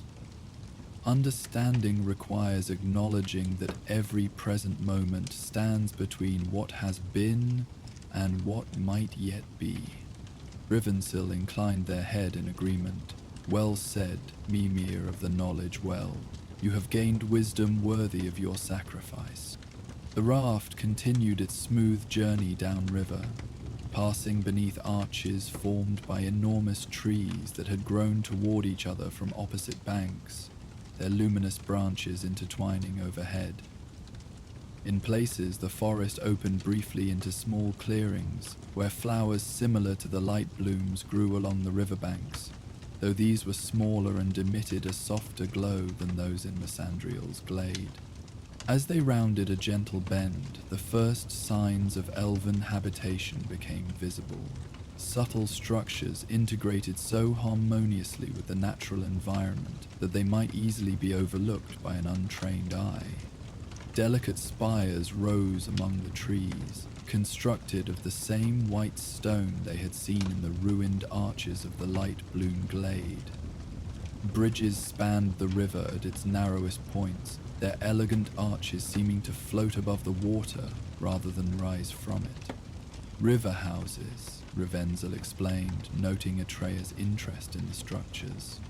Understanding requires acknowledging that every present moment stands between what has been and what might yet be." Rivensil inclined their head in agreement. "Well said, Mimir of the Knowledge Well. You have gained wisdom worthy of your sacrifice." The raft continued its smooth journey downriver, passing beneath arches formed by enormous trees that had grown toward each other from opposite banks, their luminous branches intertwining overhead. In places, the forest opened briefly into small clearings, where flowers similar to the light blooms grew along the riverbanks, though these were smaller and emitted a softer glow than those in Lysandriel's glade. As they rounded a gentle bend, the first signs of elven habitation became visible. Subtle structures integrated so harmoniously with the natural environment that they might easily be overlooked by an untrained eye. Delicate spires rose among the trees, constructed of the same white stone they had seen in the ruined arches of the light-bloom glade. Bridges spanned the river at its narrowest points, their elegant arches seeming to float above the water rather than rise from it. River houses, Ravenzel explained, noting Atreya's interest in the structures.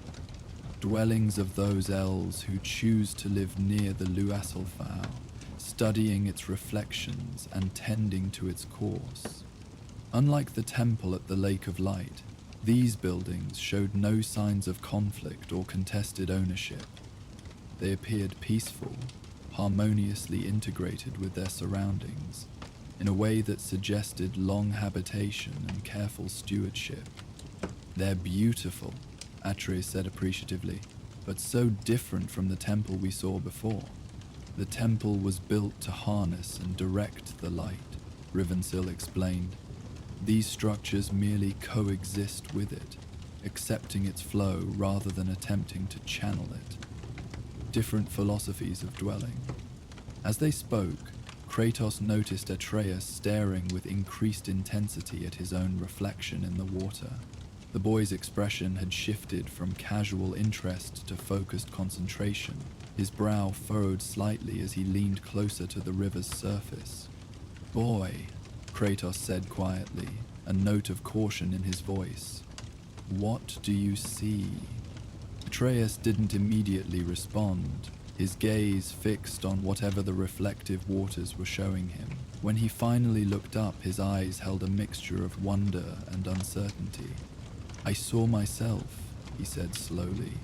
Dwellings of those elves who choose to live near the Luaselfau, studying its reflections and tending to its course. Unlike the temple at the Lake of Light, these buildings showed no signs of conflict or contested ownership. They appeared peaceful, harmoniously integrated with their surroundings, in a way that suggested long habitation and careful stewardship. "They're beautiful," Atreus said appreciatively, "but so different from the temple we saw before." "The temple was built to harness and direct the light," Rivensil explained. "These structures merely coexist with it, accepting its flow rather than attempting to channel it. Different philosophies of dwelling." As they spoke, Kratos noticed Atreus staring with increased intensity at his own reflection in the water. The boy's expression had shifted from casual interest to focused concentration, his brow furrowed slightly as he leaned closer to the river's surface. "Boy," Kratos said quietly, a note of caution in his voice. "What do you see?" Atreus didn't immediately respond, his gaze fixed on whatever the reflective waters were showing him. When he finally looked up, his eyes held a mixture of wonder and uncertainty. "I saw myself," he said slowly,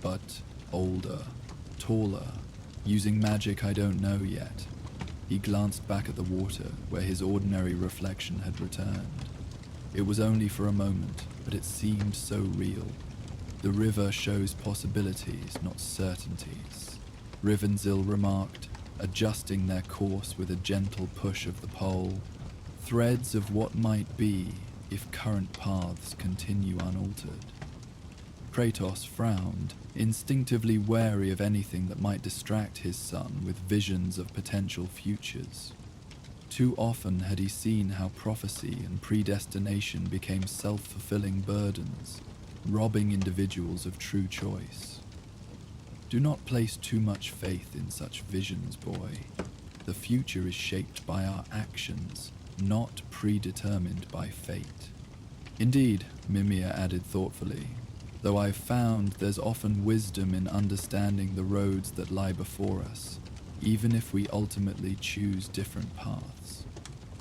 "but older, taller, using magic I don't know yet." He glanced back at the water, where his ordinary reflection had returned. It was only for a moment, but it seemed so real. "The river shows possibilities, not certainties," Rivenzil remarked, adjusting their course with a gentle push of the pole. "Threads of what might be if current paths continue unaltered." Kratos frowned, instinctively wary of anything that might distract his son with visions of potential futures. Too often had he seen how prophecy and predestination became self-fulfilling burdens, robbing individuals of true choice. "Do not place too much faith in such visions, boy. The future is shaped by our actions, not predetermined by fate." "Indeed," Mimir added thoughtfully, "though I've found there's often wisdom in understanding the roads that lie before us, even if we ultimately choose different paths."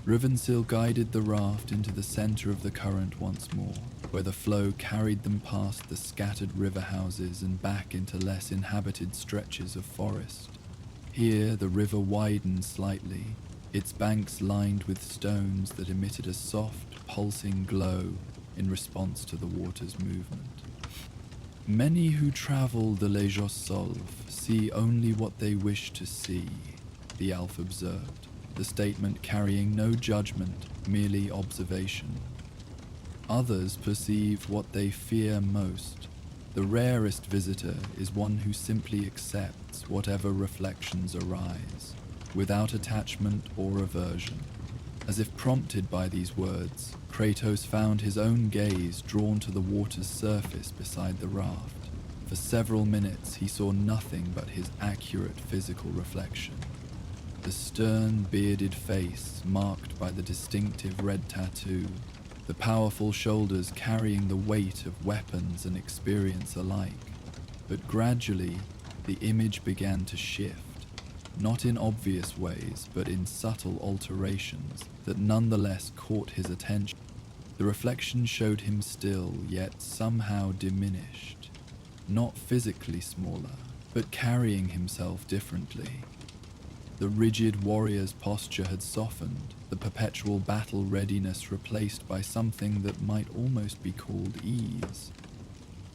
Rivenzil guided the raft into the center of the current once more, where the flow carried them past the scattered river houses and back into less inhabited stretches of forest. Here the river widened slightly, its banks lined with stones that emitted a soft, pulsing glow in response to the water's movement. "Many who travel the Les Jossolves see only what they wish to see," the elf observed, the statement carrying no judgment, merely observation. "Others perceive what they fear most. The rarest visitor is one who simply accepts whatever reflections arise, without attachment or aversion." As if prompted by these words, Kratos found his own gaze drawn to the water's surface beside the raft. For several minutes he saw nothing but his accurate physical reflection. The stern, bearded face marked by the distinctive red tattoo, the powerful shoulders carrying the weight of weapons and experience alike. But gradually, the image began to shift. Not in obvious ways, but in subtle alterations that nonetheless caught his attention. The reflection showed him still, yet somehow diminished. Not physically smaller, but carrying himself differently. The rigid warrior's posture had softened, the perpetual battle readiness replaced by something that might almost be called ease.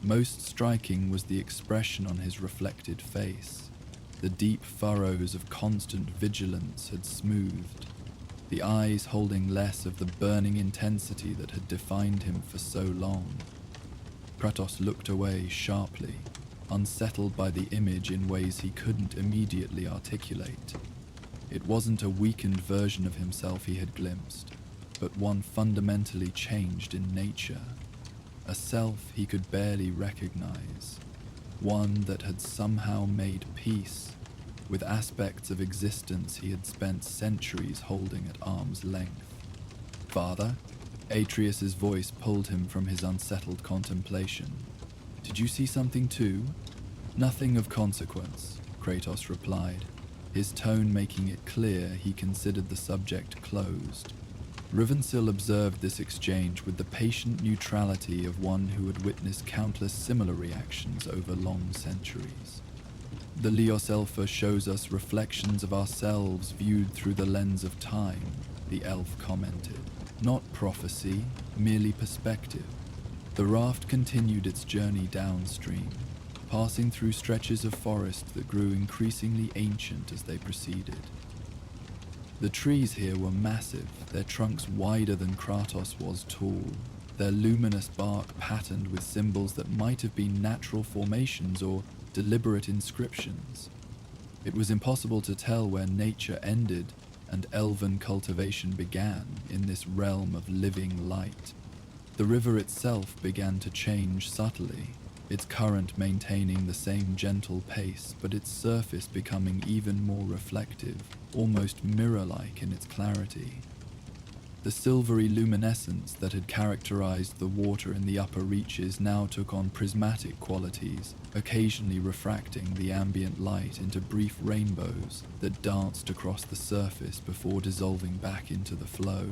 Most striking was the expression on his reflected face. The deep furrows of constant vigilance had smoothed, the eyes holding less of the burning intensity that had defined him for so long. Kratos looked away sharply, unsettled by the image in ways he couldn't immediately articulate. It wasn't a weakened version of himself he had glimpsed, but one fundamentally changed in nature. A self he could barely recognize. One that had somehow made peace with aspects of existence he had spent centuries holding at arm's length. "Father?" Atreus's voice pulled him from his unsettled contemplation. "Did you see something too?" "Nothing of consequence," Kratos replied, his tone making it clear he considered the subject closed. Rivendell observed this exchange with the patient neutrality of one who had witnessed countless similar reactions over long centuries. "The Leos Elfa shows us reflections of ourselves viewed through the lens of time," the elf commented. "Not prophecy, merely perspective." The raft continued its journey downstream, passing through stretches of forest that grew increasingly ancient as they proceeded. The trees here were massive, their trunks wider than Kratos was tall, their luminous bark patterned with symbols that might have been natural formations or deliberate inscriptions. It was impossible to tell where nature ended and elven cultivation began in this realm of living light. The river itself began to change subtly, its current maintaining the same gentle pace, but its surface becoming even more reflective, almost mirror-like in its clarity. The silvery luminescence that had characterized the water in the upper reaches now took on prismatic qualities, occasionally refracting the ambient light into brief rainbows that danced across the surface before dissolving back into the flow.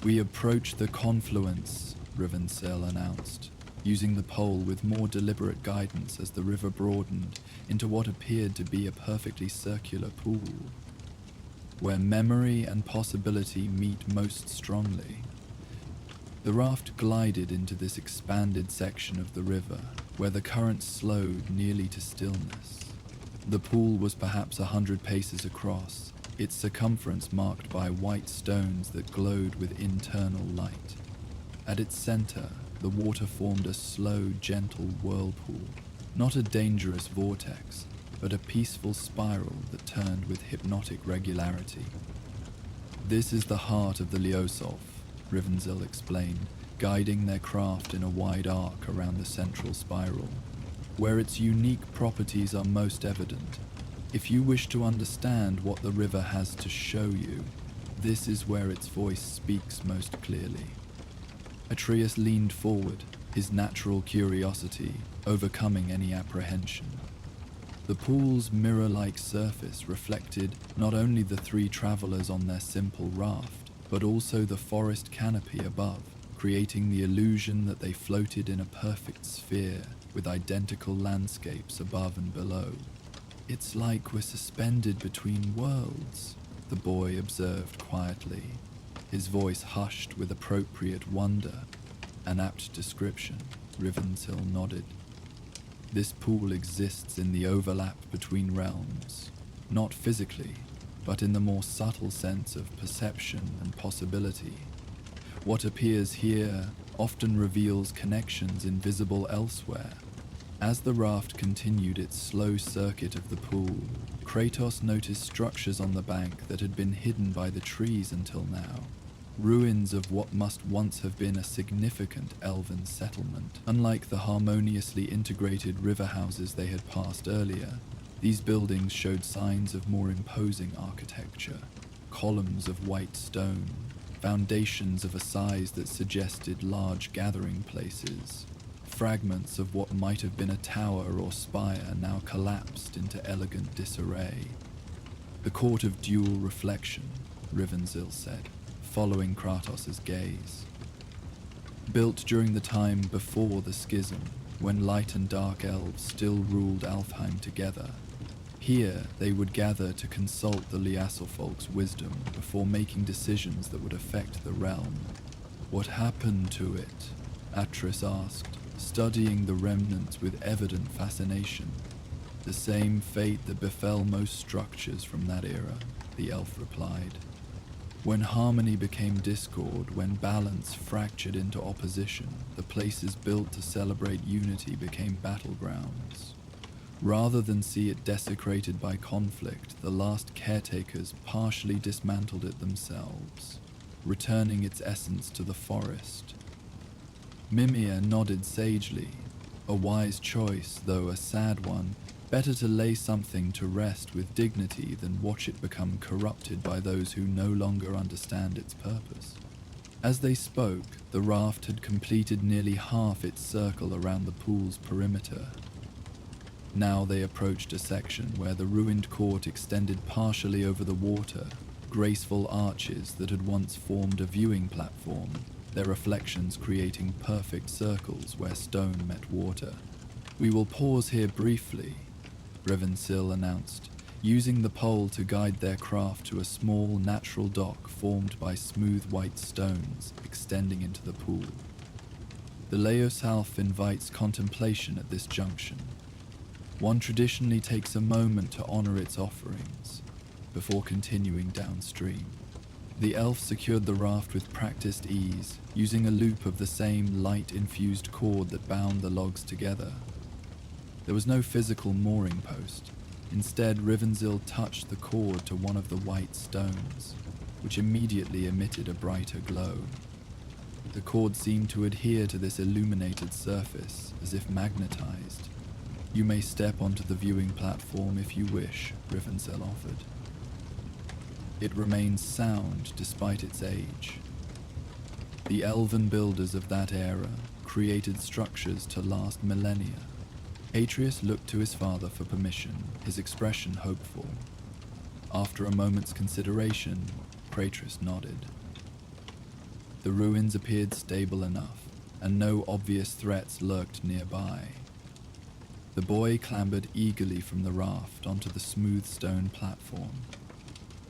"We approach the confluence," Rivendell announced, using the pole with more deliberate guidance as the river broadened into what appeared to be a perfectly circular pool, where memory and possibility meet most strongly. The raft glided into this expanded section of the river, where the current slowed nearly to stillness. The pool was perhaps 100 paces across, its circumference marked by white stones that glowed with internal light. At its center, the water formed a slow, gentle whirlpool, not a dangerous vortex, but a peaceful spiral that turned with hypnotic regularity. "This is the heart of the Leosolf," Rivendell explained, guiding their craft in a wide arc around the central spiral, "where its unique properties are most evident. If you wish to understand what the river has to show you, this is where its voice speaks most clearly." Atreus leaned forward, his natural curiosity overcoming any apprehension. The pool's mirror-like surface reflected not only the three travelers on their simple raft, but also the forest canopy above, creating the illusion that they floated in a perfect sphere with identical landscapes above and below. "It's like we're suspended between worlds," the boy observed quietly, his voice hushed with appropriate wonder. "An apt description," Rivendell nodded. "This pool exists in the overlap between realms, not physically, but in the more subtle sense of perception and possibility. What appears here often reveals connections invisible elsewhere." As the raft continued its slow circuit of the pool, Kratos noticed structures on the bank that had been hidden by the trees until now. Ruins of what must once have been a significant elven settlement. Unlike the harmoniously integrated river houses they had passed earlier, these buildings showed signs of more imposing architecture. Columns of white stone, foundations of a size that suggested large gathering places. Fragments of what might have been a tower or spire now collapsed into elegant disarray. "The Court of Dual Reflection," Rivendell said, following Kratos' gaze. "Built during the time before the Schism, when light and dark elves still ruled Alfheim together. Here they would gather to consult the Leosolfolk's wisdom before making decisions that would affect the realm." "What happened to it?" Atreus asked, studying the remnants with evident fascination. "The same fate that befell most structures from that era," the elf replied. "When harmony became discord, when balance fractured into opposition, the places built to celebrate unity became battlegrounds. Rather than see it desecrated by conflict, the last caretakers partially dismantled it themselves, returning its essence to the forest. Mimir nodded sagely. A wise choice, though a sad one. Better to lay something to rest with dignity than watch it become corrupted by those who no longer understand its purpose. As they spoke, the raft had completed nearly half its circle around the pool's perimeter. Now they approached a section where the ruined court extended partially over the water, graceful arches that had once formed a viewing platform, their reflections creating perfect circles where stone met water. "We will pause here briefly," Revensil announced, using the pole to guide their craft to a small natural dock formed by smooth white stones extending into the pool. The Leosalf invites contemplation at this junction. One traditionally takes a moment to honor its offerings before continuing downstream. The elf secured the raft with practiced ease, using a loop of the same light-infused cord that bound the logs together. There was no physical mooring post. Instead, Rivenzil touched the cord to one of the white stones, which immediately emitted a brighter glow. The cord seemed to adhere to this illuminated surface, as if magnetized. "You may step onto the viewing platform if you wish," Rivenzil offered. It remains sound despite its age. The elven builders of that era created structures to last millennia. Atreus looked to his father for permission, his expression hopeful. After a moment's consideration, Kratos nodded. The ruins appeared stable enough, and no obvious threats lurked nearby. The boy clambered eagerly from the raft onto the smooth stone platform,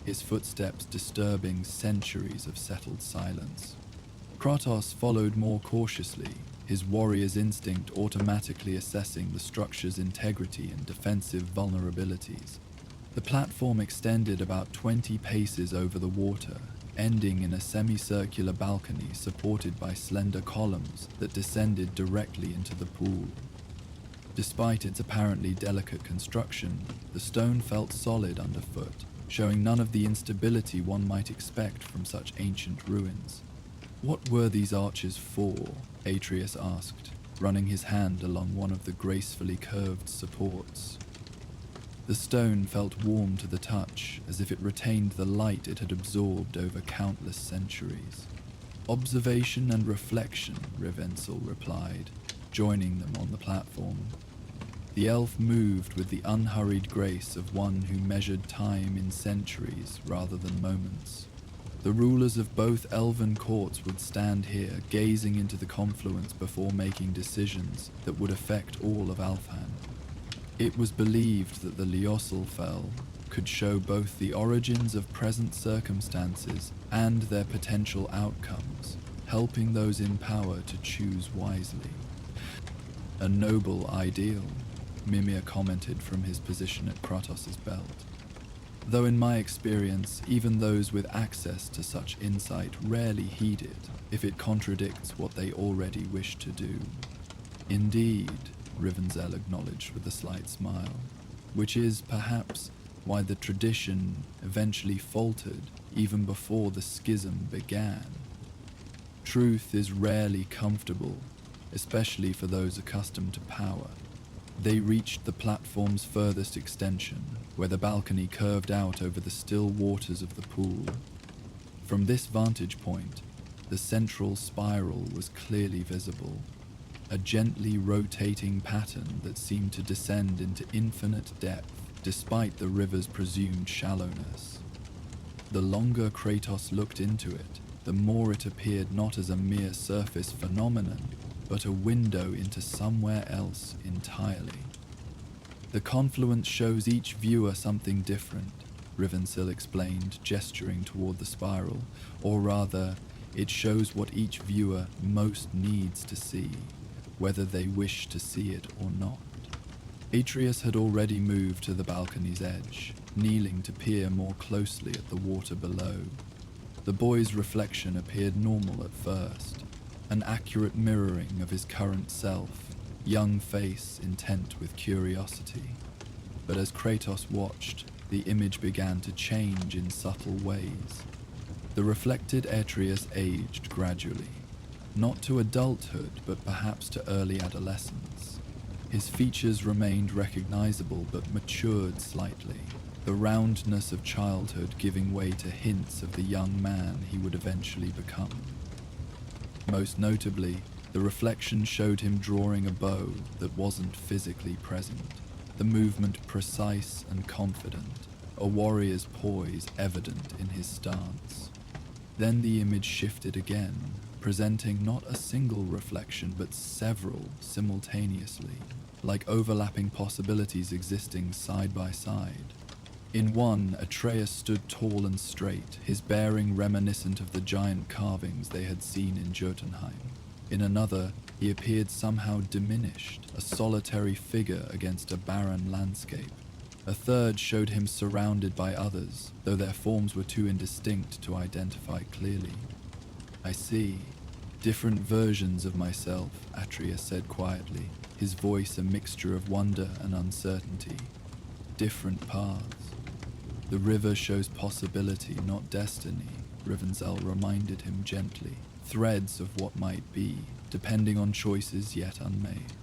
his footsteps disturbing centuries of settled silence. Kratos followed more cautiously, his warrior's instinct automatically assessing the structure's integrity and defensive vulnerabilities. The platform extended about 20 paces over the water, ending in a semicircular balcony supported by slender columns that descended directly into the pool. Despite its apparently delicate construction, the stone felt solid underfoot, showing none of the instability one might expect from such ancient ruins. "What were these arches for?" Atreus asked, running his hand along one of the gracefully curved supports. The stone felt warm to the touch, as if it retained the light it had absorbed over countless centuries. "Observation and reflection," Rivensel replied, joining them on the platform. The elf moved with the unhurried grace of one who measured time in centuries rather than moments. The rulers of both elven courts would stand here, gazing into the confluence before making decisions that would affect all of Alfheim. It was believed that the Leosalfell could show both the origins of present circumstances and their potential outcomes, helping those in power to choose wisely. "A noble ideal," Mimir commented from his position at Kratos's belt. "Though in my experience, even those with access to such insight rarely heed it if it contradicts what they already wish to do." "Indeed," Rivenzell acknowledged with a slight smile, "which is, perhaps, why the tradition eventually faltered even before the schism began. Truth is rarely comfortable, especially for those accustomed to power." They reached the platform's furthest extension, where the balcony curved out over the still waters of the pool. From this vantage point, the central spiral was clearly visible, a gently rotating pattern that seemed to descend into infinite depth despite the river's presumed shallowness. The longer Kratos looked into it, the more it appeared not as a mere surface phenomenon, but a window into somewhere else entirely. "The confluence shows each viewer something different," Rivensell explained, gesturing toward the spiral, "or rather, it shows what each viewer most needs to see, whether they wish to see it or not." Atreus had already moved to the balcony's edge, kneeling to peer more closely at the water below. The boy's reflection appeared normal at first, an accurate mirroring of his current self, young face intent with curiosity. But as Kratos watched, the image began to change in subtle ways. The reflected Atreus aged gradually, not to adulthood, but perhaps to early adolescence. His features remained recognizable but matured slightly, the roundness of childhood giving way to hints of the young man he would eventually become. Most notably, the reflection showed him drawing a bow that wasn't physically present, the movement precise and confident, a warrior's poise evident in his stance. Then the image shifted again, presenting not a single reflection but several simultaneously, like overlapping possibilities existing side by side. In one, Atreus stood tall and straight, his bearing reminiscent of the giant carvings they had seen in Jotunheim. In another, he appeared somehow diminished, a solitary figure against a barren landscape. A third showed him surrounded by others, though their forms were too indistinct to identify clearly. "I see. Different versions of myself," Atreus said quietly, his voice a mixture of wonder and uncertainty. "Different paths. The river shows possibility, not destiny," Rivendell reminded him gently. "Threads of what might be, depending on choices yet unmade."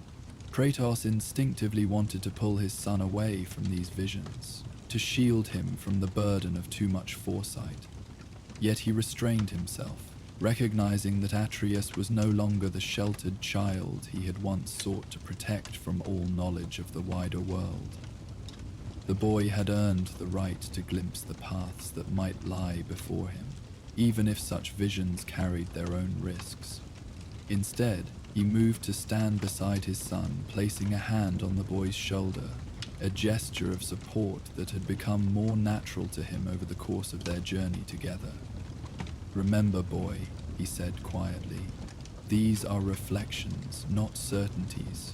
Kratos instinctively wanted to pull his son away from these visions, to shield him from the burden of too much foresight. Yet he restrained himself, recognizing that Atreus was no longer the sheltered child he had once sought to protect from all knowledge of the wider world. The boy had earned the right to glimpse the paths that might lie before him, even if such visions carried their own risks. Instead, he moved to stand beside his son, placing a hand on the boy's shoulder, a gesture of support that had become more natural to him over the course of their journey together. "Remember, boy," he said quietly, "these are reflections, not certainties.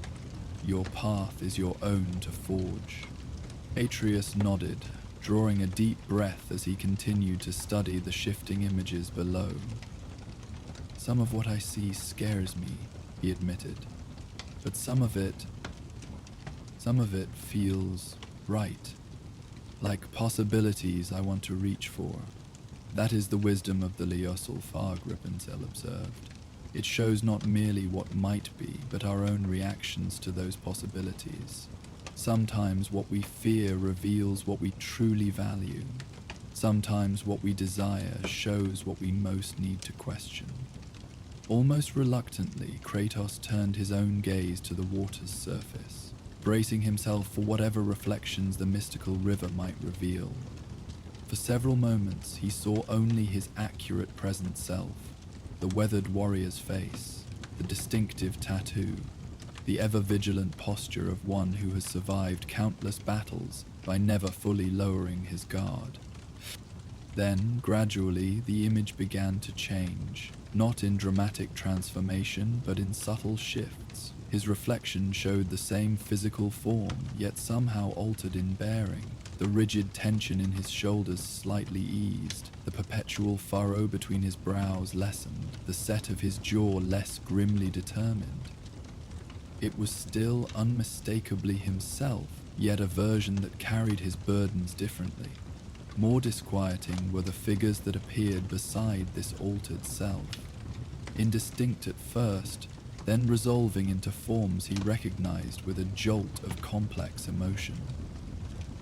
Your path is your own to forge." Atreus nodded, drawing a deep breath as he continued to study the shifting images below. "Some of what I see scares me," he admitted, "but some of it feels right, like possibilities I want to reach for. That is the wisdom of the Liosel Fag," Ripensel observed. "It shows not merely what might be, but our own reactions to those possibilities. Sometimes what we fear reveals what we truly value. Sometimes what we desire shows what we most need to question." Almost reluctantly, Kratos turned his own gaze to the water's surface, bracing himself for whatever reflections the mystical river might reveal. For several moments, he saw only his accurate present self, the weathered warrior's face, the distinctive tattoo, the ever-vigilant posture of one who has survived countless battles by never fully lowering his guard. Then, gradually, the image began to change, not in dramatic transformation, but in subtle shifts. His reflection showed the same physical form, yet somehow altered in bearing. The rigid tension in his shoulders slightly eased, the perpetual furrow between his brows lessened, the set of his jaw less grimly determined. It was still unmistakably himself, yet a version that carried his burdens differently. More disquieting were the figures that appeared beside this altered self. Indistinct at first, then resolving into forms he recognized with a jolt of complex emotion.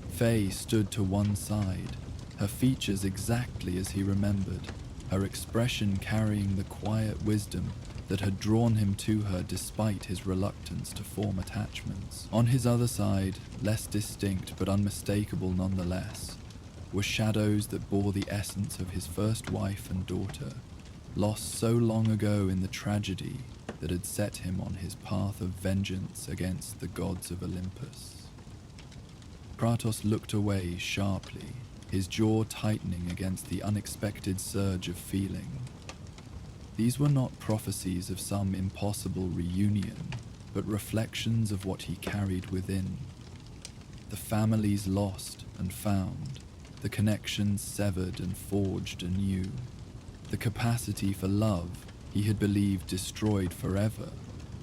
Faye stood to one side, her features exactly as he remembered, her expression carrying the quiet wisdom that had drawn him to her despite his reluctance to form attachments. On his other side, less distinct but unmistakable nonetheless, were shadows that bore the essence of his first wife and daughter, lost so long ago in the tragedy that had set him on his path of vengeance against the gods of Olympus. Kratos looked away sharply, his jaw tightening against the unexpected surge of feeling. These were not prophecies of some impossible reunion, but reflections of what he carried within. The families lost and found, the connections severed and forged anew, the capacity for love he had believed destroyed forever,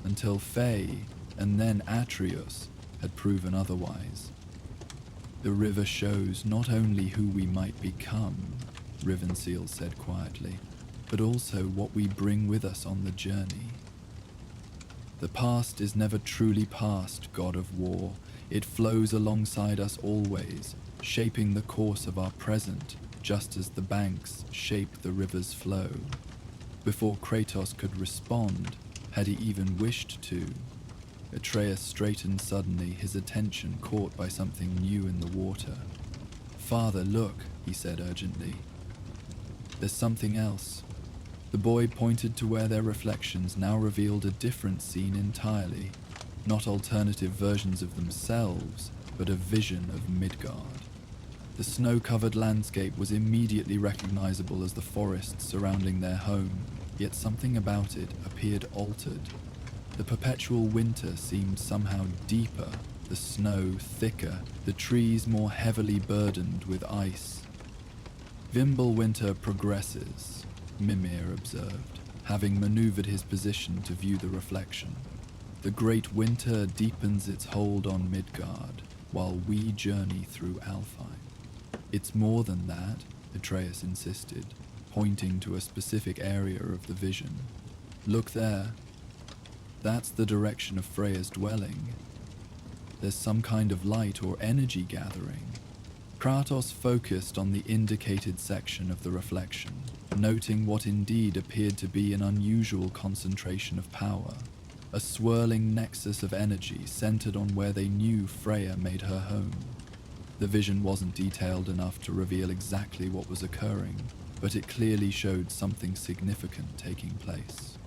until Faye, and then Atreus had proven otherwise. The river shows not only who we might become, Rivenseal said quietly, but also what we bring with us on the journey. The past is never truly past, god of war. It flows alongside us always, shaping the course of our present, just as the banks shape the river's flow. Before Kratos could respond, had he even wished to, Atreus straightened suddenly, his attention caught by something new in the water. "Father, look," he said urgently. "There's something else." The boy pointed to where their reflections now revealed a different scene entirely, not alternative versions of themselves, but a vision of Midgard. The snow-covered landscape was immediately recognizable as the forest surrounding their home, yet something about it appeared altered. The perpetual winter seemed somehow deeper, the snow thicker, the trees more heavily burdened with ice. "Fimbulwinter progresses," Mimir observed, having maneuvered his position to view the reflection. "The great winter deepens its hold on Midgard, while we journey through Alfheim." "It's more than that," Atreus insisted, pointing to a specific area of the vision. "Look there. That's the direction of Freya's dwelling. There's some kind of light or energy gathering." Kratos focused on the indicated section of the reflection, noting what indeed appeared to be an unusual concentration of power, a swirling nexus of energy centered on where they knew Freya made her home. The vision wasn't detailed enough to reveal exactly what was occurring, but it clearly showed something significant taking place.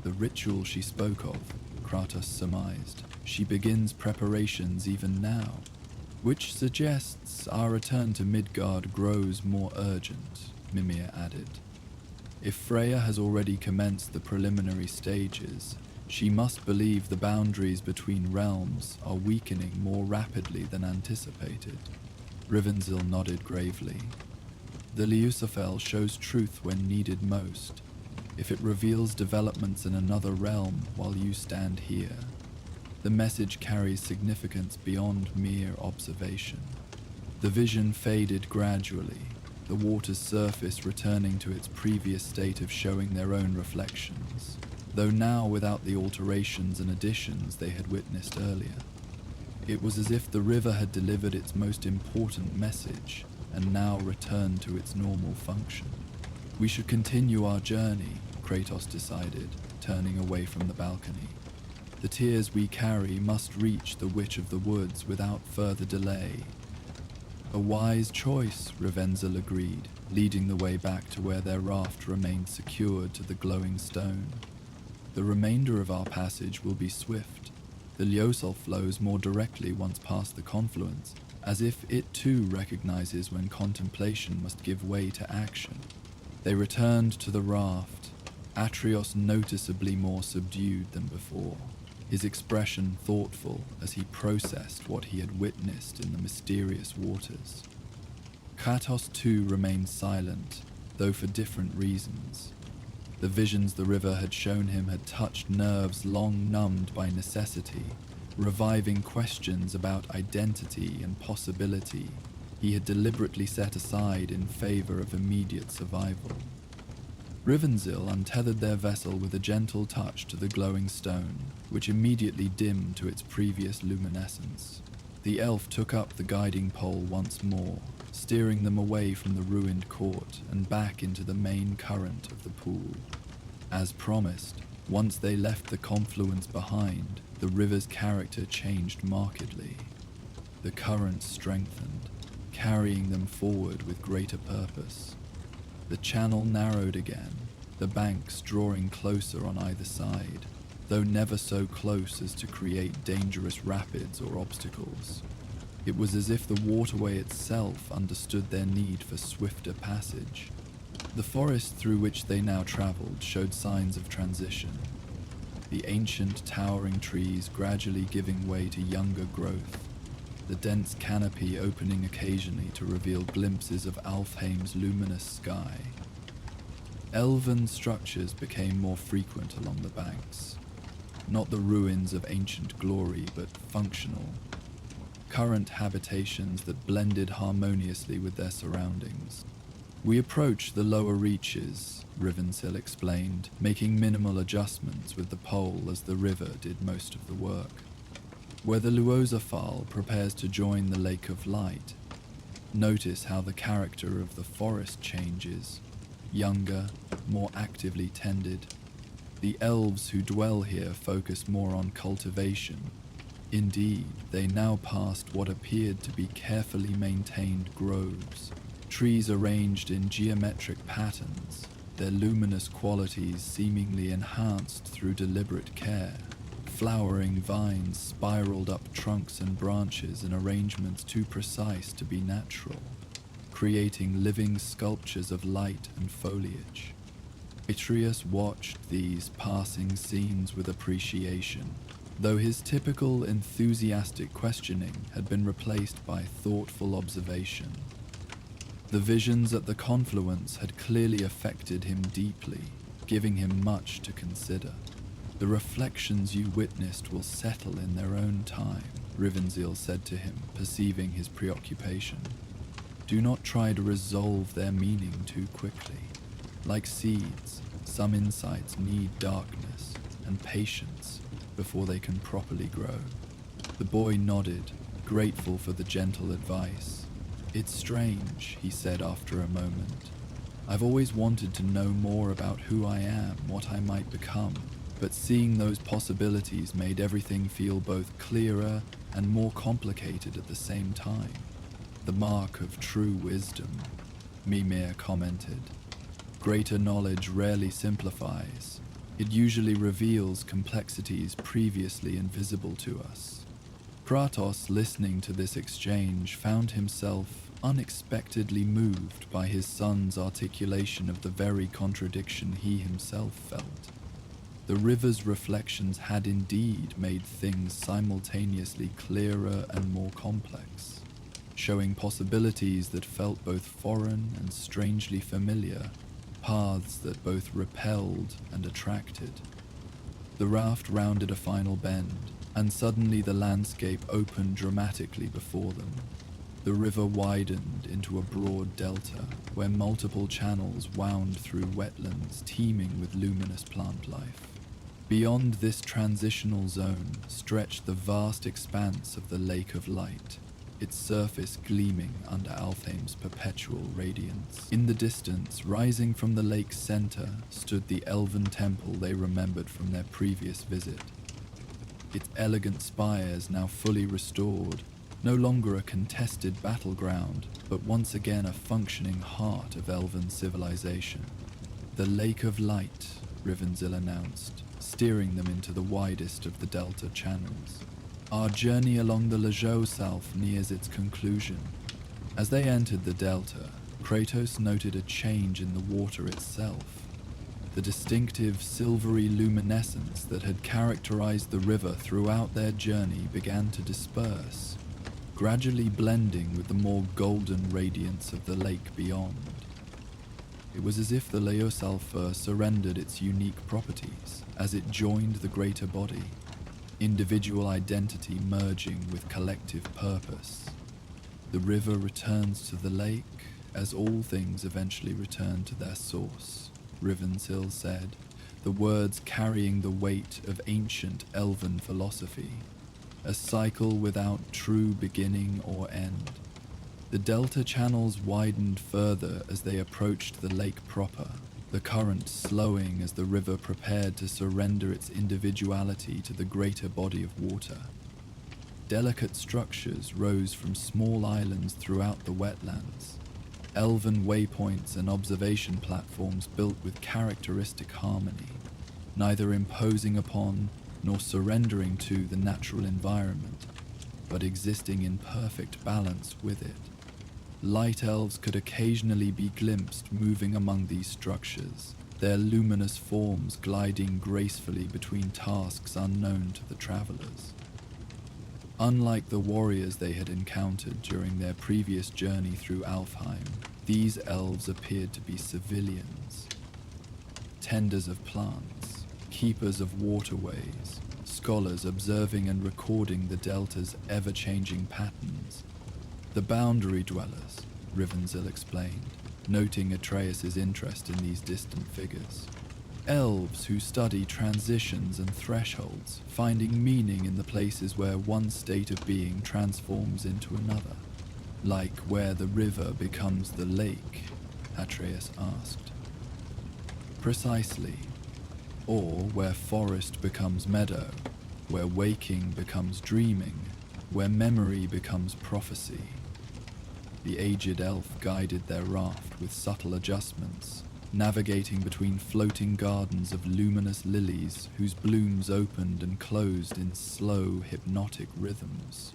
"The ritual she spoke of," Kratos surmised. "She begins preparations even now, which suggests our return to Midgard grows more urgent," Mimir added. "If Freya has already commenced the preliminary stages, she must believe the boundaries between realms are weakening more rapidly than anticipated." Rivenseal nodded gravely. "The Leusafel shows truth when needed most. If it reveals developments in another realm while you stand here, the message carries significance beyond mere observation." The vision faded gradually, the water's surface returning to its previous state of showing their own reflections, though now without the alterations and additions they had witnessed earlier. It was as if the river had delivered its most important message and now returned to its normal function. "We should continue our journey," Kratos decided, turning away from the balcony. "The tears we carry must reach the Witch of the Woods without further delay." "A wise choice," Rivenseal agreed, leading the way back to where their raft remained secured to the glowing stone. "The remainder of our passage will be swift. The Leusal flows more directly once past the confluence, as if it too recognizes when contemplation must give way to action." They returned to the raft, Atreus noticeably more subdued than before, his expression thoughtful as he processed what he had witnessed in the mysterious waters. Kratos too remained silent, though for different reasons. The visions the river had shown him had touched nerves long numbed by necessity, reviving questions about identity and possibility he had deliberately set aside in favor of immediate survival. Rivenseal untethered their vessel with a gentle touch to the glowing stone, which immediately dimmed to its previous luminescence. The elf took up the guiding pole once more, steering them away from the ruined court and back into the main current of the pool. As promised, once they left the confluence behind, the river's character changed markedly. The current strengthened, carrying them forward with greater purpose. The channel narrowed again, the banks drawing closer on either side, though never so close as to create dangerous rapids or obstacles. It was as if the waterway itself understood their need for swifter passage. The forest through which they now traveled showed signs of transition, the ancient towering trees gradually giving way to younger growth, the dense canopy opening occasionally to reveal glimpses of Alfheim's luminous sky. Elven structures became more frequent along the banks. not the ruins of ancient glory, but functional, current habitations that blended harmoniously with their surroundings. We approached the lower reaches, Rivensil explained, making minimal adjustments with the pole as the river did most of the work. Where the Luosafal prepares to join the Lake of Light, notice how the character of the forest changes, younger, more actively tended. The elves who dwell here focus more on cultivation. Indeed, they now passed what appeared to be carefully maintained groves, trees arranged in geometric patterns, their luminous qualities seemingly enhanced through deliberate care. Flowering vines spiraled up trunks and branches in arrangements too precise to be natural, creating living sculptures of light and foliage. Atreus watched these passing scenes with appreciation, though his typical enthusiastic questioning had been replaced by thoughtful observation. The visions at the confluence had clearly affected him deeply, giving him much to consider. The reflections you witnessed will settle in their own time, Rivensil said to him, perceiving his preoccupation. Do not try to resolve their meaning too quickly. Like seeds, some insights need darkness and patience before they can properly grow. The boy nodded, grateful for the gentle advice. It's strange, he said after a moment. I've always wanted to know more about who I am, what I might become, but seeing those possibilities made everything feel both clearer and more complicated at the same time. The mark of true wisdom, Mimir commented. Greater knowledge rarely simplifies. It usually reveals complexities previously invisible to us. Kratos, listening to this exchange, found himself unexpectedly moved by his son's articulation of the very contradiction he himself felt. The river's reflections had indeed made things simultaneously clearer and more complex, showing possibilities that felt both foreign and strangely familiar, paths that both repelled and attracted. The raft rounded a final bend, and suddenly the landscape opened dramatically before them. The river widened into a broad delta, where multiple channels wound through wetlands teeming with luminous plant life. Beyond this transitional zone stretched the vast expanse of the Lake of Light, its surface gleaming under Alfheim's perpetual radiance. In the distance, rising from the lake's center, stood the elven temple they remembered from their previous visit. Its elegant spires now fully restored, no longer a contested battleground, but once again a functioning heart of elven civilization. The Lake of Light, Rivensil announced, steering them into the widest of the delta channels. Our journey along the Luosafal nears its conclusion. As they entered the delta, Kratos noted a change in the water itself. The distinctive silvery luminescence that had characterized the river throughout their journey began to disperse, gradually blending with the more golden radiance of the lake beyond. It was as if the Luosafal surrendered its unique properties as it joined the greater body, individual identity merging with collective purpose. The river returns to the lake as all things eventually return to their source, Rivensil said, the words carrying the weight of ancient elven philosophy, a cycle without true beginning or end. The delta channels widened further as they approached the lake proper, the current slowing as the river prepared to surrender its individuality to the greater body of water. Delicate structures rose from small islands throughout the wetlands, elven waypoints and observation platforms built with characteristic harmony, neither imposing upon nor surrendering to the natural environment, but existing in perfect balance with it. Light elves could occasionally be glimpsed moving among these structures, their luminous forms gliding gracefully between tasks unknown to the travelers. Unlike the warriors they had encountered during their previous journey through Alfheim, these elves appeared to be civilians, tenders of plants, keepers of waterways, scholars observing and recording the delta's ever-changing patterns. The boundary dwellers, Rivenzil explained, noting Atreus's interest in these distant figures. Elves who study transitions and thresholds, finding meaning in the places where one state of being transforms into another. Like where the river becomes the lake, Atreus asked. Precisely. Or where forest becomes meadow, where waking becomes dreaming, where memory becomes prophecy. The aged elf guided their raft with subtle adjustments, navigating between floating gardens of luminous lilies whose blooms opened and closed in slow, hypnotic rhythms.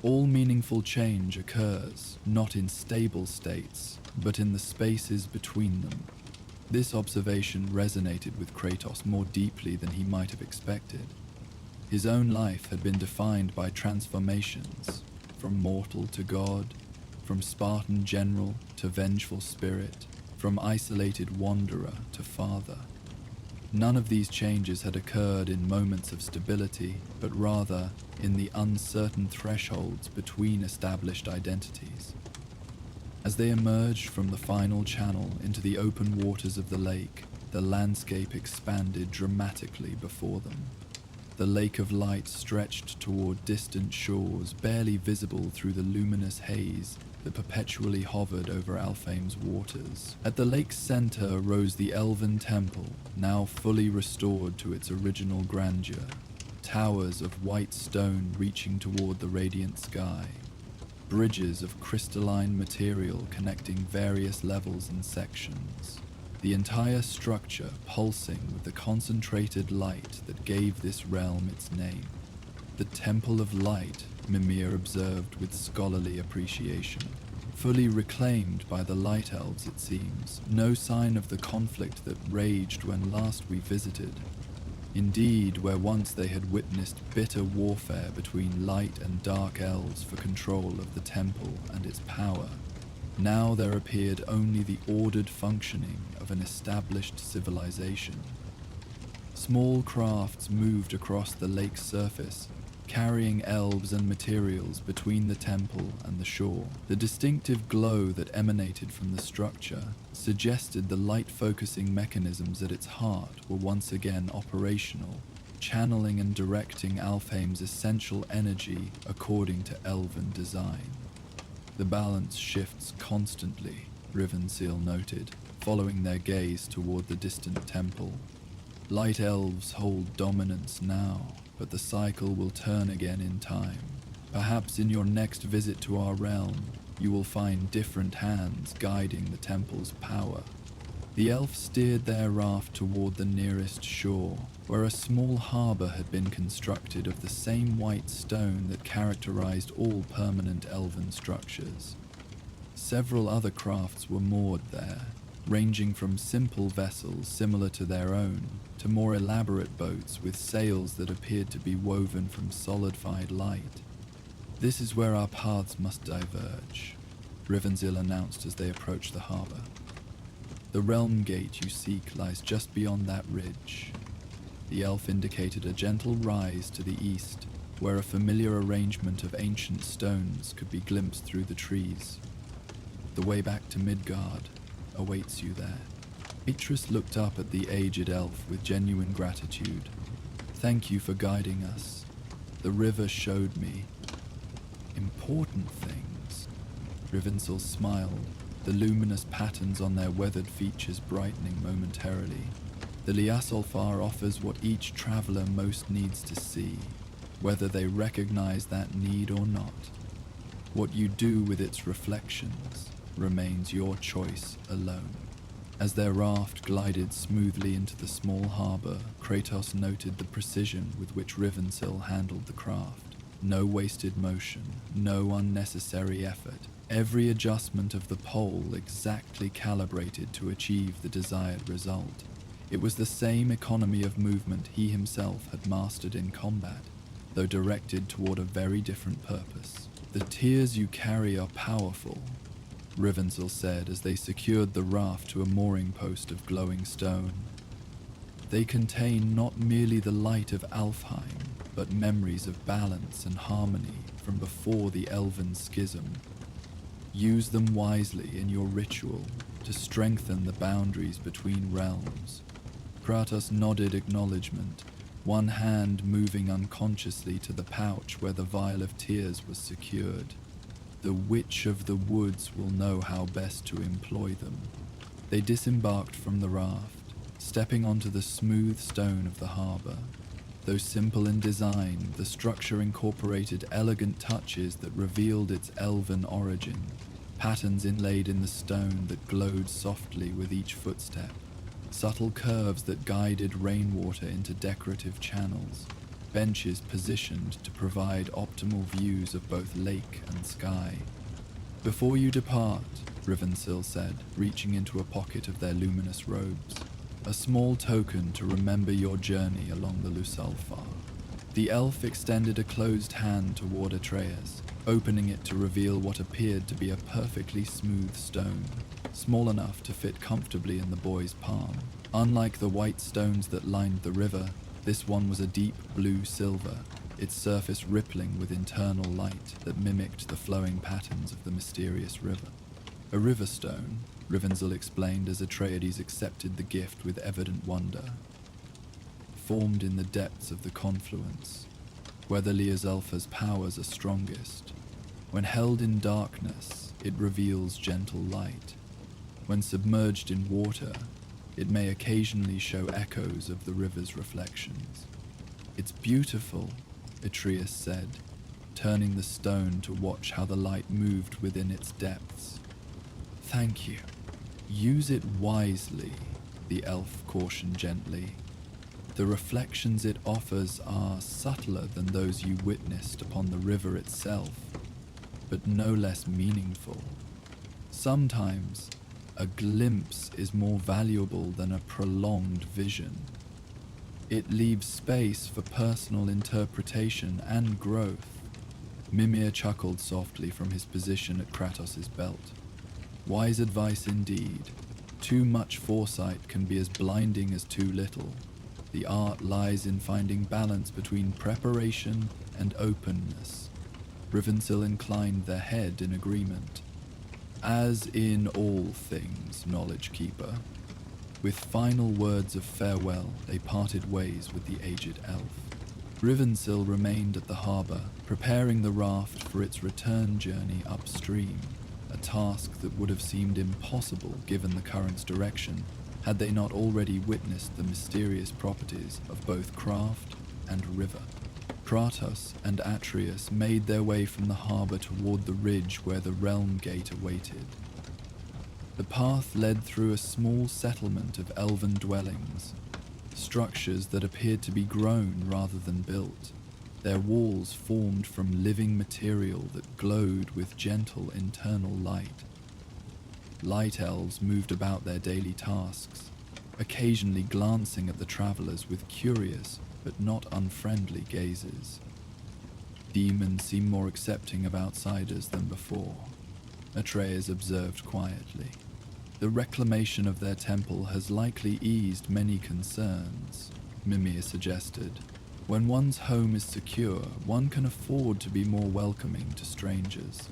All meaningful change occurs, not in stable states, but in the spaces between them. This observation resonated with Kratos more deeply than he might have expected. His own life had been defined by transformations, from mortal to god, from Spartan general to vengeful spirit, from isolated wanderer to father. None of these changes had occurred in moments of stability, but rather in the uncertain thresholds between established identities. As they emerged from the final channel into the open waters of the lake, the landscape expanded dramatically before them. The lake of light stretched toward distant shores, barely visible through the luminous haze that perpetually hovered over Alfheim's waters. At the lake's center rose the elven temple, now fully restored to its original grandeur, towers of white stone reaching toward the radiant sky, bridges of crystalline material connecting various levels and sections, the entire structure pulsing with the concentrated light that gave this realm its name. The Temple of Light, Mimir observed with scholarly appreciation. Fully reclaimed by the Light Elves, it seems, no sign of the conflict that raged when last we visited. Indeed, where once they had witnessed bitter warfare between light and dark elves for control of the temple and its power, now there appeared only the ordered functioning of an established civilization. Small crafts moved across the lake's surface, carrying elves and materials between the temple and the shore. The distinctive glow that emanated from the structure suggested the light-focusing mechanisms at its heart were once again operational, channeling and directing Alfheim's essential energy according to elven design. The balance shifts constantly, Rivenzil noted, following their gaze toward the distant temple. Light elves hold dominance now, but the cycle will turn again in time. Perhaps in your next visit to our realm, you will find different hands guiding the temple's power. The elf steered their raft toward the nearest shore, where a small harbor had been constructed of the same white stone that characterized all permanent elven structures. Several other crafts were moored there, ranging from simple vessels similar to their own to more elaborate boats with sails that appeared to be woven from solidified light. "This is where our paths must diverge," Rivenzil announced as they approached the harbor. "The realm gate you seek lies just beyond that ridge." The elf indicated a gentle rise to the east, where a familiar arrangement of ancient stones could be glimpsed through the trees. "The way back to Midgard awaits you there." Beatrice looked up at the aged elf with genuine gratitude. "Thank you for guiding us. The river showed me important things." Rivenzil smiled, the luminous patterns on their weathered features brightening momentarily. "The Liasolfar offers what each traveler most needs to see, whether they recognize that need or not. What you do with its reflections remains your choice alone." As their raft glided smoothly into the small harbor, Kratos noted the precision with which Rivenzil handled the craft. No wasted motion, no unnecessary effort. Every adjustment of the pole exactly calibrated to achieve the desired result. It was the same economy of movement he himself had mastered in combat, though directed toward a very different purpose. "The tears you carry are powerful," Rivenzil said as they secured the raft to a mooring post of glowing stone. They contain not merely the light of Alfheim, but memories of balance and harmony from before the Elven Schism. Use them wisely in your ritual to strengthen the boundaries between realms. Kratos nodded acknowledgement, one hand moving unconsciously to the pouch where the vial of tears was secured. The Witch of the Woods will know how best to employ them. They disembarked from the raft, stepping onto the smooth stone of the harbour. Though simple in design, the structure incorporated elegant touches that revealed its elven origin, patterns inlaid in the stone that glowed softly with each footstep, subtle curves that guided rainwater into decorative channels, benches positioned to provide optimal views of both lake and sky. "Before you depart," Rivensil said, reaching into a pocket of their luminous robes, "a small token to remember your journey along the Lusalfar." The elf extended a closed hand toward Atreus, opening it to reveal what appeared to be a perfectly smooth stone, small enough to fit comfortably in the boy's palm. Unlike the white stones that lined the river, this one was a deep blue silver, its surface rippling with internal light that mimicked the flowing patterns of the mysterious river. "A river stone," Rivenzil explained as Atreides accepted the gift with evident wonder. "Formed in the depths of the confluence, where the Liazalfa's powers are strongest. When held in darkness, it reveals gentle light. When submerged in water, it may occasionally show echoes of the river's reflections." "It's beautiful," Atreus said, turning the stone to watch how the light moved within its depths. "Thank you. Use it wisely," the elf cautioned gently. "The reflections it offers are subtler than those you witnessed upon the river itself, but no less meaningful. Sometimes, a glimpse is more valuable than a prolonged vision. It leaves space for personal interpretation and growth." Mimir chuckled softly from his position at Kratos' belt. "Wise advice indeed. Too much foresight can be as blinding as too little. The art lies in finding balance between preparation and openness." Rivensil inclined their head in agreement. "As in all things, Knowledge Keeper." With final words of farewell, they parted ways with the aged elf. Rivensil remained at the harbour, preparing the raft for its return journey upstream, a task that would have seemed impossible given the current's direction, had they not already witnessed the mysterious properties of both craft and river. Kratos and Atreus made their way from the harbour toward the ridge where the realm gate awaited. The path led through a small settlement of elven dwellings, structures that appeared to be grown rather than built, their walls formed from living material that glowed with gentle internal light. Light elves moved about their daily tasks, occasionally glancing at the travelers with curious but not unfriendly gazes. Demons seem more accepting of outsiders than before, Atreus observed quietly. The reclamation of their temple has likely eased many concerns, Mimir suggested. When one's home is secure, one can afford to be more welcoming to strangers.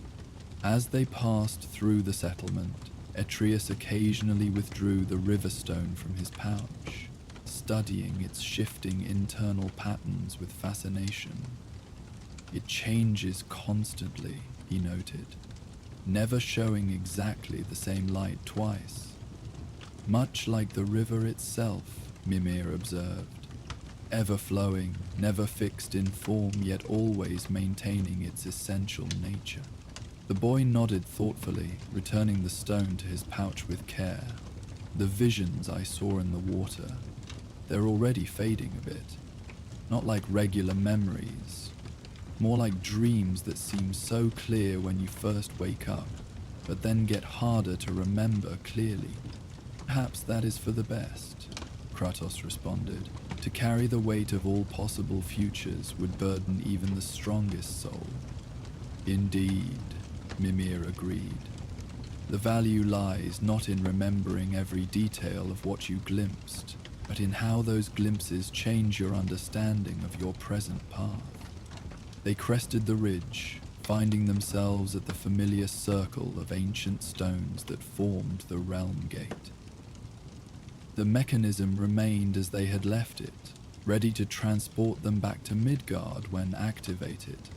As they passed through the settlement, Atreus occasionally withdrew the river stone from his pouch, studying its shifting internal patterns with fascination. "It changes constantly," he noted, never showing exactly the same light twice. "Much like the river itself," Mimir observed. "Ever-flowing, never fixed in form, yet always maintaining its essential nature." The boy nodded thoughtfully, returning the stone to his pouch with care. "The visions I saw in the water, they're already fading a bit. Not like regular memories, more like dreams that seem so clear when you first wake up, but then get harder to remember clearly. Perhaps that is for the best," Kratos responded. "To carry the weight of all possible futures would burden even the strongest soul." "Indeed," Mimir agreed. "The value lies not in remembering every detail of what you glimpsed, but in how those glimpses change your understanding of your present path. They crested the ridge, finding themselves at the familiar circle of ancient stones that formed the realm gate. The mechanism remained as they had left it, ready to transport them back to Midgard when activated.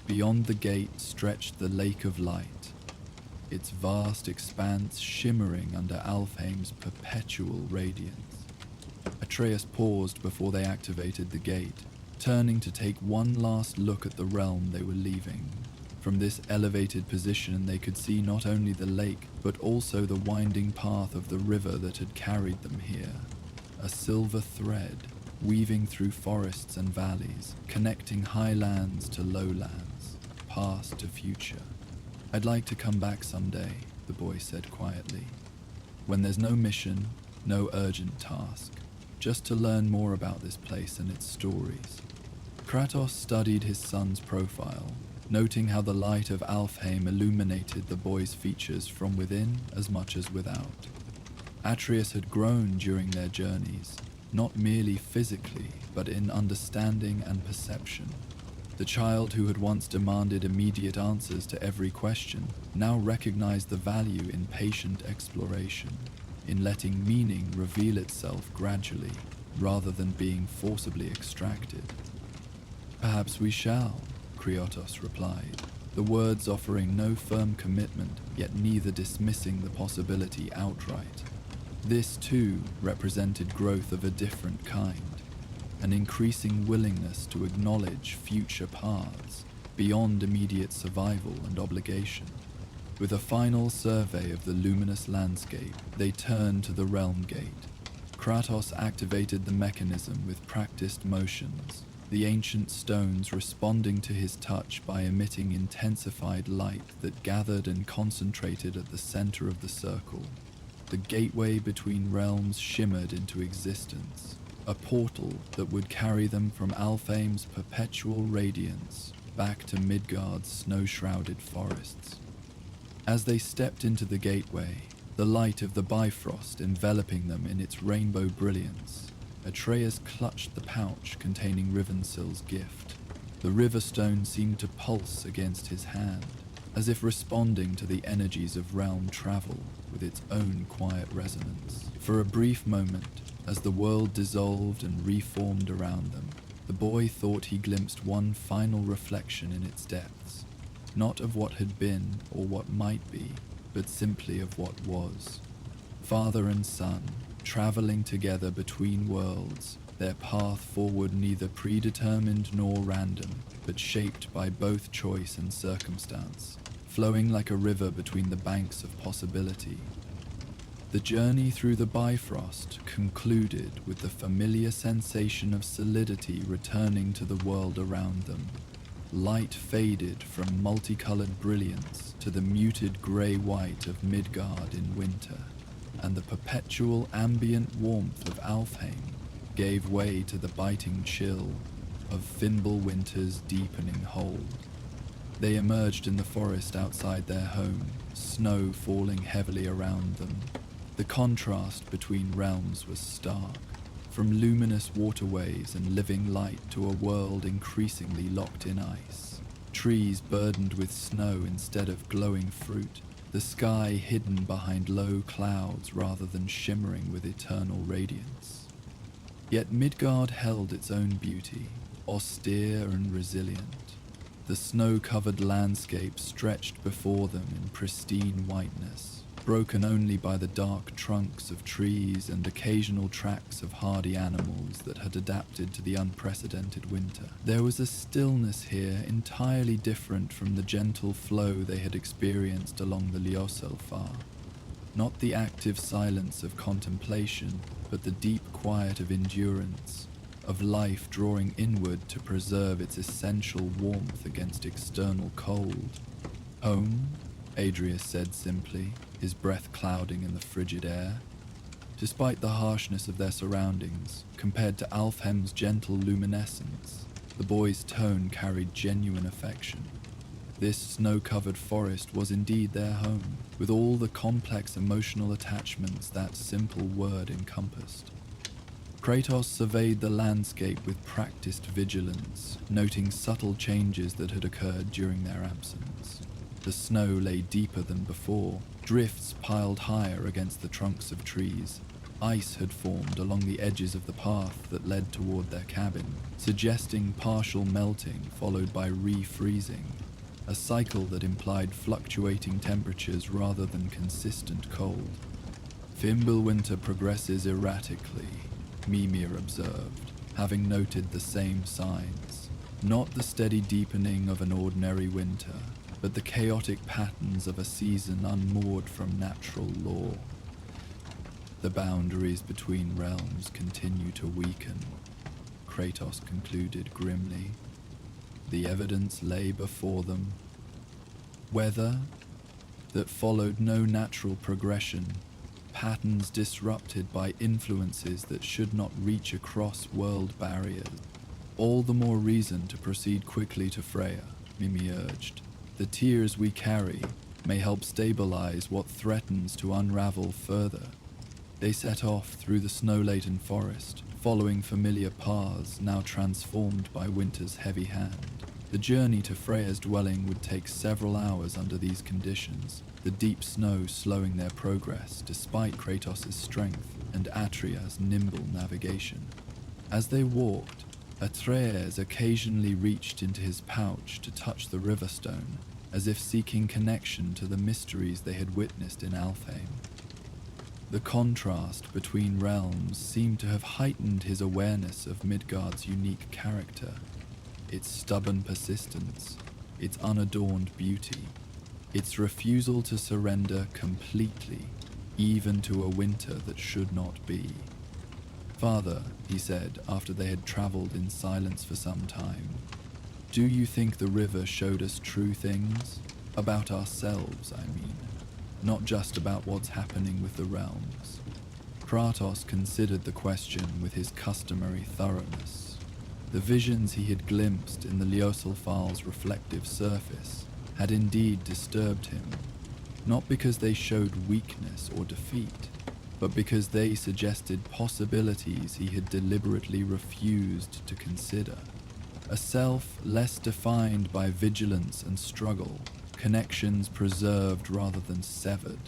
Beyond the gate stretched the Lake of Light, its vast expanse shimmering under Alfheim's perpetual radiance. Atreus paused before they activated the gate, turning to take one last look at the realm they were leaving. From this elevated position they could see not only the lake, but also the winding path of the river that had carried them here, a silver thread weaving through forests and valleys, connecting highlands to lowlands, past to future. "I'd like to come back someday," the boy said quietly, "when there's no mission, no urgent task, just to learn more about this place and its stories." Kratos studied his son's profile, noting how the light of Alfheim illuminated the boy's features from within as much as without. Atreus had grown during their journeys, not merely physically, but in understanding and perception. The child who had once demanded immediate answers to every question now recognized the value in patient exploration, in letting meaning reveal itself gradually, rather than being forcibly extracted. "Perhaps we shall," Kratos replied, the words offering no firm commitment, yet neither dismissing the possibility outright. This, too, represented growth of a different kind, an increasing willingness to acknowledge future paths beyond immediate survival and obligation. With a final survey of the luminous landscape, they turned to the realm gate. Kratos activated the mechanism with practiced motions, the ancient stones responding to his touch by emitting intensified light that gathered and concentrated at the center of the circle. The gateway between realms shimmered into existence, a portal that would carry them from Alfheim's perpetual radiance back to Midgard's snow-shrouded forests. As they stepped into the gateway, the light of the Bifrost enveloping them in its rainbow brilliance, Atreus clutched the pouch containing Rivensill's gift. The Riverstone seemed to pulse against his hand, as if responding to the energies of realm travel with its own quiet resonance. For a brief moment, as the world dissolved and reformed around them, the boy thought he glimpsed one final reflection in its depths, not of what had been or what might be, but simply of what was. Father and son, traveling together between worlds, their path forward neither predetermined nor random, but shaped by both choice and circumstance, flowing like a river between the banks of possibility. The journey through the Bifrost concluded with the familiar sensation of solidity returning to the world around them. Light faded from multicolored brilliance to the muted grey-white of Midgard in winter, and the perpetual ambient warmth of Alfheim gave way to the biting chill of Fimbulwinter's deepening hold. They emerged in the forest outside their home, snow falling heavily around them. The contrast between realms was stark, from luminous waterways and living light to a world increasingly locked in ice. Trees burdened with snow instead of glowing fruit, the sky hidden behind low clouds rather than shimmering with eternal radiance. Yet Midgard held its own beauty, austere and resilient. The snow-covered landscape stretched before them in pristine whiteness, broken only by the dark trunks of trees and occasional tracks of hardy animals that had adapted to the unprecedented winter. There was a stillness here entirely different from the gentle flow they had experienced along the Ljoselfar. Not the active silence of contemplation, but the deep quiet of endurance, of life drawing inward to preserve its essential warmth against external cold. "Home?" Adrius said simply, his breath clouding in the frigid air. Despite the harshness of their surroundings, compared to Alfheim's gentle luminescence, the boy's tone carried genuine affection. This snow-covered forest was indeed their home, with all the complex emotional attachments that simple word encompassed. Kratos surveyed the landscape with practiced vigilance, noting subtle changes that had occurred during their absence. The snow lay deeper than before, drifts piled higher against the trunks of trees. Ice had formed along the edges of the path that led toward their cabin, suggesting partial melting followed by refreezing, a cycle that implied fluctuating temperatures rather than consistent cold. Fimbulwinter progresses erratically, Mimir observed, having noted the same signs. Not the steady deepening of an ordinary winter, but the chaotic patterns of a season unmoored from natural law. The boundaries between realms continue to weaken, Kratos concluded grimly. The evidence lay before them. Weather that followed no natural progression, patterns disrupted by influences that should not reach across world barriers. All the more reason to proceed quickly to Freya, Mimi urged. The tears we carry may help stabilize what threatens to unravel further. They set off through the snow-laden forest, following familiar paths now transformed by winter's heavy hand. The journey to Freya's dwelling would take several hours under these conditions, the deep snow slowing their progress despite Kratos' strength and Atreus' nimble navigation. As they walked, Atreus occasionally reached into his pouch to touch the river stone, as if seeking connection to the mysteries they had witnessed in Alfheim. The contrast between realms seemed to have heightened his awareness of Midgard's unique character, its stubborn persistence, its unadorned beauty, its refusal to surrender completely, even to a winter that should not be. "Father," he said after they had traveled in silence for some time, "do you think the river showed us true things? About ourselves, I mean. Not just about what's happening with the realms." Kratos considered the question with his customary thoroughness. The visions he had glimpsed in the Liosulfal's reflective surface had indeed disturbed him, not because they showed weakness or defeat, but because they suggested possibilities he had deliberately refused to consider. A self less defined by vigilance and struggle, connections preserved rather than severed,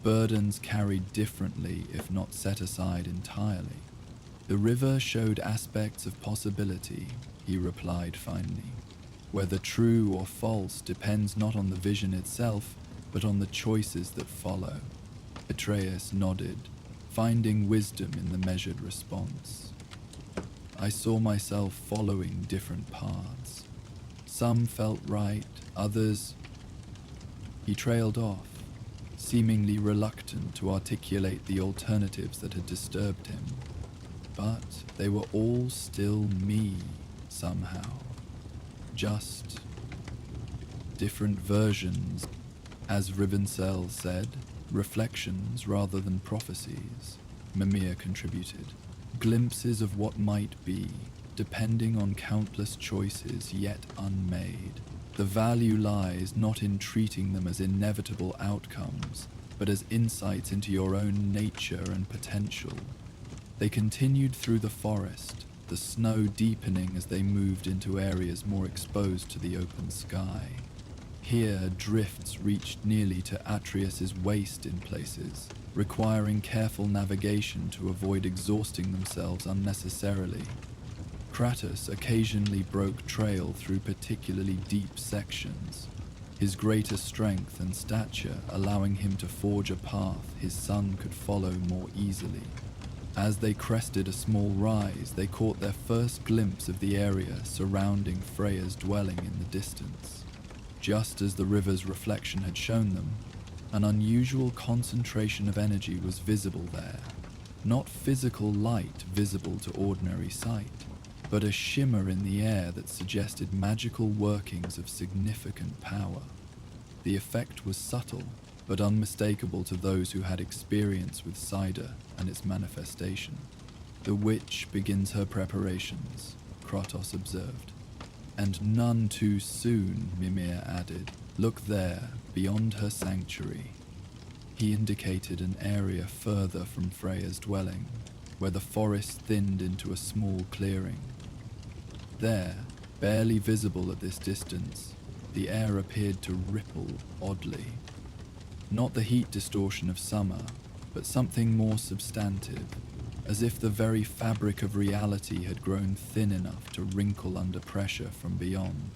burdens carried differently if not set aside entirely. "The river showed aspects of possibility," he replied finally. "Whether true or false depends not on the vision itself, but on the choices that follow." Atreus nodded, finding wisdom in the measured response. "I saw myself following different paths. Some felt right, others—" He trailed off, seemingly reluctant to articulate the alternatives that had disturbed him. But they were all still me, somehow. Just different versions, as Ribbensell said, reflections rather than prophecies, Mimir contributed. Glimpses of what might be, depending on countless choices yet unmade. The value lies not in treating them as inevitable outcomes, but as insights into your own nature and potential. They continued through the forest, the snow deepening as they moved into areas more exposed to the open sky. Here, drifts reached nearly to Atreus' waist in places, requiring careful navigation to avoid exhausting themselves unnecessarily. Kratos occasionally broke trail through particularly deep sections, his greater strength and stature allowing him to forge a path his son could follow more easily. As they crested a small rise, they caught their first glimpse of the area surrounding Freya's dwelling in the distance. Just as the river's reflection had shown them, an unusual concentration of energy was visible there. Not physical light visible to ordinary sight, but a shimmer in the air that suggested magical workings of significant power. The effect was subtle, but unmistakable to those who had experience with cider and its manifestation. "The witch begins her preparations," Kratos observed. "And none too soon," Mimir added. "Look there, beyond her sanctuary." He indicated an area further from Freya's dwelling. where the forest thinned into a small clearing. There, barely visible at this distance, the air appeared to ripple oddly. Not the heat distortion of summer, but something more substantive, as if the very fabric of reality had grown thin enough to wrinkle under pressure from beyond.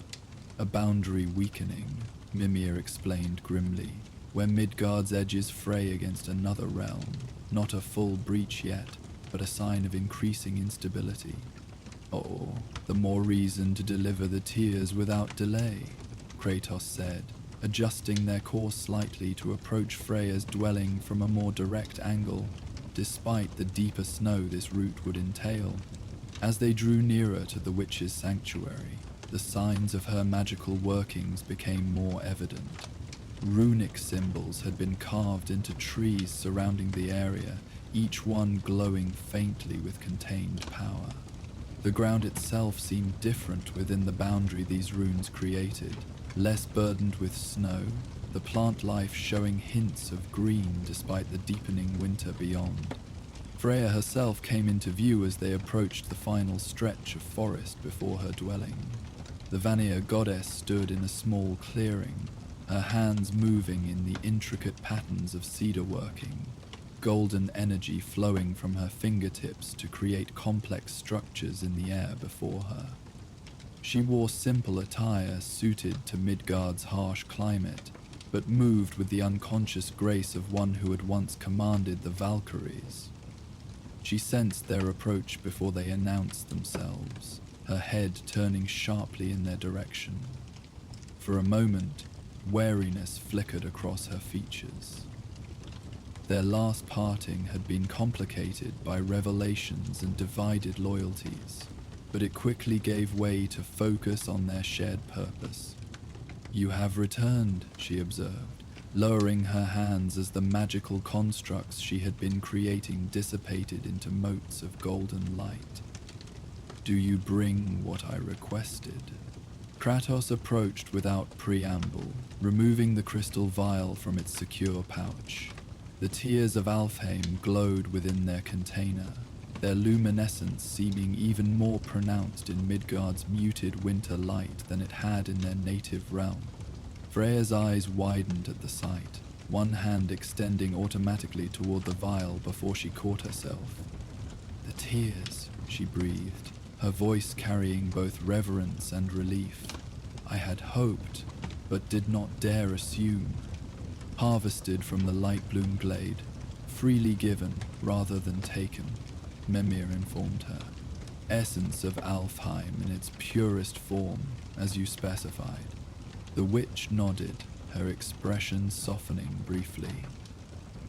A boundary weakening, Mimir explained grimly, where Midgard's edges fray against another realm, not a full breach yet, but a sign of increasing instability. Oh, the more reason to deliver the tears without delay, Kratos said, adjusting their course slightly to approach Freya's dwelling from a more direct angle, despite the deeper snow this route would entail. As they drew nearer to the witch's sanctuary, the signs of her magical workings became more evident. Runic symbols had been carved into trees surrounding the area, each one glowing faintly with contained power. The ground itself seemed different within the boundary these runes created, less burdened with snow, the plant life showing hints of green despite the deepening winter beyond. Freya herself came into view as they approached the final stretch of forest before her dwelling. The Vanir goddess stood in a small clearing, her hands moving in the intricate patterns of cedar working, golden energy flowing from her fingertips to create complex structures in the air before her. She wore simple attire suited to Midgard's harsh climate, but moved with the unconscious grace of one who had once commanded the Valkyries. She sensed their approach before they announced themselves, her head turning sharply in their direction. For a moment, wariness flickered across her features. Their last parting had been complicated by revelations and divided loyalties, but it quickly gave way to focus on their shared purpose. "You have returned," she observed, lowering her hands as the magical constructs she had been creating dissipated into motes of golden light. "Do you bring what I requested?" Kratos approached without preamble, removing the crystal vial from its secure pouch. The tears of Alfheim glowed within their container, their luminescence seeming even more pronounced in Midgard's muted winter light than it had in their native realm. Freya's eyes widened at the sight, one hand extending automatically toward the vial before she caught herself. "The tears," she breathed, her voice carrying both reverence and relief. "I had hoped, but did not dare assume. Harvested from the light bloom glade, freely given rather than taken," Mimir informed her. "Essence of Alfheim in its purest form, as you specified." The witch nodded, her expression softening briefly.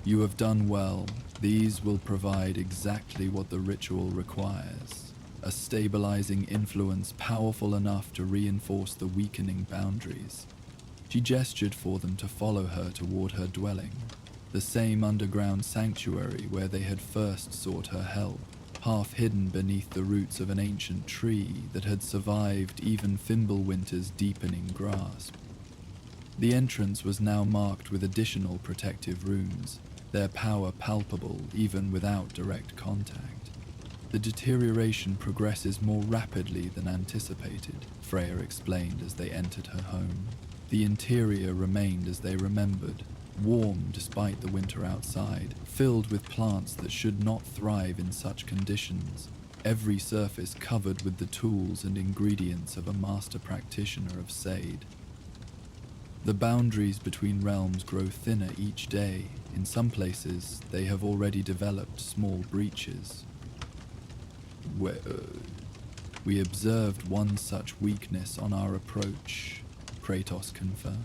"You have done well. These will provide exactly what the ritual requires. A stabilizing influence powerful enough to reinforce the weakening boundaries." She gestured for them to follow her toward her dwelling, the same underground sanctuary where they had first sought her help, half hidden beneath the roots of an ancient tree that had survived even Fimbulwinter's deepening grasp. The entrance was now marked with additional protective runes, their power palpable even without direct contact. "The deterioration progresses more rapidly than anticipated," Freya explained as they entered her home. The interior remained as they remembered, warm despite the winter outside, filled with plants that should not thrive in such conditions, every surface covered with the tools and ingredients of a master practitioner of Sade. The boundaries between realms grow thinner each day. In some places, they have already developed small breaches. "We observed one such weakness on our approach," Kratos confirmed.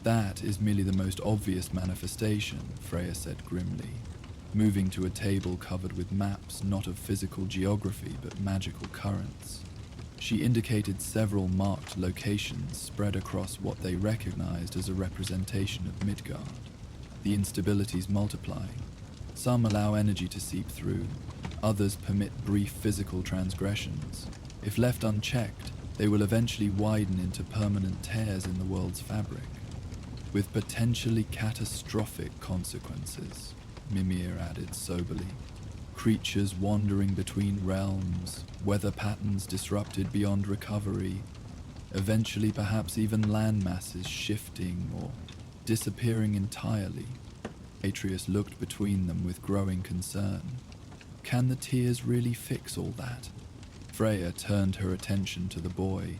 "That is merely the most obvious manifestation," Freya said grimly, moving to a table covered with maps not of physical geography but magical currents. She indicated several marked locations spread across what they recognized as a representation of Midgard. The instabilities multiply. Some allow energy to seep through, others permit brief physical transgressions. If left unchecked, they will eventually widen into permanent tears in the world's fabric, with potentially catastrophic consequences, Mimir added soberly. creatures wandering between realms, weather patterns disrupted beyond recovery, eventually perhaps even land masses shifting or disappearing entirely. Atreus looked between them with growing concern. Can the tears really fix all that? Freya turned her attention to the boy,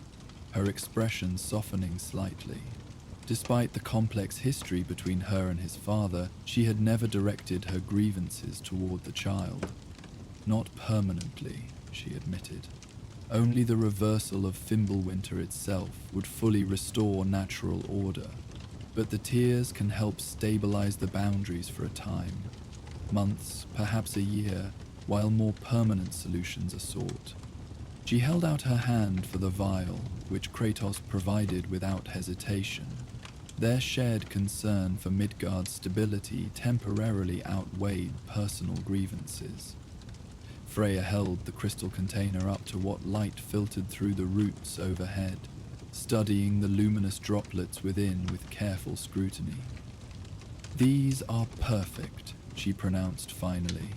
her expression softening slightly. Despite the complex history between her and his father, she had never directed her grievances toward the child. Not permanently, she admitted. Only the reversal of Fimbulwinter itself would fully restore natural order. But the tears can help stabilize the boundaries for a time. Months, perhaps a year, while more permanent solutions are sought. She held out her hand for the vial, which Kratos provided without hesitation. Their shared concern for Midgard's stability temporarily outweighed personal grievances. Freya held the crystal container up to what light filtered through the roots overhead, studying the luminous droplets within with careful scrutiny. "These are perfect," she pronounced finally.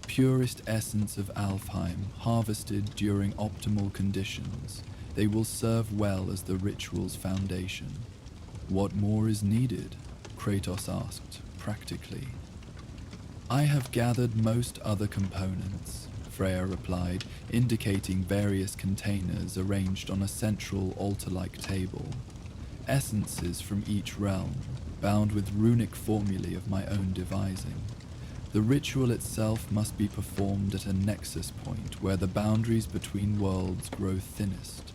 "Purest essence of Alfheim, harvested during optimal conditions. They will serve well as the ritual's foundation." "What more is needed?" Kratos asked, practically. "I have gathered most other components," Freya replied, indicating various containers arranged on a central altar-like table. "Essences from each realm, bound with runic formulae of my own devising. The ritual itself must be performed at a nexus point where the boundaries between worlds grow thinnest.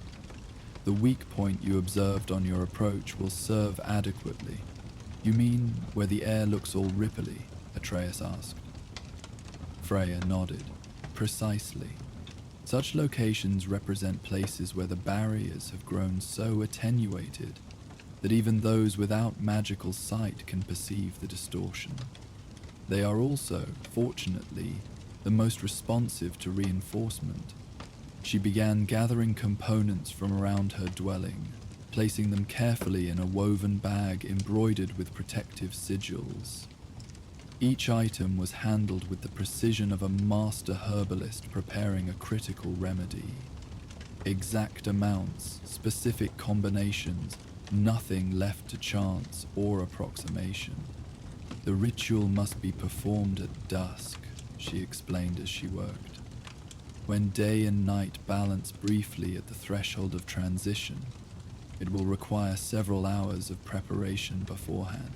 The weak point you observed on your approach will serve adequately." "You mean where the air looks all ripply?" Atreus asked. Freya nodded. "Precisely. Such locations represent places where the barriers have grown so attenuated that even those without magical sight can perceive the distortion. They are also, fortunately, the most responsive to reinforcement." She began gathering components from around her dwelling, placing them carefully in a woven bag embroidered with protective sigils. Each item was handled with the precision of a master herbalist preparing a critical remedy. Exact amounts, specific combinations, nothing left to chance or approximation. "The ritual must be performed at dusk," she explained as she worked. "When day and night balance briefly at the threshold of transition, it will require several hours of preparation beforehand."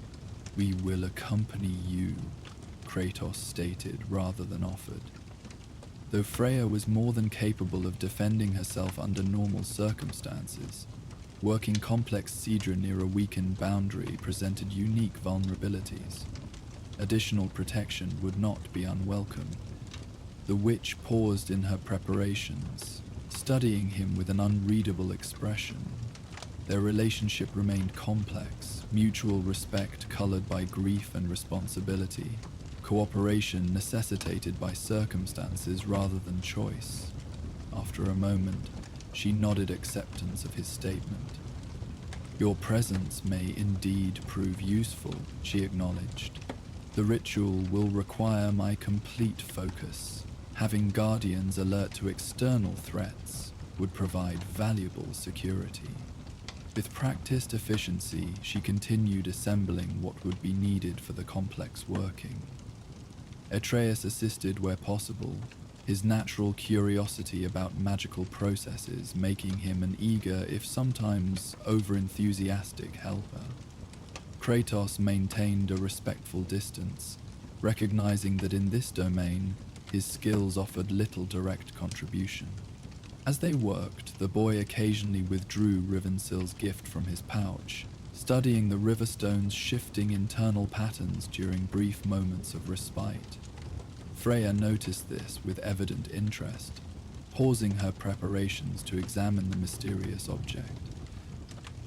"We will accompany you," Kratos stated rather than offered. Though Freya was more than capable of defending herself under normal circumstances, working complex Sidra near a weakened boundary presented unique vulnerabilities. Additional protection would not be unwelcome. The witch paused in her preparations, studying him with an unreadable expression. Their relationship remained complex, mutual respect colored by grief and responsibility, cooperation necessitated by circumstances rather than choice. After a moment, she nodded acceptance of his statement. "Your presence may indeed prove useful," she acknowledged. "The ritual will require my complete focus. Having guardians alert to external threats would provide valuable security." With practiced efficiency, she continued assembling what would be needed for the complex working. Atreus assisted where possible, his natural curiosity about magical processes making him an eager, if sometimes over-enthusiastic, helper. Kratos maintained a respectful distance, recognizing that in this domain, his skills offered little direct contribution. As they worked, the boy occasionally withdrew Rivensil's gift from his pouch, studying the Riverstone's shifting internal patterns during brief moments of respite. Freya noticed this with evident interest, pausing her preparations to examine the mysterious object.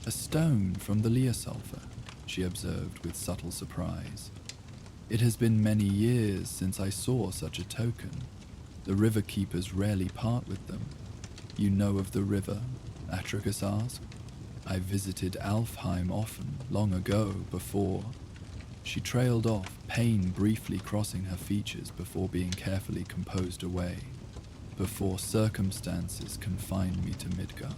"A stone from the Leosulfur," she observed with subtle surprise. "It has been many years since I saw such a token. The river keepers rarely part with them." "You know of the river?" Atreus asked. "I visited Alfheim often, long ago, before." She trailed off, pain briefly crossing her features before being carefully composed away. Before circumstances confined me to Midgard.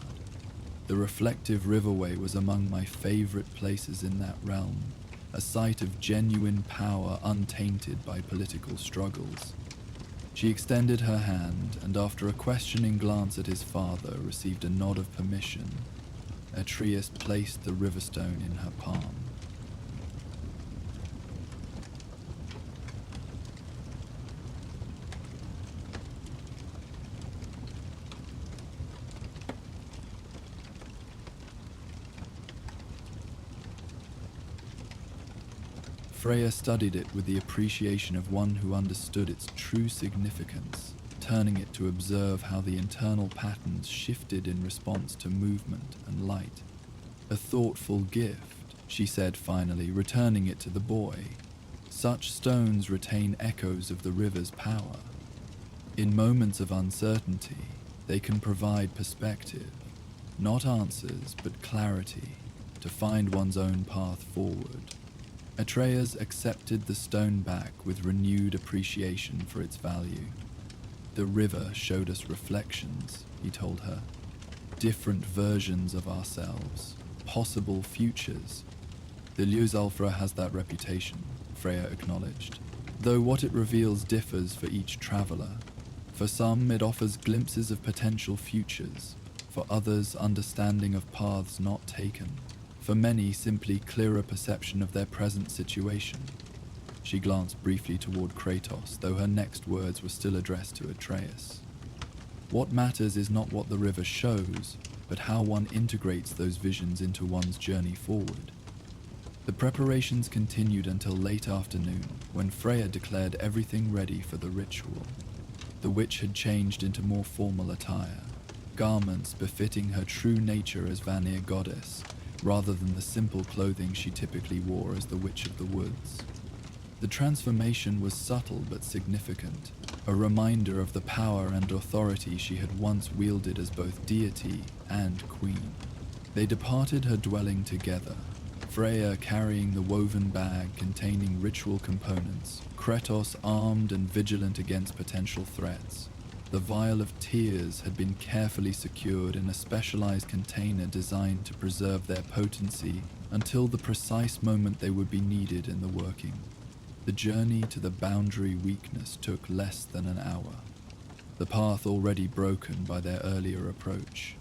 The reflective riverway was among my favorite places in that realm, a site of genuine power untainted by political struggles. She extended her hand, and after a questioning glance at his father, received a nod of permission. Atreus placed the riverstone in her palm. Freya studied it with the appreciation of one who understood its true significance, turning it to observe how the internal patterns shifted in response to movement and light. A thoughtful gift, she said finally, returning it to the boy. Such stones retain echoes of the river's power. In moments of uncertainty, they can provide perspective, not answers, but clarity, to find one's own path forward. Atreus accepted the stone back with renewed appreciation for its value. The river showed us reflections, he told her. Different versions of ourselves, possible futures. The Ljósálfra has that reputation, Freya acknowledged, though what it reveals differs for each traveler. For some, it offers glimpses of potential futures, for others, understanding of paths not taken. For many, simply clearer perception of their present situation. She glanced briefly toward Kratos, though her next words were still addressed to Atreus. What matters is not what the river shows, but how one integrates those visions into one's journey forward. The preparations continued until late afternoon, when Freya declared everything ready for the ritual. The witch had changed into more formal attire, garments befitting her true nature as Vanir goddess, rather than the simple clothing she typically wore as the Witch of the Woods. The transformation was subtle but significant, a reminder of the power and authority she had once wielded as both deity and queen. They departed her dwelling together, Freya carrying the woven bag containing ritual components, Kratos armed and vigilant against potential threats. The vial of tears had been carefully secured in a specialized container designed to preserve their potency until the precise moment they would be needed in the working. The journey to the boundary weakness took less than an hour, the path already broken by their earlier approach.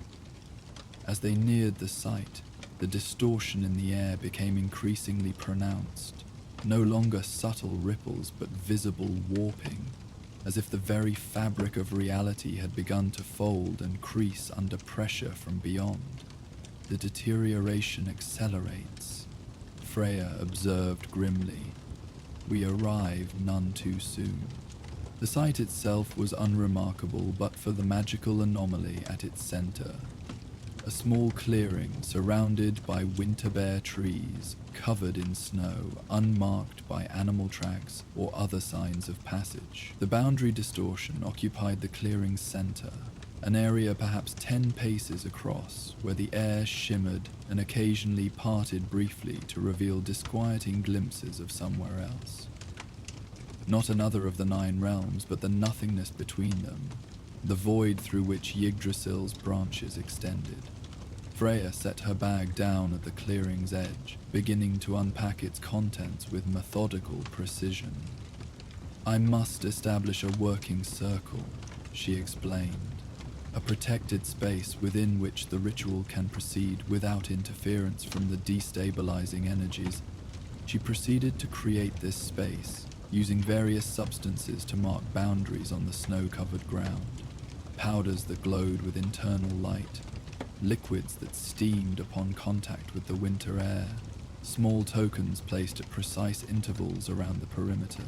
As they neared the site, the distortion in the air became increasingly pronounced, no longer subtle ripples but visible warping, as if the very fabric of reality had begun to fold and crease under pressure from beyond. The deterioration accelerates, Freya observed grimly. We arrived none too soon. The site itself was unremarkable but for the magical anomaly at its center. A small clearing surrounded by winter-bare trees, covered in snow, unmarked by animal tracks or other signs of passage. The boundary distortion occupied the clearing's center, an area perhaps 10 paces across, where the air shimmered and occasionally parted briefly to reveal disquieting glimpses of somewhere else. Not another of the 9 realms, but the nothingness between them, the void through which Yggdrasil's branches extended. Freya set her bag down at the clearing's edge, beginning to unpack its contents with methodical precision. I must establish a working circle, she explained, a protected space within which the ritual can proceed without interference from the destabilizing energies. She proceeded to create this space, using various substances to mark boundaries on the snow-covered ground, powders that glowed with internal light, liquids that steamed upon contact with the winter air, small tokens placed at precise intervals around the perimeter.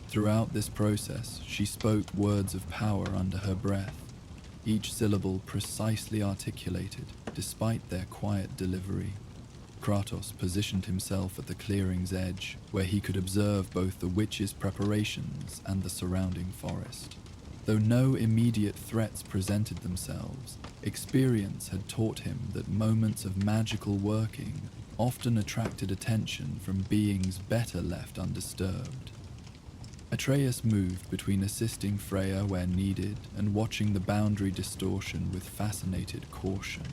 Throughout this process, she spoke words of power under her breath, each syllable precisely articulated, despite their quiet delivery. Kratos positioned himself at the clearing's edge, where he could observe both the witch's preparations and the surrounding forest. Though no immediate threats presented themselves, experience had taught him that moments of magical working often attracted attention from beings better left undisturbed. Atreus moved between assisting Freya where needed and watching the boundary distortion with fascinated caution.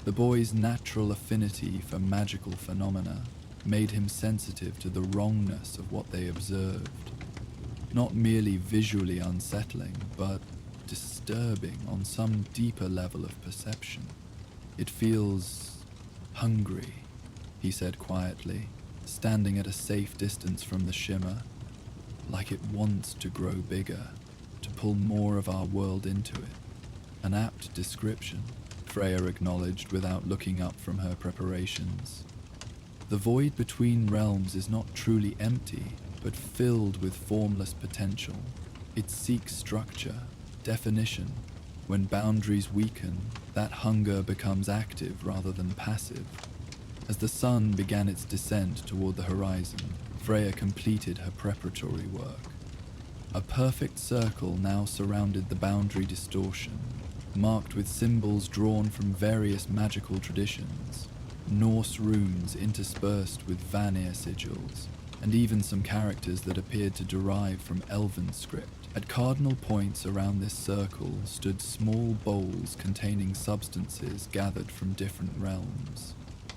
The boy's natural affinity for magical phenomena made him sensitive to the wrongness of what they observed. Not merely visually unsettling, but disturbing on some deeper level of perception. "It feels hungry," he said quietly, standing at a safe distance from the shimmer. "Like it wants to grow bigger, to pull more of our world into it." An apt description, Freya acknowledged without looking up from her preparations. The void between realms is not truly empty, but filled with formless potential. It seeks structure, definition. When boundaries weaken, that hunger becomes active rather than passive. As the sun began its descent toward the horizon, Freya completed her preparatory work. A perfect circle now surrounded the boundary distortion, marked with symbols drawn from various magical traditions, Norse runes interspersed with Vanir sigils, and even some characters that appeared to derive from Elven script. At cardinal points around this circle stood small bowls containing substances gathered from different realms.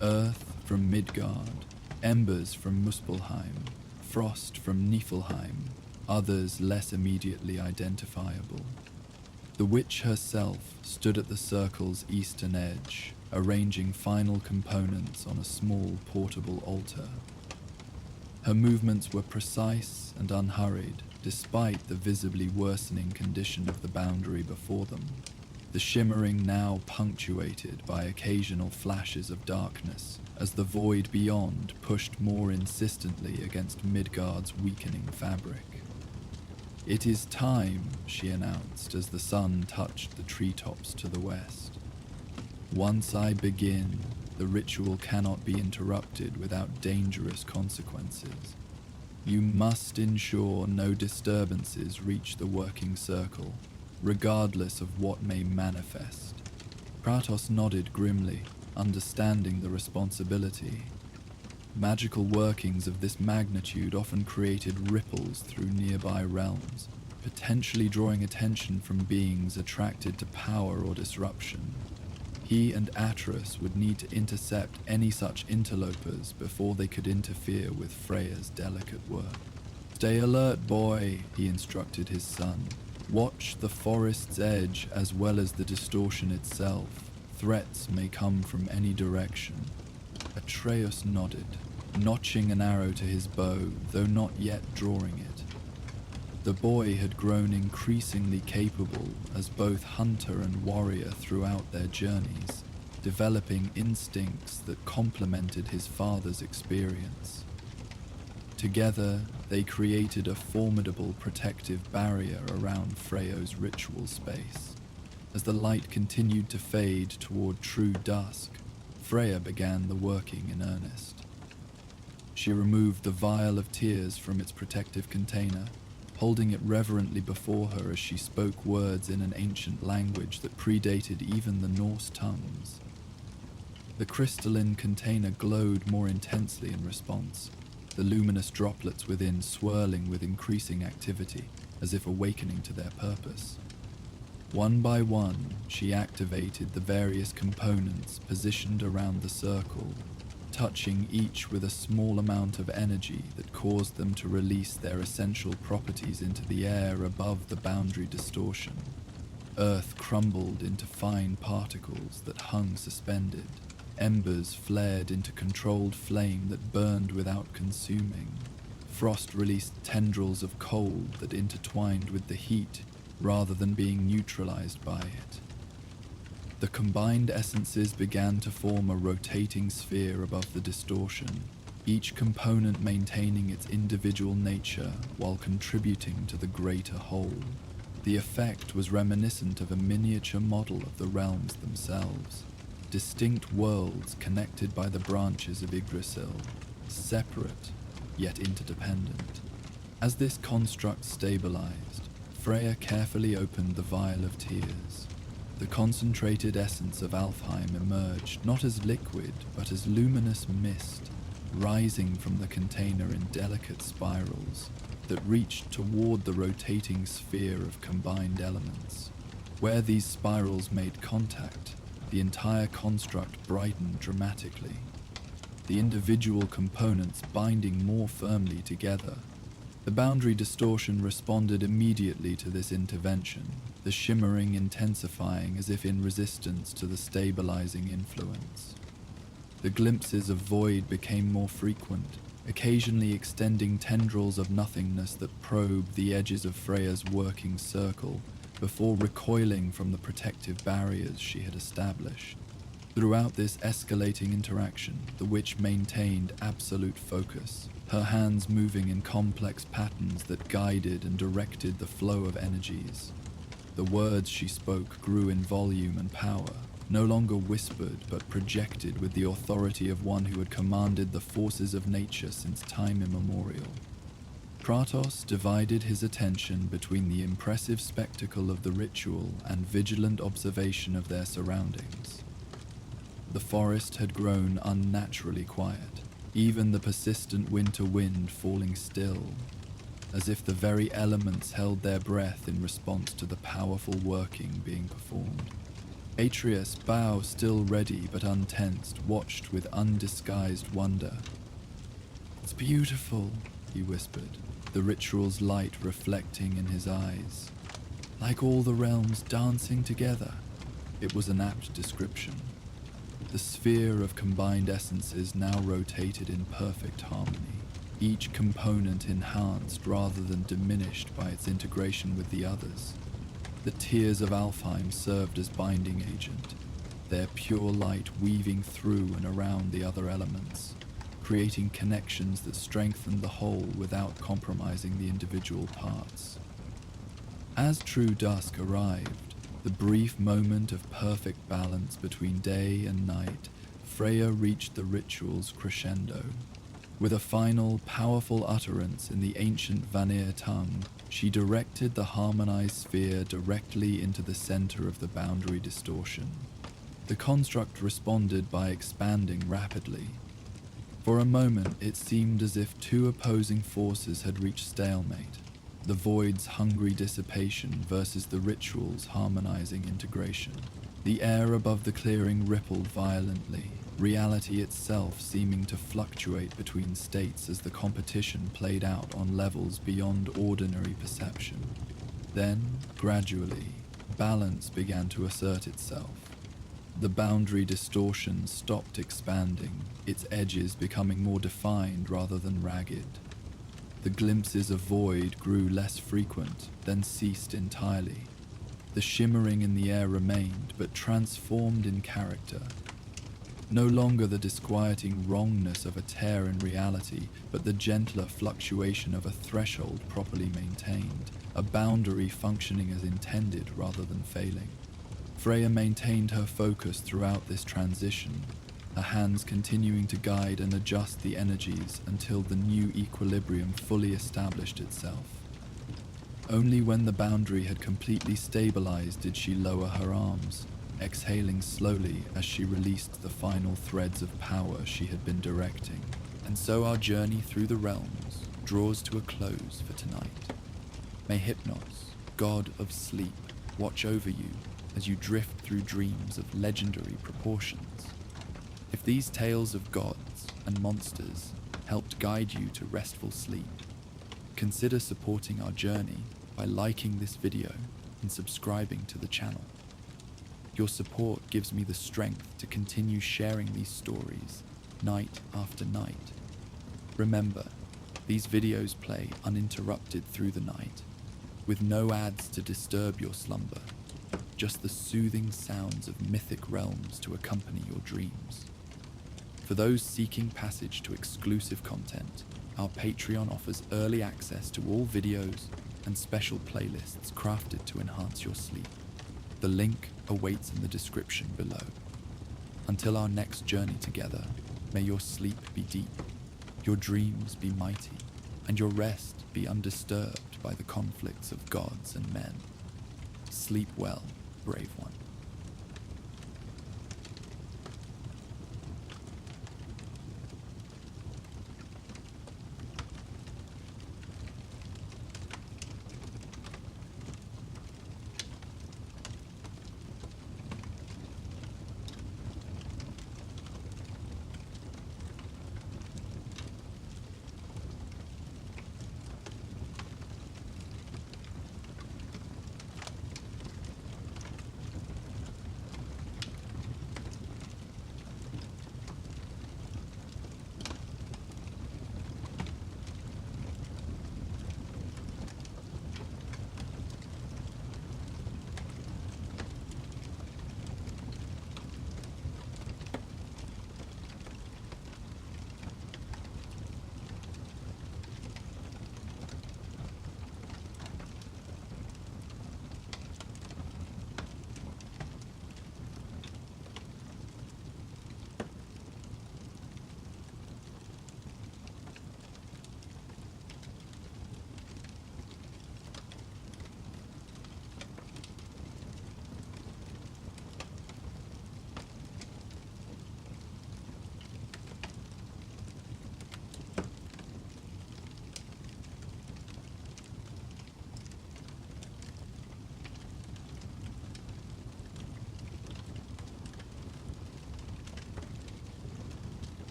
Earth from Midgard, embers from Muspelheim, frost from Niflheim, others less immediately identifiable. The witch herself stood at the circle's eastern edge, arranging final components on a small portable altar. Her movements were precise and unhurried, despite the visibly worsening condition of the boundary before them, the shimmering now punctuated by occasional flashes of darkness as the void beyond pushed more insistently against Midgard's weakening fabric. "It is time," she announced as the sun touched the treetops to the west. "Once I begin, the ritual cannot be interrupted without dangerous consequences. You must ensure no disturbances reach the working circle, regardless of what may manifest." Kratos nodded grimly, understanding the responsibility. Magical workings of this magnitude often created ripples through nearby realms, potentially drawing attention from beings attracted to power or disruption. He and Atreus would need to intercept any such interlopers before they could interfere with Freya's delicate work. "Stay alert, boy," he instructed his son. "Watch the forest's edge as well as the distortion itself. Threats may come from any direction." Atreus nodded, notching an arrow to his bow, though not yet drawing it. The boy had grown increasingly capable as both hunter and warrior throughout their journeys, developing instincts that complemented his father's experience. Together, they created a formidable protective barrier around Freya's ritual space. As the light continued to fade toward true dusk, Freya began the working in earnest. She removed the vial of tears from its protective container, holding it reverently before her as she spoke words in an ancient language that predated even the Norse tongues. The crystalline container glowed more intensely in response, the luminous droplets within swirling with increasing activity, as if awakening to their purpose. One by one, she activated the various components positioned around the circle, touching each with a small amount of energy that caused them to release their essential properties into the air above the boundary distortion. Earth crumbled into fine particles that hung suspended. Embers flared into controlled flame that burned without consuming. Frost released tendrils of cold that intertwined with the heat rather than being neutralized by it. The combined essences began to form a rotating sphere above the distortion, each component maintaining its individual nature while contributing to the greater whole. The effect was reminiscent of a miniature model of the realms themselves, distinct worlds connected by the branches of Yggdrasil, separate yet interdependent. As this construct stabilized, Freya carefully opened the vial of tears. The concentrated essence of Alfheim emerged not as liquid, but as luminous mist, rising from the container in delicate spirals that reached toward the rotating sphere of combined elements. Where these spirals made contact, the entire construct brightened dramatically, the individual components binding more firmly together. The boundary distortion responded immediately to this intervention, the shimmering intensifying as if in resistance to the stabilizing influence. The glimpses of void became more frequent, occasionally extending tendrils of nothingness that probed the edges of Freya's working circle before recoiling from the protective barriers she had established. Throughout this escalating interaction, the witch maintained absolute focus, her hands moving in complex patterns that guided and directed the flow of energies. The words she spoke grew in volume and power, no longer whispered but projected with the authority of one who had commanded the forces of nature since time immemorial. Kratos divided his attention between the impressive spectacle of the ritual and vigilant observation of their surroundings. The forest had grown unnaturally quiet, even the persistent winter wind falling still, as if the very elements held their breath in response to the powerful working being performed. Atreus, bow still ready but untensed, watched with undisguised wonder. "It's beautiful," he whispered, the ritual's light reflecting in his eyes. "Like all the realms dancing together." It was an apt description. The sphere of combined essences now rotated in perfect harmony, each component enhanced rather than diminished by its integration with the others. The tears of Alfheim served as binding agent, their pure light weaving through and around the other elements, creating connections that strengthened the whole without compromising the individual parts. As true dusk arrived, the brief moment of perfect balance between day and night, Freya reached the ritual's crescendo. With a final, powerful utterance in the ancient Vanir tongue, she directed the harmonized sphere directly into the center of the boundary distortion. The construct responded by expanding rapidly. For a moment, it seemed as if two opposing forces had reached stalemate, the void's hungry dissipation versus the ritual's harmonizing integration. The air above the clearing rippled violently, reality itself seeming to fluctuate between states as the competition played out on levels beyond ordinary perception. Then, gradually, balance began to assert itself. The boundary distortion stopped expanding, its edges becoming more defined rather than ragged. The glimpses of void grew less frequent, then ceased entirely. The shimmering in the air remained, but transformed in character. No longer the disquieting wrongness of a tear in reality, but the gentler fluctuation of a threshold properly maintained, a boundary functioning as intended rather than failing. Freya maintained her focus throughout this transition, her hands continuing to guide and adjust the energies until the new equilibrium fully established itself. Only when the boundary had completely stabilized did she lower her arms, exhaling slowly as she released the final threads of power she had been directing. And so our journey through the realms draws to a close for tonight. May Hypnos, god of sleep, watch over you as you drift through dreams of legendary proportions. If these tales of gods and monsters helped guide you to restful sleep, consider supporting our journey by liking this video and subscribing to the channel. Your support gives me the strength to continue sharing these stories night after night. Remember, these videos play uninterrupted through the night, with no ads to disturb your slumber, just the soothing sounds of mythic realms to accompany your dreams. For those seeking passage to exclusive content, our Patreon offers early access to all videos and special playlists crafted to enhance your sleep. The link awaits in the description below. Until our next journey together, may your sleep be deep, your dreams be mighty, and your rest be undisturbed by the conflicts of gods and men. Sleep well, brave one.